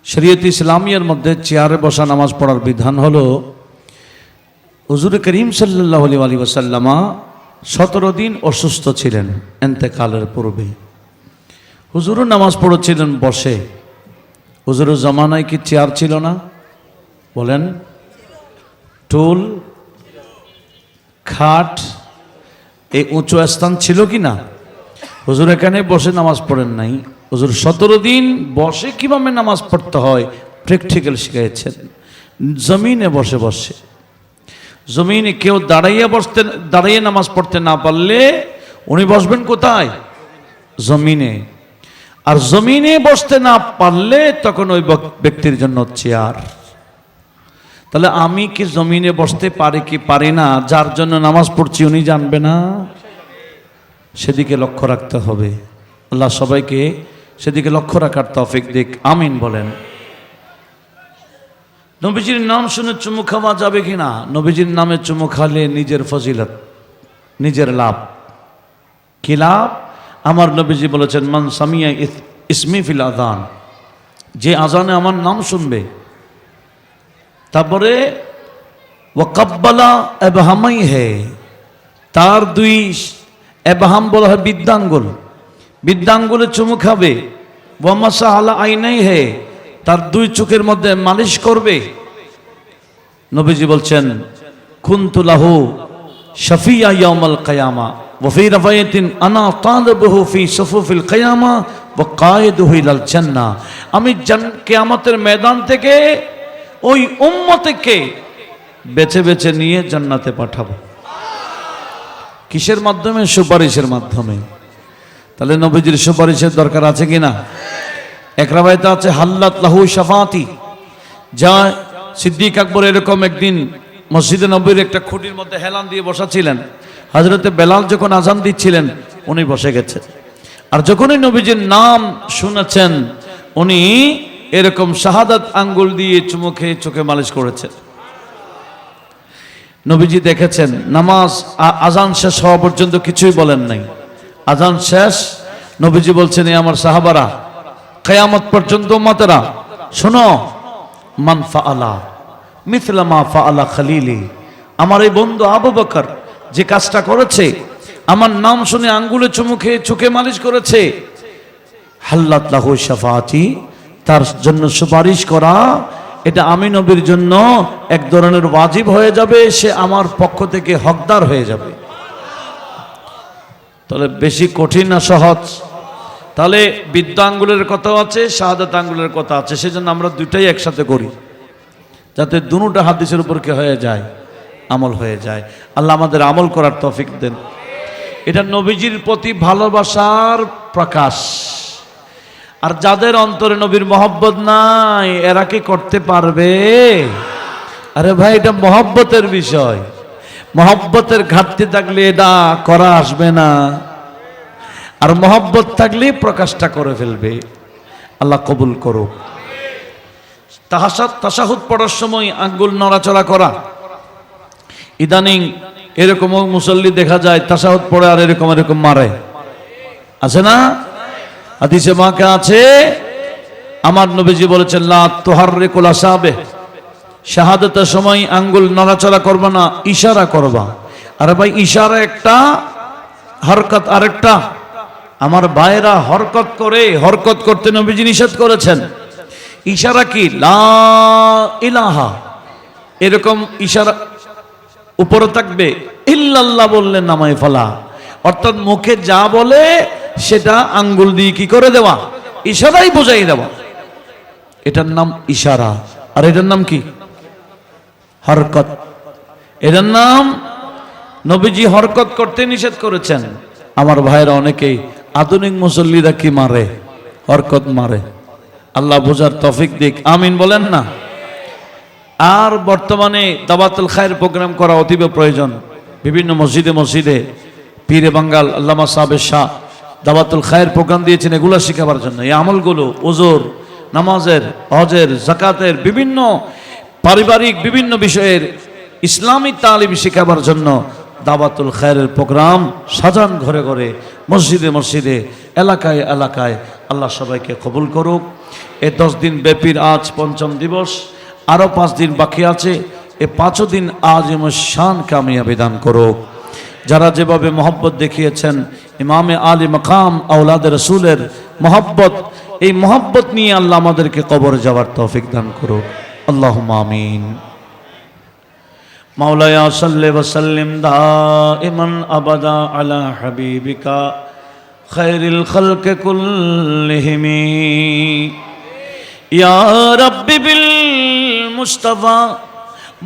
শরীয়ত ইসলামিয়ার মধ্যে চেয়ারে বসা নামাজ পড়ার বিধান হলো, হুজুর করিম সাল্লাল্লাহু আলাইহি ওয়াসাল্লাম 17 দিন অসুস্থ ছিলেন ইন্তেকালের পূর্বে। হুজুরও নামাজ পড়েছিলেন বসে। হুজুরের জামানায় কি চেয়ার ছিল না? বলেন, টুল, খাট, এই উঁচু স্থান ছিল কি না? হুজুর এখানে বসে নামাজ পড়েন নাই। হুজুর 17 দিন বসে কিভাবে নামাজ পড়তে হয় প্র্যাকটিক্যাল শিখিয়েছেন, জমিনে বসে বসে। জমিনে কেউ দাঁড়িয়ে নামাজ পড়তে না পারলে উনি বসবেন কোথায়? জমিনে। আর জমিনে বসতে না পারলে তখন ওই ব্যক্তির জন্য চেয়ার। তাহলে আমি কি জমিনে বসতে পারি কি পারি না, যার জন্য নামাজ পড়ছি উনি জানবে না? সেদিকে লক্ষ্য রাখতে হবে। আল্লাহ সবাইকে সেদিকে লক্ষ্য রাখার তৌফিক দিক, আমিন বলেন। নবীজির নাম শুনে চুমু খাওয়া যাবে কিনা? নবীজির নামে চুমু খালে নিজের ফজিলত, নিজের লাভ। কি লাভ? আমার নবীজি বলেছেন, মান সামিয়া ইসমি ফিল আযান, যে আজানে আমার নাম শুনবে, তারপরে ওয়াকাব্বালা ইবহামাই হে, তার দুই ইবহাম বলা হয় বৃদ্ধাঙ্গুল, বৃদ্ধাঙ্গুলে চুমু খাবে, ওয়ামাসা আলা আইনাই হে, তার দুই চোখের মধ্যে মালিশ করবে। নবীজি বলছেন কুনতু লাহু শাফিয়া ইয়াউমাল কিয়ামা ওয়া ফি রাওয়ায়াতিন আনা তালিবুহু ফি সুফুফিল কিয়ামা ওয়া কায়েদুহু ইলাল জান্নাহ। আমি কিয়ামতের ময়দান থেকে ওই উম্মতকে বেছে বেছে নিয়ে জান্নাতে পাঠাবো। কিসের মাধ্যমে? সুপারিশের মাধ্যমে। তাহলে নবীজির সুপারিশের দরকার আছে কিনা? এক রাওয়ায়াতে আছে হাল্লাত লাহু শাফাতি, যা সিদ্দিক আকবর এরকম একদিন মসজিদে নববীর একটা খুঁটির মধ্যে হেলান দিয়ে বসা ছিলেন। হযরতে বেলাল যখন আজান দিচ্ছিলেন উনি বসে গেছেন, আর যখনই নবীজির নাম শুনেছেন উনি এরকম শাহাদাত আঙ্গুল দিয়ে চুমু খেয়ে চোখে মালিশ করেছেন। নবীজি দেখেছেন নামাজ আজান শেষ হওয়া পর্যন্ত কিছুই বলেন নাই। আজান শেষ, নবীজি বলছেন এ আমার সাহাবারা, কিয়ামত পর্যন্ত উম্মতেরা শোনো, মান ফাআলা মিথলা মা ফাআলা খলিলি, আমার এই বন্ধু আবু বকর যে কাজটা করেছে, আমার নাম শুনে আঙ্গুলে চুমু খেয়ে চোখে মালিশ করেছে, হাল্লাত লাহু শাফাআতি, তার জন্য সুপারিশ করা এটা আমি নবীর জন্য এক ধরনের ওয়াজিব হয়ে যাবে, সে আমার পক্ষ থেকে হকদার হয়ে যাবে। তাহলে বেশি কঠিন না সহজ? তাহলে বৃদ্ধ আঙ্গুলের কথা আছে, শাহাদাত আঙ্গুলের কথা আছে, সেজন্য আমরা দুইটাই একসাথে করি, যাতে দুটো হাদিসের উপর কি হয়ে যায়, আমল হয়ে যায়। আল্লাহ আমাদের আমল করার তৌফিক দেন। এটা নবীজির প্রতি ভালোবাসার প্রকাশ। আর যাদের অন্তরে নবীর মহব্বত নাই এরা কি করতে পারবে? আরে ভাই, এটা মহব্বতের বিষয়। মহব্বতের ঘাটতি থাকলে এটা করা আসবে না, আর মহব্বত থাকলে প্রকাশটা করে ফেলবে। আল্লাহ কবুল করুক। তাশাহুদ পড়ার সময় আঙ্গুল নড়াচড়া করা, ইদানিং এরকমও মুসল্লি দেখা যায় তাশাহুদ পড়ে আর এরকম এরকম মারে, আছে না? হাদিসে মাকে আছে, আমার নবীজি বলেছেন লা তুহাররিকুল আসাবে, শাহাদাতের সময় আঙ্গুল নড়াচড়া করবা না, ইশারা করবা। আরে ভাই, ইশারা একটা, হরকত আরেকটা। আমার ভাইরা হরকত করে, হরকত করতে নবীজি নিষেধ করেছেন। ইশারা কি? লা ইলাহা, এরকম ইশারা উপরে থাকবে, ইল্লাল্লাহ বললে নামায় ফেলা, অর্থাৎ মুখে যা বলে সেটা আঙ্গুল দিয়ে কি করে দেওয়া, ইশারাই বোঝাই দেওয়া। এটার নাম ইশারা। আর এটার নাম কি? হরকত। এটার নাম, নবীজি হরকত করতে নিষেধ করেছেন। আমার ভাইরা অনেকেই আধুনিক মুসল্লিরা কি মারে? হরকত মারে। আল্লাহ বোঝার তৌফিক দিক, আমিন বলেন না। আর বর্তমানে দাওয়াতুল খায়ের প্রোগ্রাম করা অতীব প্রয়োজন। বিভিন্ন মসজিদে মসজিদে পীরে বাঙ্গাল আল্লামা সাহেব শাহ দাওয়াতুল খায়ের প্রোগ্রাম দিয়েছেন এগুলো শেখাবার জন্য। এই আমলগুলো ওজোর, নামাজের, হজের, যাকাতের, বিভিন্ন পারিবারিক বিভিন্ন বিষয়ের ইসলামী তালিম শেখাবার জন্য দাওয়াতুল খায়ের প্রোগ্রাম সাজান ঘরে ঘরে, মসজিদে মসজিদে, এলাকায় এলাকায়। আল্লাহ সবাইকে কবুল করুক। এই 10 দিন ব্যাপীর আজ 5ম দিবস, আরও 5 দিন বাকি আছে। এই 5 দিন আজম শান কামিয়াবি দান করুক। যারা যেভাবে মহব্বত দেখিয়েছেন ইমামে আলী মাকাম আওলাদ রসুলের মহব্বত, এই মহব্বত নিয়ে আল্লাহ আমাদেরকে কবর যাওয়ার তৌফিক দান করুক। আল্লাহুম্মা আমিন। মাওলায়া সাল্লি ওয়া সাল্লিম দাইমান আবাদা আলা হাবিবিকা খায়রিল খালকি কুল্লিহিম ইয়া রাব্বি বিল মুস্তাফা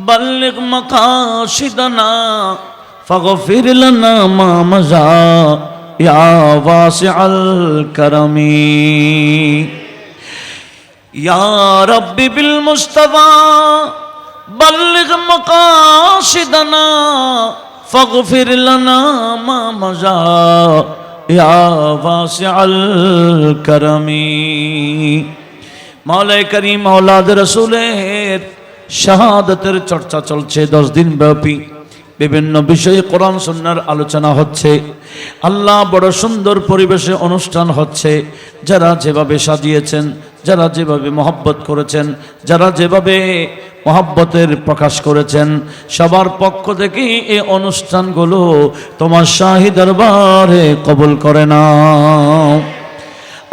বাল্লিগ মাকাসিদানা ফাগফির লানা মা মাজা ইয়া ওয়াসিআল কারামি ইয়া রাব্বি বিল মুস্তাফা বাল্লিগ মাকাসিদানা ফাগফির লানা মা মাজা ইয়া ওয়াসিআল কারামি। মাওলায়ে করিম আওলাদ রাসূলের শাহাদাতের চর্চা চলছে 10 দিন ব্যাপী। বিভিন্ন বিষয়ে কোরআন সুন্নাহর আলোচনা হচ্ছে। আল্লাহ বড় সুন্দর পরিবেশে অনুষ্ঠান হচ্ছে। যারা যেভাবে সাজিয়েছেন, যারা যেভাবে মহব্বত করেছেন, যারা যেভাবে মহব্বতের প্রকাশ করেছেন, সবার পক্ষ থেকে এই অনুষ্ঠানগুলো তোমার শাহী দরবারে কবুল করে নাও।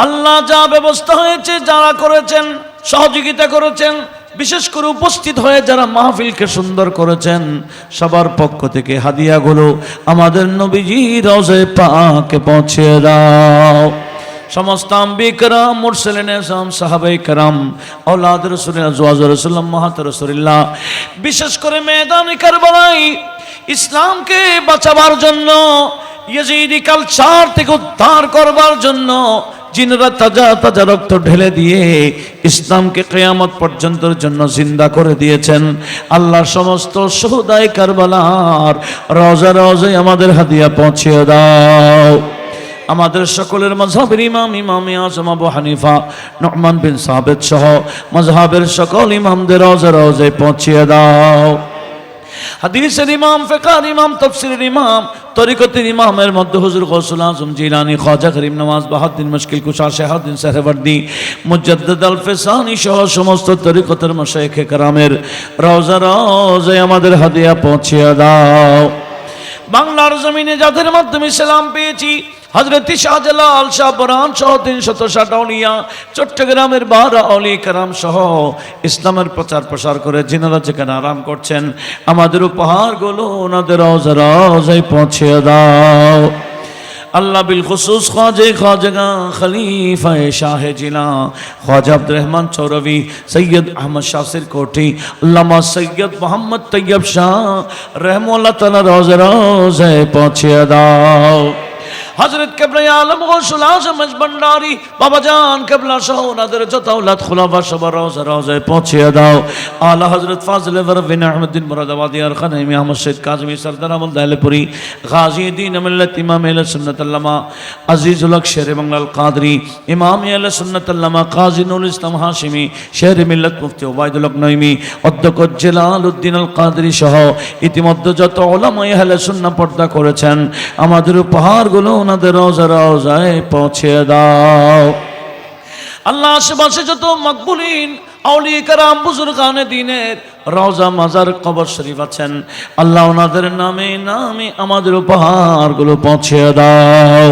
আল্লাহ যা ব্যবস্থা হয়েছে, যারা করেছেন, সহযোগিতা করেছেন, বিশেষ করে উপস্থিত হয়ে যারা মাহফিলকে সুন্দর করেছেন, সবার পক্ষ থেকে হাদিয়াগুলো আমাদের নবীজি রওজায়ে পাকে পৌঁছে দাও। সমস্ত আম্বিয়া কিরাম, মুরসালিন আযম, সাহাবায়ে কিরাম, আওলাদ রাসূলুল্লাহ, আজওয়াজ রাসূলুল্লাহ, মাহাত রাসূলুল্লাহ, বিশেষ করে ময়দানে কারবালায় ইসলামকে বাঁচাবার জন্য, ইয়াজিদি কালচার থেকে উদ্ধার করবার জন্য জিনরা তাজা তাজা রক্ত ঢেলে দিয়ে ইসলামকে কিয়ামত পর্যন্তের জন্য জিন্দা করে দিয়েছেন। আল্লাহর সমস্ত শুহাদায়ে কারবালার রওজা রওজায় আমাদের হাদিয়া পৌঁছে দাও। আমাদের সকলের মাযহাবের ইমাম, ইমামে আযম আবু হানিফা, নু'মান বিন সাবিত সহ মাযহাবের সকল ইমামদের রওজা রওজায় পৌঁছে দাও। হাদিসের ইমাম, ফিকহের ইমাম, তাফসীরের ইমাম, তরিকতের ইমামের মধ্যে হুজুর গৌসুল আজম জিলানী, খাজা করিম নওয়াজ, বাহাউদ্দিন মুশকিল কুশা, শাহাবুদ্দিন সাহরাওয়ার্দী, মুজাদ্দিদ আল ফিসানি সহ সমস্ত তরিকতের মাশায়েখে কেরামের রওজা রওজায় আমাদের হাদিয়া পৌঁছে দাও। বাংলার জমিনে যাদের মাধ্যমে সালাম পেয়েছি, হযরত শাহজালাল, শাহ পরান সহ 360 আউলিয়া, চট্টগ্রামের 12 আউলিয়া কেরাম সহ ইসলামের প্রচার প্রসার করে যিনারা যেখানে আরাম করছেন, আমাদের উপহারগুলো ওনাদের রওজা রওজায় পৌঁছে দাও। আল্লাহ বিল খুসুস খাজা খলিফা শাহে জিলা খ্বাজা আব্দুর রহমান চৌরভী, সৈয়দ আহমদ শাসির কোठी, আল্লামা সৈয়দ মোহাম্মদ তৈয়ব শাহ रहमतुल्लाह তাআলা রওজা রওজায় পৌঁছে দাও। হযরত কেবলা আলম গৌসুল আজম ভণ্ডারী বাবা জান কেবলা সহ ওনাদের যত আওলাদ খুলাফা সবার রওজা রওজায় পৌঁছে দাও। আলা হযরত ফাজলে বরবিন আহমদ্দিন মুরাদাবাদী আর খানমি আহমদ শহীদ কাজী সরদার আহমদ দাইলপুরি, গাজী দ্বীন মিল্লাত ইমাম আহলে সুন্নাত আল্লামা আজিজুল হক শের বাংলাল কাদরি, ইমাম আহলে সুন্নাত আল্লামা কাজী নুরুল ইসলাম হাশিমি, শের মিল্লাত মুফতি ওবায়দুল হক নঈমি, অধ্যক্ষ জালালউদ্দিন আল কাদরি সহ ইতিমধ্যে যত উলামা আহলে সুন্নাহ পর্দা করেছেন, আমাদের উপহারগুলো ওনাদের রওজা রওজায় পৌঁছে দাও। আল্লাহ আশেপাশে যত মকবুলিন আউলিয়া কেরাম, বুজুর্গানে দ্বীনের রওজা, মাজার, কবর শরীফ আছেন, আল্লাহ ওনাদের নামে নামে আমাদের উপহারগুলো পৌঁছে দাও।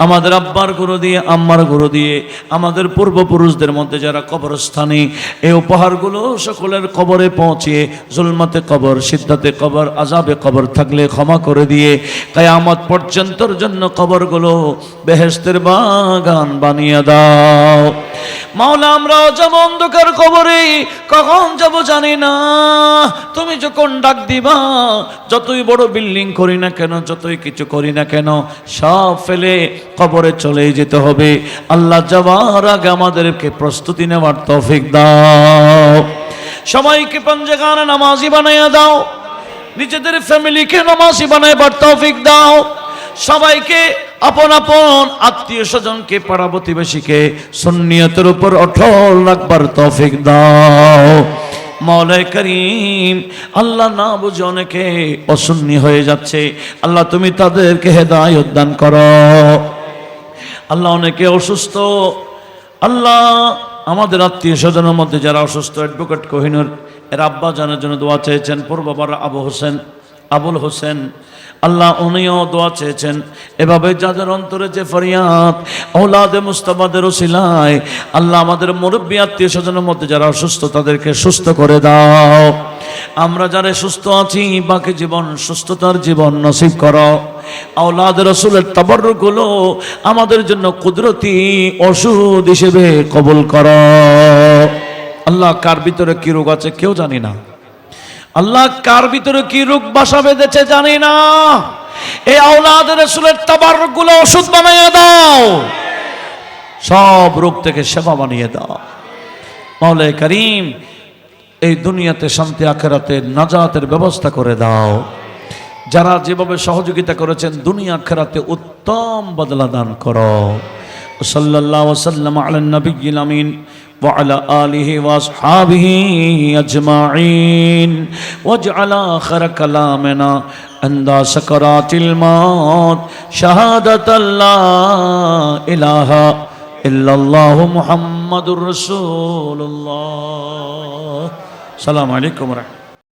আমাদের আব্বার গুরু দিয়ে, আম্মার গুরু দিয়ে, আমাদের পূর্বপুরুষদের মধ্যে যারা কবরস্থানে, এই উপহারগুলো সকলের কবরে পৌঁছিয়ে জুলমাতে কবর, সিদ্ধাতে কবর, আযাবে কবর থাকলে ক্ষমা করে দিয়ে কিয়ামত পর্যন্তর জন্য কবরগুলো বেহেশতের বাগান বানিয়ে দাও। মাওলা, আমরাও যাব অন্ধকার কবরে, কখন যাব জানি না। তুমি যখন ডাক দিবা, যতই বড় বিল্ডিং করি না কেন, যতই কিছু করি না কেন, সব ফেলে কবরে চলে যেতে হবে। আল্লাহ যাওয়ার আগে আমাদেরকে প্রস্তুতি নেওয়ার তৌফিক দাও। সবাইকে পাঞ্জেগানে নামাজি বানাইয়া দাও, নিজেদের ফ্যামিলিকে নামাজি বানাইবার তৌফিক দাও। সবাইকে আপন আপন আত্মীয় স্বজনকে, পাড়া প্রতিবেশীকে সুন্নিয়তের উপর অটল রাখবার তৌফিক দাও। মওলা করিম, আল্লাহ না বুঝে অনেকে অসুন্নি হয়ে যাচ্ছে, আল্লাহ তুমি তাদেরকে হেদায়েত দান করো। আল্লাহ অনেকে অসুস্থ, আল্লাহ আমাদের আত্মীয় স্বজনের মধ্যে যারা অসুস্থ, অ্যাডভোকেট কোহিনুর এর আব্বা জানার জন্য দোয়া চেয়েছেন, পূর্ববার আবুল হোসেন, আল্লাহ উনিও দোয়া চেয়েছেন। এভাবে যাদের অন্তরে যে ফরিয়াদ, আওলাদে মুস্তাফাদের ওসিলায় আল্লাহ আমাদের মুরব্বী আত্মীয় স্বজনের মধ্যে যারা অসুস্থ তাদেরকে সুস্থ করে দাও। আমরা যারা সুস্থ আছি, বাকি জীবন সুস্থতার জীবন নসিব করো। আওলাদ রাসূলের তাবাররুকগুলো আমাদের জন্য কুদরতি ওষুধ হিসেবে কবুল করো। আল্লাহ কার ভিতরে কি রোগ আছে কেউ জানি না, আল্লাহ কার ভিতরে কি রোগ বাসা বেঁধেছে জানি না। এই আওলাদ রাসূলের তাবাররুকগুলো ওষুধ বানিয়ে দাও, সব রোগ থেকে সেবা বানিয়ে দাও। মাওলা করিম, এই দুনিয়াতে শান্তি, আখিরাতে নাজাতের ব্যবস্থা করে দাও। যারা যেভাবে সহযোগিতা করেছেন, দুনিয়া আখিরাতে উত্তম বদলা দান করো। সাল্লাল্লাহু ওয়াসাল্লাম আলা নবিয়্যিল আমিন وعلى آله وأصحابه أجمعين واجعل آخر كلامنا عند سكرات الموت شهادة لا إله إلا الله محمد رسول الله সালাম আলাইকুম রাহমাতুল্লাহ।